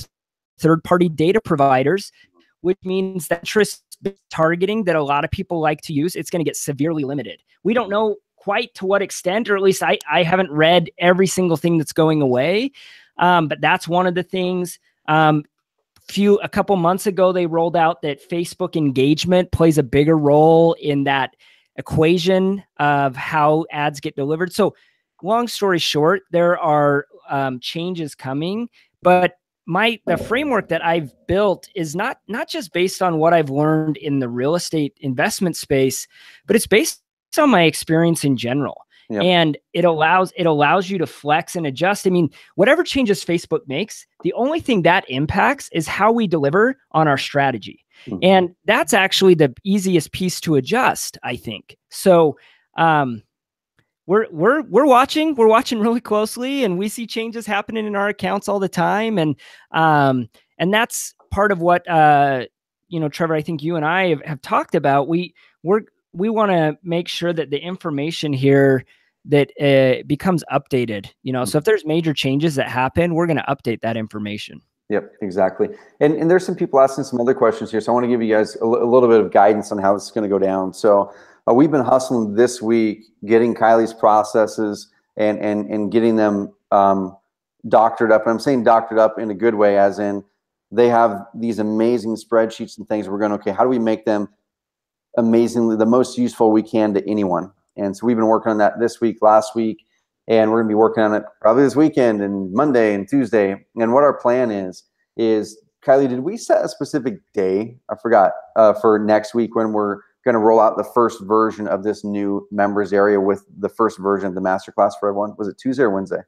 third-party data providers, which means that interest targeting that a lot of people like to use, it's going to get severely limited. We don't know quite to what extent, or at least I haven't read every single thing that's going away. But that's one of the things. A couple months ago, they rolled out that Facebook engagement plays a bigger role in that equation of how ads get delivered. So long story short, there are changes coming, but the framework that I've built is not just based on what I've learned in the real estate investment space, but it's based on my experience in general. Yep. And it allows you to flex and adjust. I mean, whatever changes Facebook makes, the only thing that impacts is how we deliver on our strategy. Mm-hmm. And that's actually the easiest piece to adjust, I think. So we're watching really closely, and we see changes happening in our accounts all the time. And that's part of what Trevor, I think you and I have talked about. We want to make sure that the information here that becomes updated, so if there's major changes that happen, we're going to update that information. Yep, exactly. And there's some people asking some other questions here. So I want to give you guys a little bit of guidance on how it's going to go down. So we've been hustling this week, getting Kylie's processes and getting them doctored up. And I'm saying doctored up in a good way, as in they have these amazing spreadsheets and things. We're going, okay, how do we make them amazingly the most useful we can to anyone? And so we've been working on that this week, last week, and we're going to be working on it probably this weekend and Monday and Tuesday. And what our plan is Kylie, did we set a specific day? I forgot, for next week when we're going to roll out the first version of this new members area with the first version of the Masterclass for everyone? Was it Tuesday or Wednesday?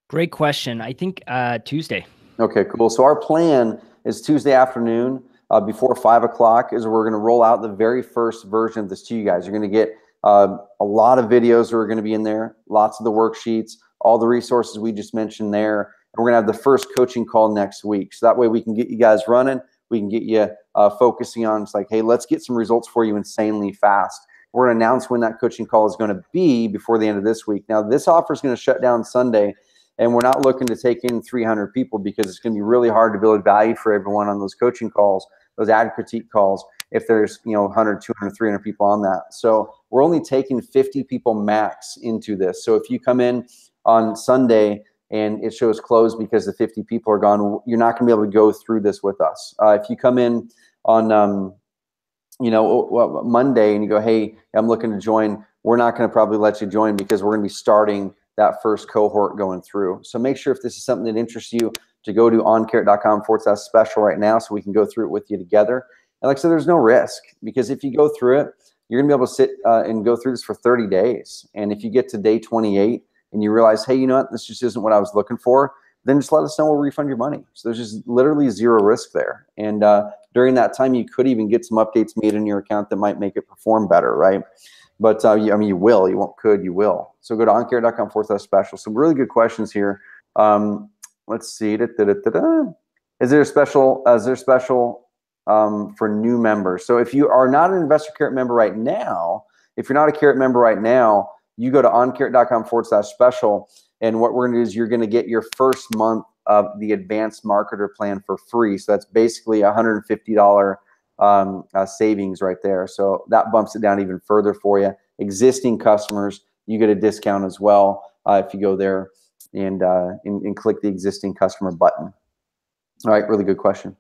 Great question. I think Tuesday. Okay, cool. So our plan is Tuesday afternoon, before 5 o'clock, is we're going to roll out the very first version of this to you guys. You're going to get a lot of videos that are going to be in there, lots of the worksheets, all the resources we just mentioned there. And we're going to have the first coaching call next week. So that way we can get you guys running. We can get you focusing on, it's like, hey, let's get some results for you insanely fast. We're going to announce when that coaching call is going to be before the end of this week. Now, this offer is going to shut down Sunday, and we're not looking to take in 300 people because it's going to be really hard to build value for everyone on those coaching calls, those ad critique calls, if there's 100, 200, 300 people on that. So we're only taking 50 people max into this. So if you come in on Sunday and it shows closed because the 50 people are gone, you're not going to be able to go through this with us. If you come in on Monday and you go, hey, I'm looking to join, we're not going to probably let you join because we're going to be starting that first cohort going through. So make sure if this is something that interests you to go to oncarrot.com/special right now so we can go through it with you together. And like I said, there's no risk, because if you go through it, you're going to be able to sit and go through this for 30 days. And if you get to day 28 and you realize, hey, you know what, this just isn't what I was looking for, then just let us know, we'll refund your money. So there's just literally zero risk there. And during that time, you could even get some updates made in your account that might make it perform better, right? But I mean, you will, you won't, could, you will. So go to oncarrot.com/special. Some really good questions here. Let's see. Is there special for new members? So if you are not an Investor Carrot member right now, if you're not a Carrot member right now, you go to oncarrot.com/special. And what we're going to do is you're going to get your first month of the advanced marketer plan for free. So that's basically $150 savings right there. So that bumps it down even further for you. Existing customers, you get a discount as well if you go there and click the existing customer button. All right, really good question.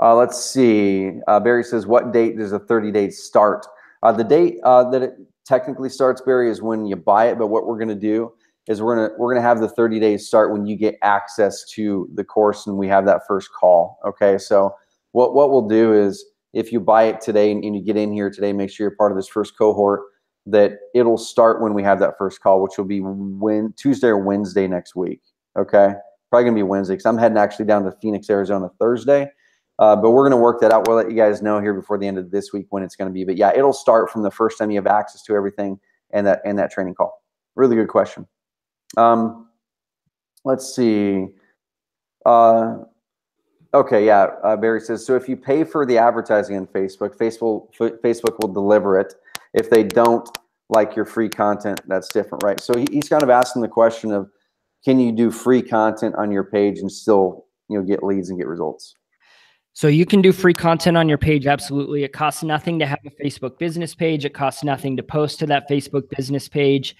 Let's see. Barry says, what date does a 30 days start? The date that it technically starts, Barry, is when you buy it. But what we're going to do is we're gonna have the 30 days start when you get access to the course and we have that first call. Okay, so what we'll do is if you buy it today and you get in here today, make sure you're part of this first cohort, that it'll start when we have that first call, which will be Tuesday or Wednesday next week. Okay, probably gonna be Wednesday because I'm heading actually down to Phoenix, Arizona Thursday. But we're going to work that out. We'll let you guys know here before the end of this week when it's going to be. But yeah, it'll start from the first time you have access to everything and that training call. Really good question. Let's see. Okay, yeah. Barry says, so if you pay for the advertising on Facebook, Facebook will deliver it. If they don't like your free content, that's different, right? So he's kind of asking the question of, can you do free content on your page and still, get leads and get results? So you can do free content on your page. Absolutely. It costs nothing to have a Facebook business page. It costs nothing to post to that Facebook business page.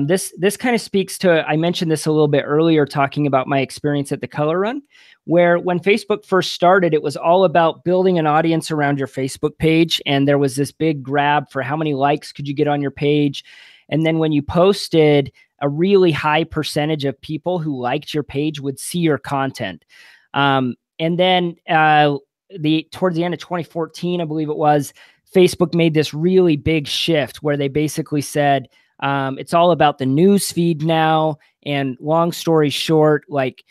This kind of speaks to, I mentioned this a little bit earlier, talking about my experience at the Color Run, where when Facebook first started, it was all about building an audience around your Facebook page. And there was this big grab for how many likes could you get on your page. And then when you posted, a really high percentage of people who liked your page would see your content. And then towards the end of 2014, I believe it was, Facebook made this really big shift where they basically said, it's all about the news feed now. And long story short, like,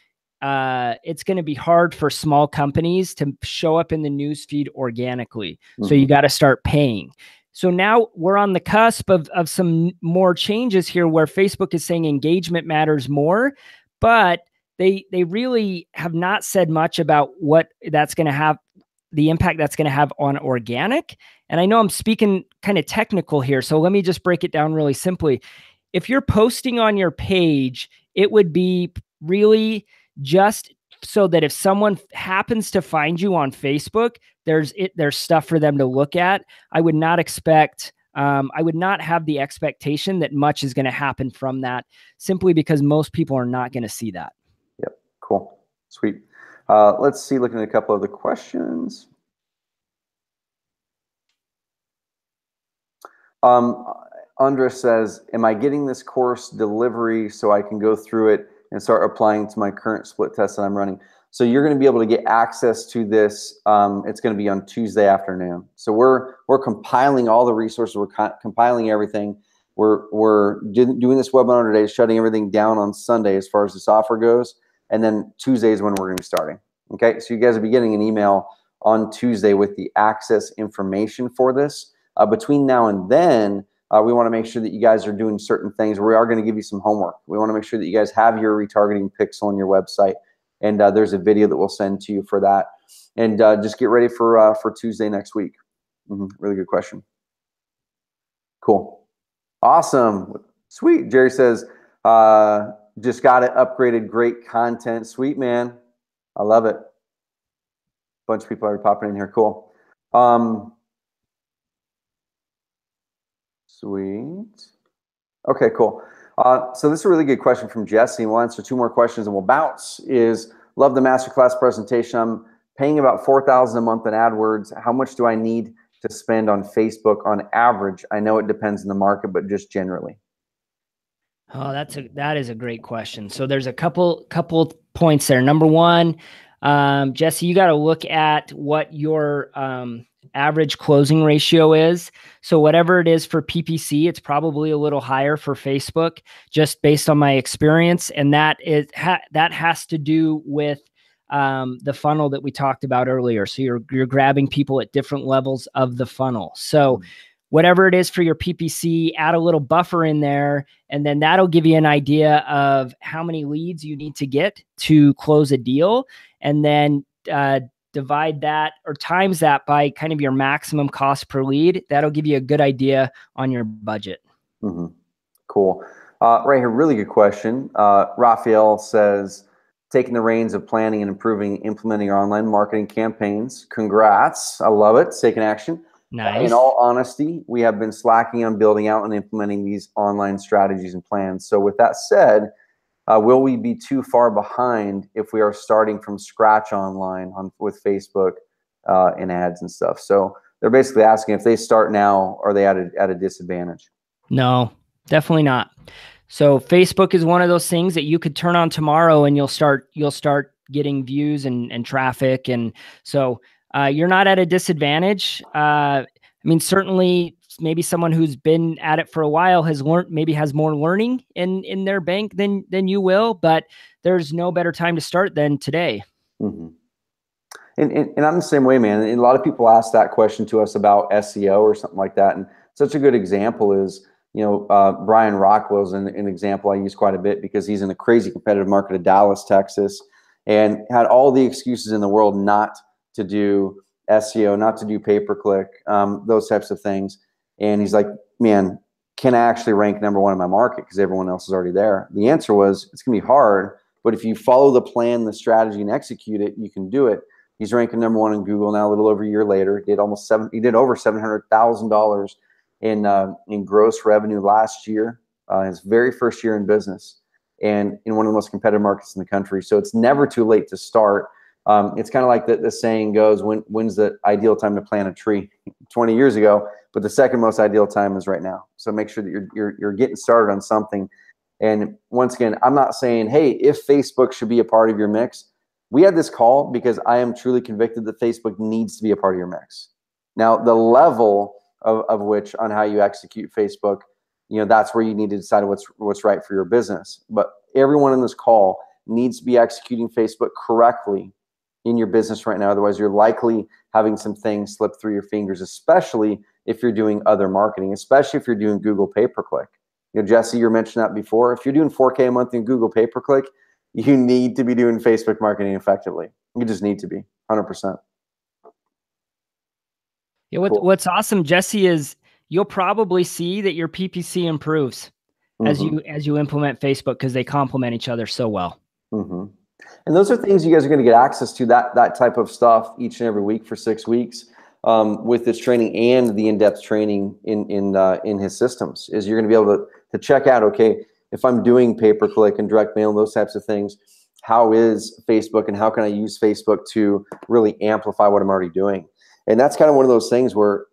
it's going to be hard for small companies to show up in the news feed organically. So you got to start paying. So now we're on the cusp of some more changes here where Facebook is saying engagement matters more, but they really have not said much about what that's going to have, the impact that's going to have on organic. And I know I'm speaking kind of technical here, so let me just break it down really simply. If you're posting on your page, it would be really just so that if someone happens to find you on Facebook, there's stuff for them to look at. I would not have the expectation that much is going to happen from that, simply because most people are not going to see that. Yep. Cool. Sweet. Let's see, looking at a couple of the questions. Andres says, am I getting this course delivery so I can go through it and start applying to my current split test that I'm running? So you're going to be able to get access to this. It's going to be on Tuesday afternoon. So we're compiling all the resources. We're compiling everything. We're doing this webinar today, shutting everything down on Sunday as far as this offer goes. And then Tuesday is when we're going to be starting. Okay, so you guys will be getting an email on Tuesday with the access information for this. Between now and then, we want to make sure that you guys are doing certain things. We are going to give you some homework. We want to make sure that you guys have your retargeting pixel on your website. And there's a video that we'll send to you for that. And just get ready for Tuesday next week. Really good question. Cool. Awesome. Sweet. Jerry says, just got it upgraded. Great content. Sweet, man. I love it. Bunch of people are popping in here. Cool. Sweet. Okay, cool. So this is a really good question from Jesse. We'll answer two more questions and we'll bounce. Love the masterclass presentation. I'm paying about $4,000 a month in AdWords. How much do I need to spend on Facebook on average? I know it depends on the market, but just generally. Oh, that is a great question. So there's a couple points there. Number one, Jesse, you got to look at what your average closing ratio is. So whatever it is for PPC, it's probably a little higher for Facebook, just based on my experience. And that has to do with the funnel that we talked about earlier. So you're grabbing people at different levels of the funnel. So whatever it is for your PPC, add a little buffer in there, and then that'll give you an idea of how many leads you need to get to close a deal. And then divide that or times that by kind of your maximum cost per lead. That'll give you a good idea on your budget. Cool. Right here, really good question. Raphael says, taking the reins of planning and implementing our online marketing campaigns. Congrats. I love it. Taking action. Nice. In all honesty, we have been slacking on building out and implementing these online strategies and plans. So with that said, will we be too far behind if we are starting from scratch online with Facebook and ads and stuff? So they're basically asking, if they start now, are they at a disadvantage? No, definitely not. So Facebook is one of those things that you could turn on tomorrow and you'll start getting views and traffic. And so you're not at a disadvantage. I mean, certainly maybe someone who's been at it for a while has more learning in their bank than you will, but there's no better time to start than today. And I'm the same way, man. And a lot of people ask that question to us about SEO or something like that. And such a good example is, Brian Rockwell's an example I use quite a bit, because he's in a crazy competitive market of Dallas, Texas, and had all the excuses in the world not to do SEO, not to do pay-per-click, those types of things. And he's like, man, can I actually rank #1 in my market because everyone else is already there? The answer was, it's going to be hard, but if you follow the plan, the strategy, and execute it, you can do it. He's ranking #1 in Google now, a little over a year later. He did over $700,000 in gross revenue last year, his very first year in business, and in one of the most competitive markets in the country. So it's never too late to start. It's kind of like the saying goes, when's the ideal time to plant a tree? 20 years ago, but the second most ideal time is right now. So make sure that you're getting started on something. And once again, I'm not saying, hey, if Facebook should be a part of your mix. We had this call because I am truly convicted that Facebook needs to be a part of your mix. Now, the level of which on how you execute Facebook, that's where you need to decide what's right for your business. But everyone in this call needs to be executing Facebook correctly in your business right now. Otherwise, you're likely having some things slip through your fingers, especially if you're doing other marketing, especially if you're doing Google pay-per-click. Jesse, you mentioned that before. If you're doing 4K a month in Google pay-per-click, you need to be doing Facebook marketing effectively. You just need to be 100%. Yeah, what's awesome, Jesse, is you'll probably see that your PPC improves as you implement Facebook, because they complement each other so well. And those are things you guys are going to get access to, that type of stuff each and every week for 6 weeks with this training and the in-depth training in his systems. Is you're going to be able to check out, okay, if I'm doing pay-per-click and direct mail and those types of things, how is Facebook and how can I use Facebook to really amplify what I'm already doing? And that's kind of one of those things where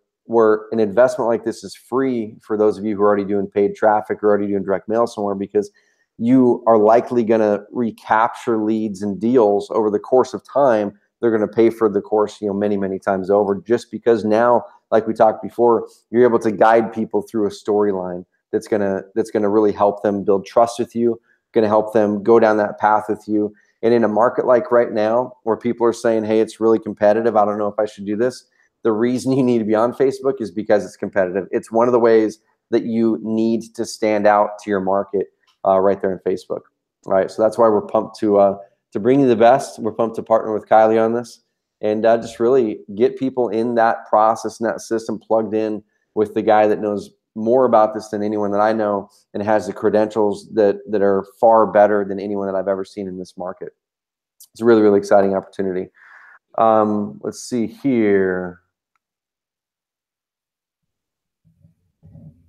an investment like this is free for those of you who are already doing paid traffic or already doing direct mail somewhere, because you are likely going to recapture leads and deals over the course of time. They're going to pay for the course, many, many times over, just because now, like we talked before, you're able to guide people through a storyline that's going to really help them build trust with you, going to help them go down that path with you. And in a market like right now, where people are saying, hey, it's really competitive, I don't know if I should do this. The reason you need to be on Facebook is because it's competitive. It's one of the ways that you need to stand out to your market right there in Facebook. All right. So that's why we're pumped to bring you the best. We're pumped to partner with Kylie on this and just really get people in that process and that system plugged in with the guy that knows more about this than anyone that I know and has the credentials that are far better than anyone that I've ever seen in this market. It's a really, really exciting opportunity. Let's see here.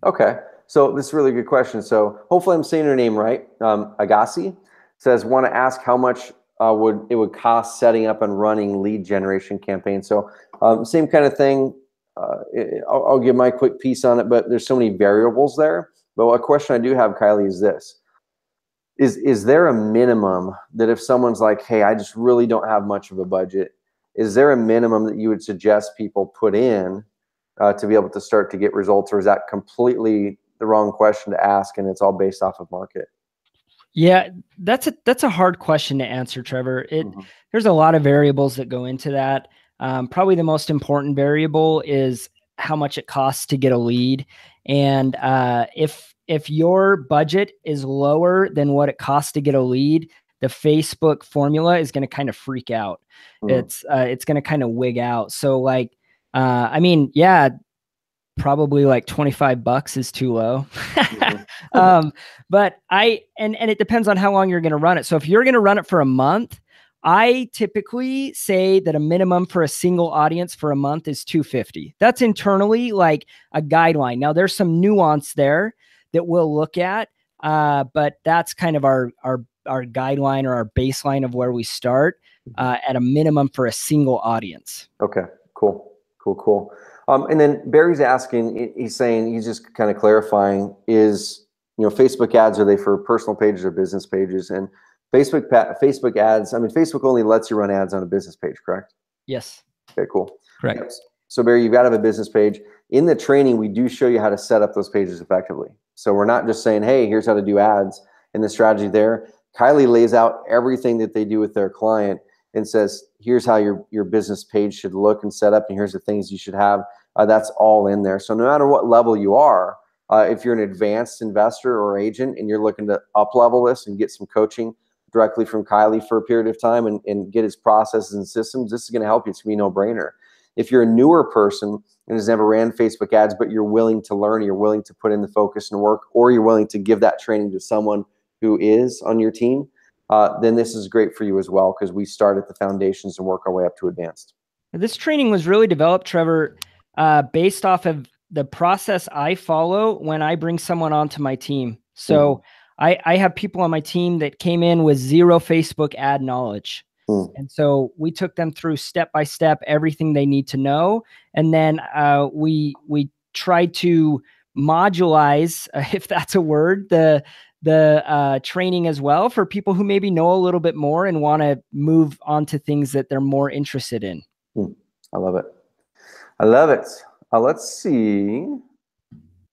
Okay, so this is a really good question. So hopefully I'm saying her name right. Agassi says, want to ask how much would cost setting up and running lead generation campaigns. So same kind of thing. I'll give my quick piece on it, but there's so many variables there. But a question I do have, Kylie, is this. Is there a minimum that if someone's like, hey, I just really don't have much of a budget, is there a minimum that you would suggest people put in to be able to start to get results? Or is that completely the wrong question to ask and it's all based off of market? Yeah, that's a hard question to answer, Trevor. There's a lot of variables that go into that. Probably the most important variable is how much it costs to get a lead. And if your budget is lower than what it costs to get a lead, the Facebook formula is going to kind of freak out. It's going to kind of wig out. So like, I mean, yeah, probably like $25 is too low. But and it depends on how long you're going to run it. So if you're going to run it for a month, I typically say that a minimum for a single audience for a month is $250. That's internally like a guideline. Now there's some nuance there that we'll look at, but that's kind of our guideline or our baseline of where we start at a minimum for a single audience. Okay, cool. And then Barry's asking, he's saying, he's just kind of clarifying, is, Facebook ads, are they for personal pages or business pages? And Facebook ads, I mean, Facebook only lets you run ads on a business page, correct? Yes. Okay, cool. Correct. Yes. So Barry, you've got to have a business page. In the training, we do show you how to set up those pages effectively. So we're not just saying, hey, here's how to do ads and the strategy there. Kylie lays out everything that they do with their client and says, here's how your business page should look and set up, and here's the things you should have. That's all in there. So no matter what level you are, if you're an advanced investor or agent and you're looking to up level this and get some coaching directly from Kylie for a period of time and get his processes and systems, this is going to help you. It's going to be a no-brainer. If you're a newer person and has never ran Facebook ads, but you're willing to learn, you're willing to put in the focus and work, or you're willing to give that training to someone who is on your team, then this is great for you as well, because we start at the foundations and work our way up to advanced. This training was really developed, Trevor, based off of the process I follow when I bring someone onto my team. So I have people on my team that came in with zero Facebook ad knowledge. And so we took them through step by step, everything they need to know. And then we tried to modulize, if that's a word, the training as well for people who maybe know a little bit more and want to move on to things that they're more interested in. I love it. I love it. Let's see.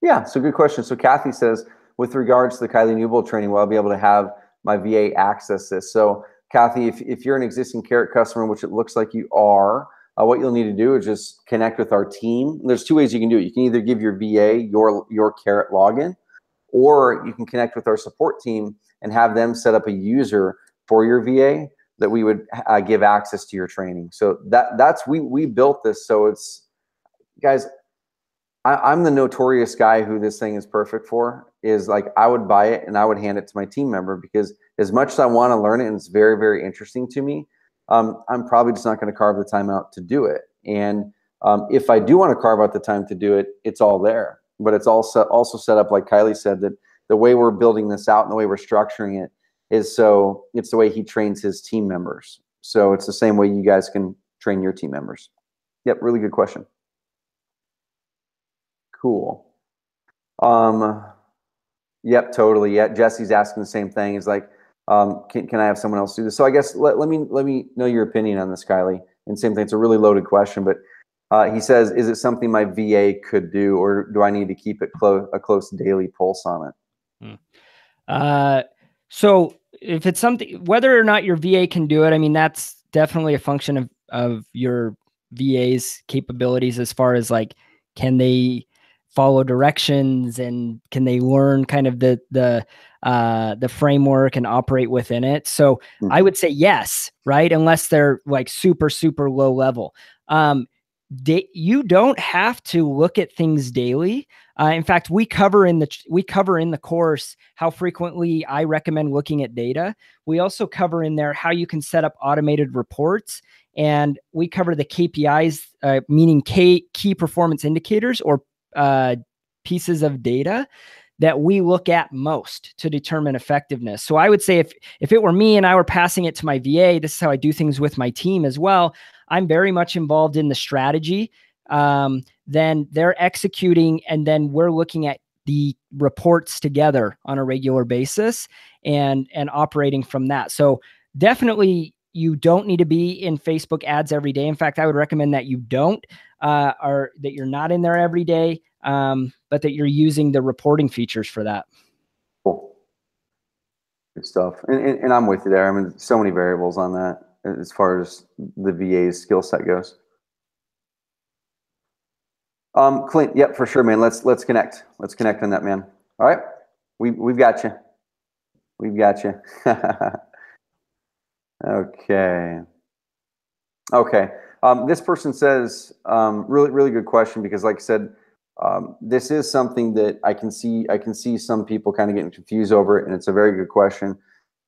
Yeah, so good question. So Kathy says, with regards to the Kylie Newbold training, will I be able to have my VA access this? So Kathy, if you're an existing Carrot customer, which it looks like you are, what you'll need to do is just connect with our team. There's two ways you can do it. You can either give your VA your Carrot login, or you can connect with our support team and have them set up a user for your VA that we would give access to your training. So that's we built this. So it's, guys, I'm the notorious guy who this thing is perfect for, is like, I would buy it and I would hand it to my team member, because as much as I want to learn it and it's very, very interesting to me, I'm probably just not going to carve the time out to do it. And if I do want to carve out the time to do it, it's all there. But it's also set up, like Kylie said, that the way we're building this out and the way we're structuring it is so it's the way he trains his team members. So it's the same way you guys can train your team members. Yep, really good question. Cool. Yep, totally. Yeah, Jesse's asking the same thing. Is like, can I have someone else do this? So I guess let me know your opinion on this, Kylie. And same thing. It's a really loaded question, but he says, is it something my VA could do, or do I need to keep it a close daily pulse on it? So if it's something, whether or not your VA can do it, I mean, that's definitely a function of your VA's capabilities, as far as like, can they follow directions and can they learn kind of the framework and operate within it? So I would say yes, right? Unless they're like super, super low level. You don't have to look at things daily. In fact, we cover in the course how frequently I recommend looking at data. We also cover in there how you can set up automated reports, and we cover the KPIs, meaning key performance indicators, or pieces of data that we look at most to determine effectiveness. So I would say if it were me and I were passing it to my VA, this is how I do things with my team as well. I'm very much involved in the strategy. Then they're executing, and then we're looking at the reports together on a regular basis and operating from that. So definitely you don't need to be in Facebook ads every day. In fact, I would recommend that you don't, or that you're not in there every day, but that you're using the reporting features for that. Cool. Good stuff. And I'm with you there. I mean, so many variables on that as far as the VA's skill set goes. Clint, yep, for sure, man. Let's connect. Let's connect on that, man. All right. We've got you. We've got you. Okay. Okay. This person says, really good question, because like I said, this is something that I can see some people kind of getting confused over it, and it's a very good question.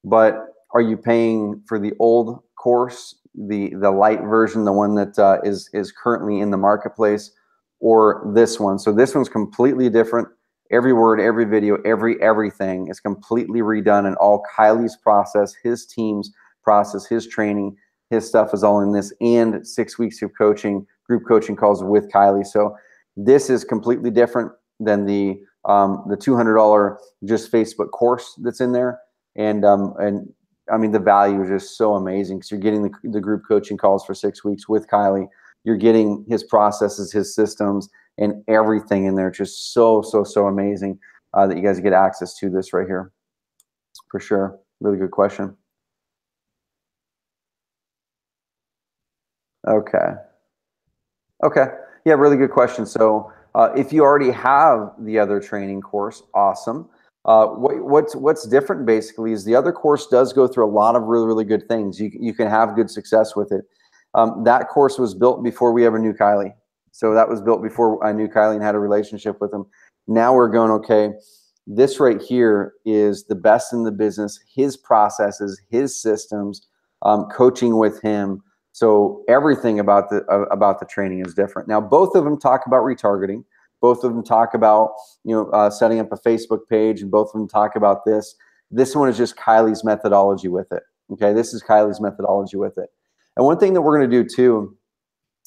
But are you paying for the old course, the light version, the one that is currently in the marketplace, or this one? So this one's completely different. Every word, every video, everything is completely redone, and all Kylie's process, his team's process, his training, his stuff is all in this, and 6 weeks of coaching, group coaching calls with Kylie. So this is completely different than the $200 just Facebook course that's in there. And I mean, the value is just so amazing, because you're getting the group coaching calls for 6 weeks with Kylie. You're getting his processes, his systems, and everything in there. Just so amazing that you guys get access to this right here. For sure. Really good question. Okay. Okay. Yeah, really good question. So if you already have the other training course, awesome. What's different basically is the other course does go through a lot of really good things. You can have good success with it. That course was built before we ever knew Kylie. So that was built before I knew Kylie and had a relationship with him. Now we're going, okay, this right here is the best in the business, his processes, his systems, coaching with him. So everything about the training is different. Now, both of them talk about retargeting. Both of them talk about, setting up a Facebook page, and both of them talk about this. This one is just Kylie's methodology with it. Okay, this is Kylie's methodology with it. And one thing that we're going to do too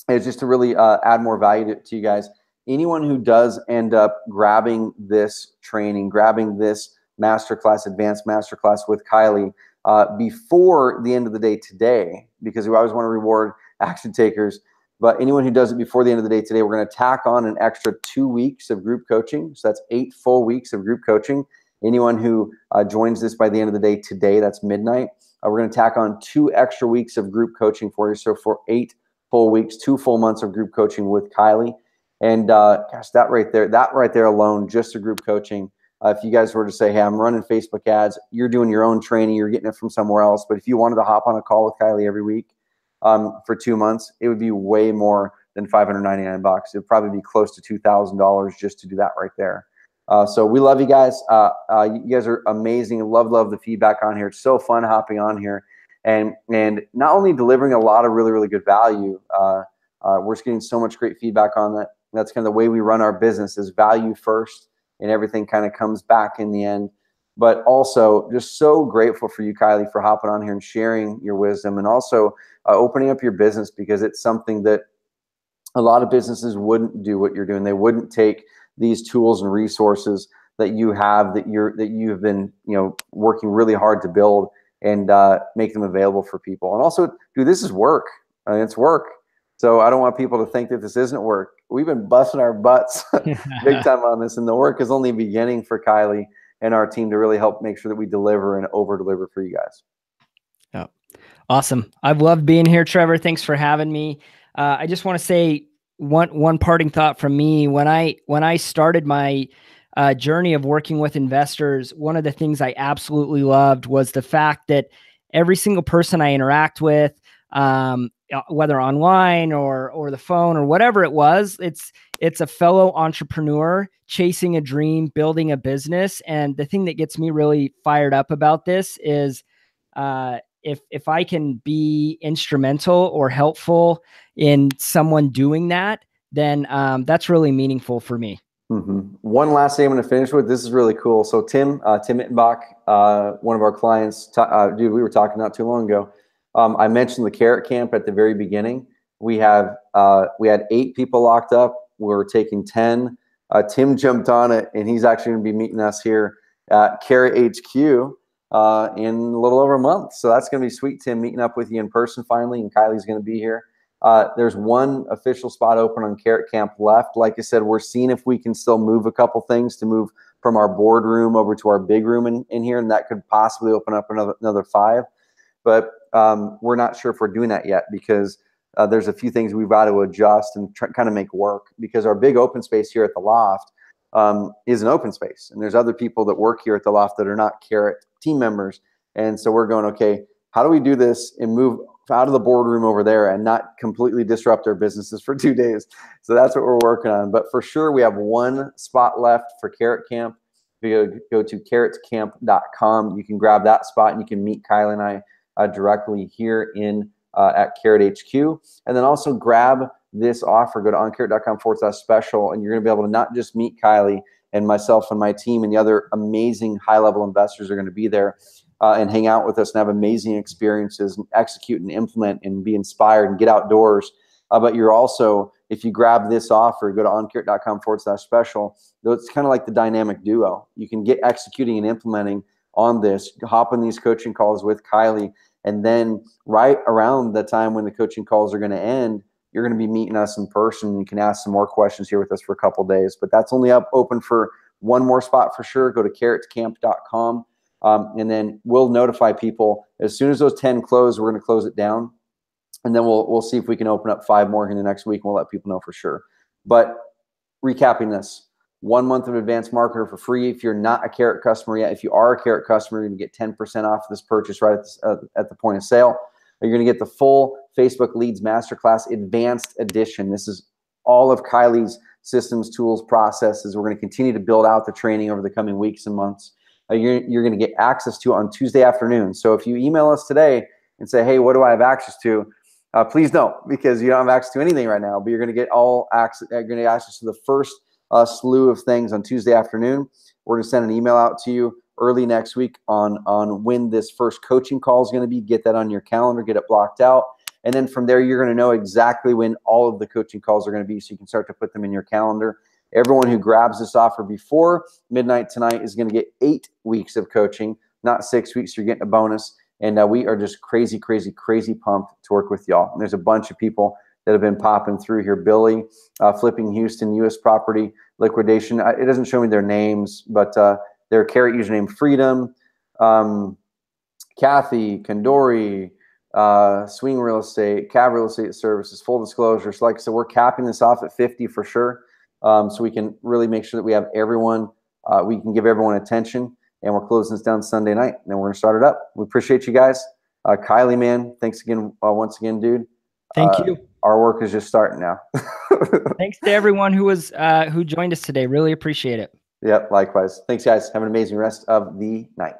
is just to really add more value to you guys. Anyone who does end up grabbing this training, grabbing this masterclass, advanced masterclass with Kylie before the end of the day today, because we always want to reward action takers, but anyone who does it before the end of the day today, we're going to tack on an extra 2 weeks of group coaching. So that's 8 full weeks of group coaching. Anyone who joins this by the end of the day today, that's midnight, we're going to tack on 2 extra weeks of group coaching for you. So for 8 full weeks, 2 full months of group coaching with Kylie. And gosh, that right there alone, just the group coaching. If you guys were to say, hey, I'm running Facebook ads, you're doing your own training, you're getting it from somewhere else. But if you wanted to hop on a call with Kylie every week for 2 months, it would be way more than $599. It would probably be close to $2,000 just to do that right there. So we love you guys. You guys are amazing. Love the feedback on here. It's so fun hopping on here and not only delivering a lot of really good value. We're just getting so much great feedback on that. That's kind of the way we run our business, is value first, and everything kind of comes back in the end. But also just so grateful for you, Kylie, for hopping on here and sharing your wisdom, and also opening up your business, because it's something that a lot of businesses wouldn't do what you're doing. They wouldn't take these tools and resources that you have, that you've been working really hard to build, and make them available for people. And also, dude, this is work. I mean, it's work. So I don't want people to think that this isn't work. We've been busting our butts big time on this, and the work is only beginning for Kylie and our team to really help make sure that we deliver and over deliver for you guys. Yeah. Awesome. I've loved being here, Trevor. Thanks for having me. I just want to say one parting thought from me. When I started my journey of working with investors, one of the things I absolutely loved was the fact that every single person I interact with, whether online or the phone or whatever it was, it's a fellow entrepreneur chasing a dream, building a business. And the thing that gets me really fired up about this is if I can be instrumental or helpful in someone doing that, then that's really meaningful for me. Mm-hmm. One last thing I'm going to finish with. This is really cool. So Tim Ittenbach, one of our clients, dude, we were talking not too long ago. I mentioned the Carrot Camp at the very beginning. We had 8 people locked up. We were taking 10. Tim jumped on it, and he's actually going to be meeting us here at Carrot HQ in a little over a month. So that's going to be sweet, Tim, meeting up with you in person finally, and Kylie's going to be here. There's one official spot open on Carrot Camp left. Like I said, we're seeing if we can still move a couple things to move from our boardroom over to our big room in here, and that could possibly open up another 5. But we're not sure if we're doing that yet, because there's a few things we've got to adjust and kind of make work, because our big open space here at the loft is an open space, and there's other people that work here at the loft that are not Carrot team members. And so we're going, okay, how do we do this and move out of the boardroom over there and not completely disrupt our businesses for 2 days? So that's what we're working on. But for sure, we have one spot left for Carrot Camp. If you go to carrotcamp.com, you can grab that spot, and you can meet Kylie and I directly here at Carrot HQ. And then also grab this offer. Go to oncarrot.com/special, and you're going to be able to not just meet Kylie and myself and my team, and the other amazing high-level investors are going to be there and hang out with us and have amazing experiences and execute and implement and be inspired and get outdoors. But you're also, if you grab this offer, go to oncarrot.com/special. It's kind of like the dynamic duo. You can get executing and implementing on this, hop on these coaching calls with Kylie, and then right around the time when the coaching calls are going to end, you're going to be meeting us in person. You can ask some more questions here with us for a couple of days. But that's only open for one more spot for sure. Go to carrotcamp.com. And then we'll notify people as soon as those 10 close. We're going to close it down, and then we'll see if we can open up 5 more in the next week, and we'll let people know for sure. But recapping this, 1 month of Advanced Marketer for free. If you're not a Carrot customer yet, if you are a Carrot customer, you're going to get 10% off this purchase right at the point of sale. You're going to get the full Facebook Leads Masterclass Advanced Edition. This is all of Kylie's systems, tools, processes. We're going to continue to build out the training over the coming weeks and months. You're going to get access to on Tuesday afternoon. So if you email us today and say, hey, what do I have access to? Please don't, because you don't have access to anything right now, but you're going to get all access. You're going to get access to the first slew of things on Tuesday afternoon. We're going to send an email out to you early next week on when this first coaching call is going to be. Get that on your calendar, get it blocked out. And then from there, you're going to know exactly when all of the coaching calls are going to be, so you can start to put them in your calendar. Everyone who grabs this offer before midnight tonight is going to get 8 weeks of coaching, not 6 weeks. You're getting a bonus. And we are just crazy, crazy, crazy pumped to work with y'all. And there's a bunch of people that have been popping through here. Billy, flipping Houston, U.S. property liquidation. It doesn't show me their names, but their carrot username Freedom, Kathy, Kandori, Swing Real Estate, Cab Real Estate Services, full disclosure. So like I said, we're capping this off at 50 for sure. So we can really make sure that we have everyone, we can give everyone attention. And we're closing this down Sunday night, and then we're going to start it up. We appreciate you guys. Kylie, man, thanks again, once again, dude. Thank you. Our work is just starting now. Thanks to everyone who joined us today. Really appreciate it. Yep, likewise. Thanks, guys. Have an amazing rest of the night.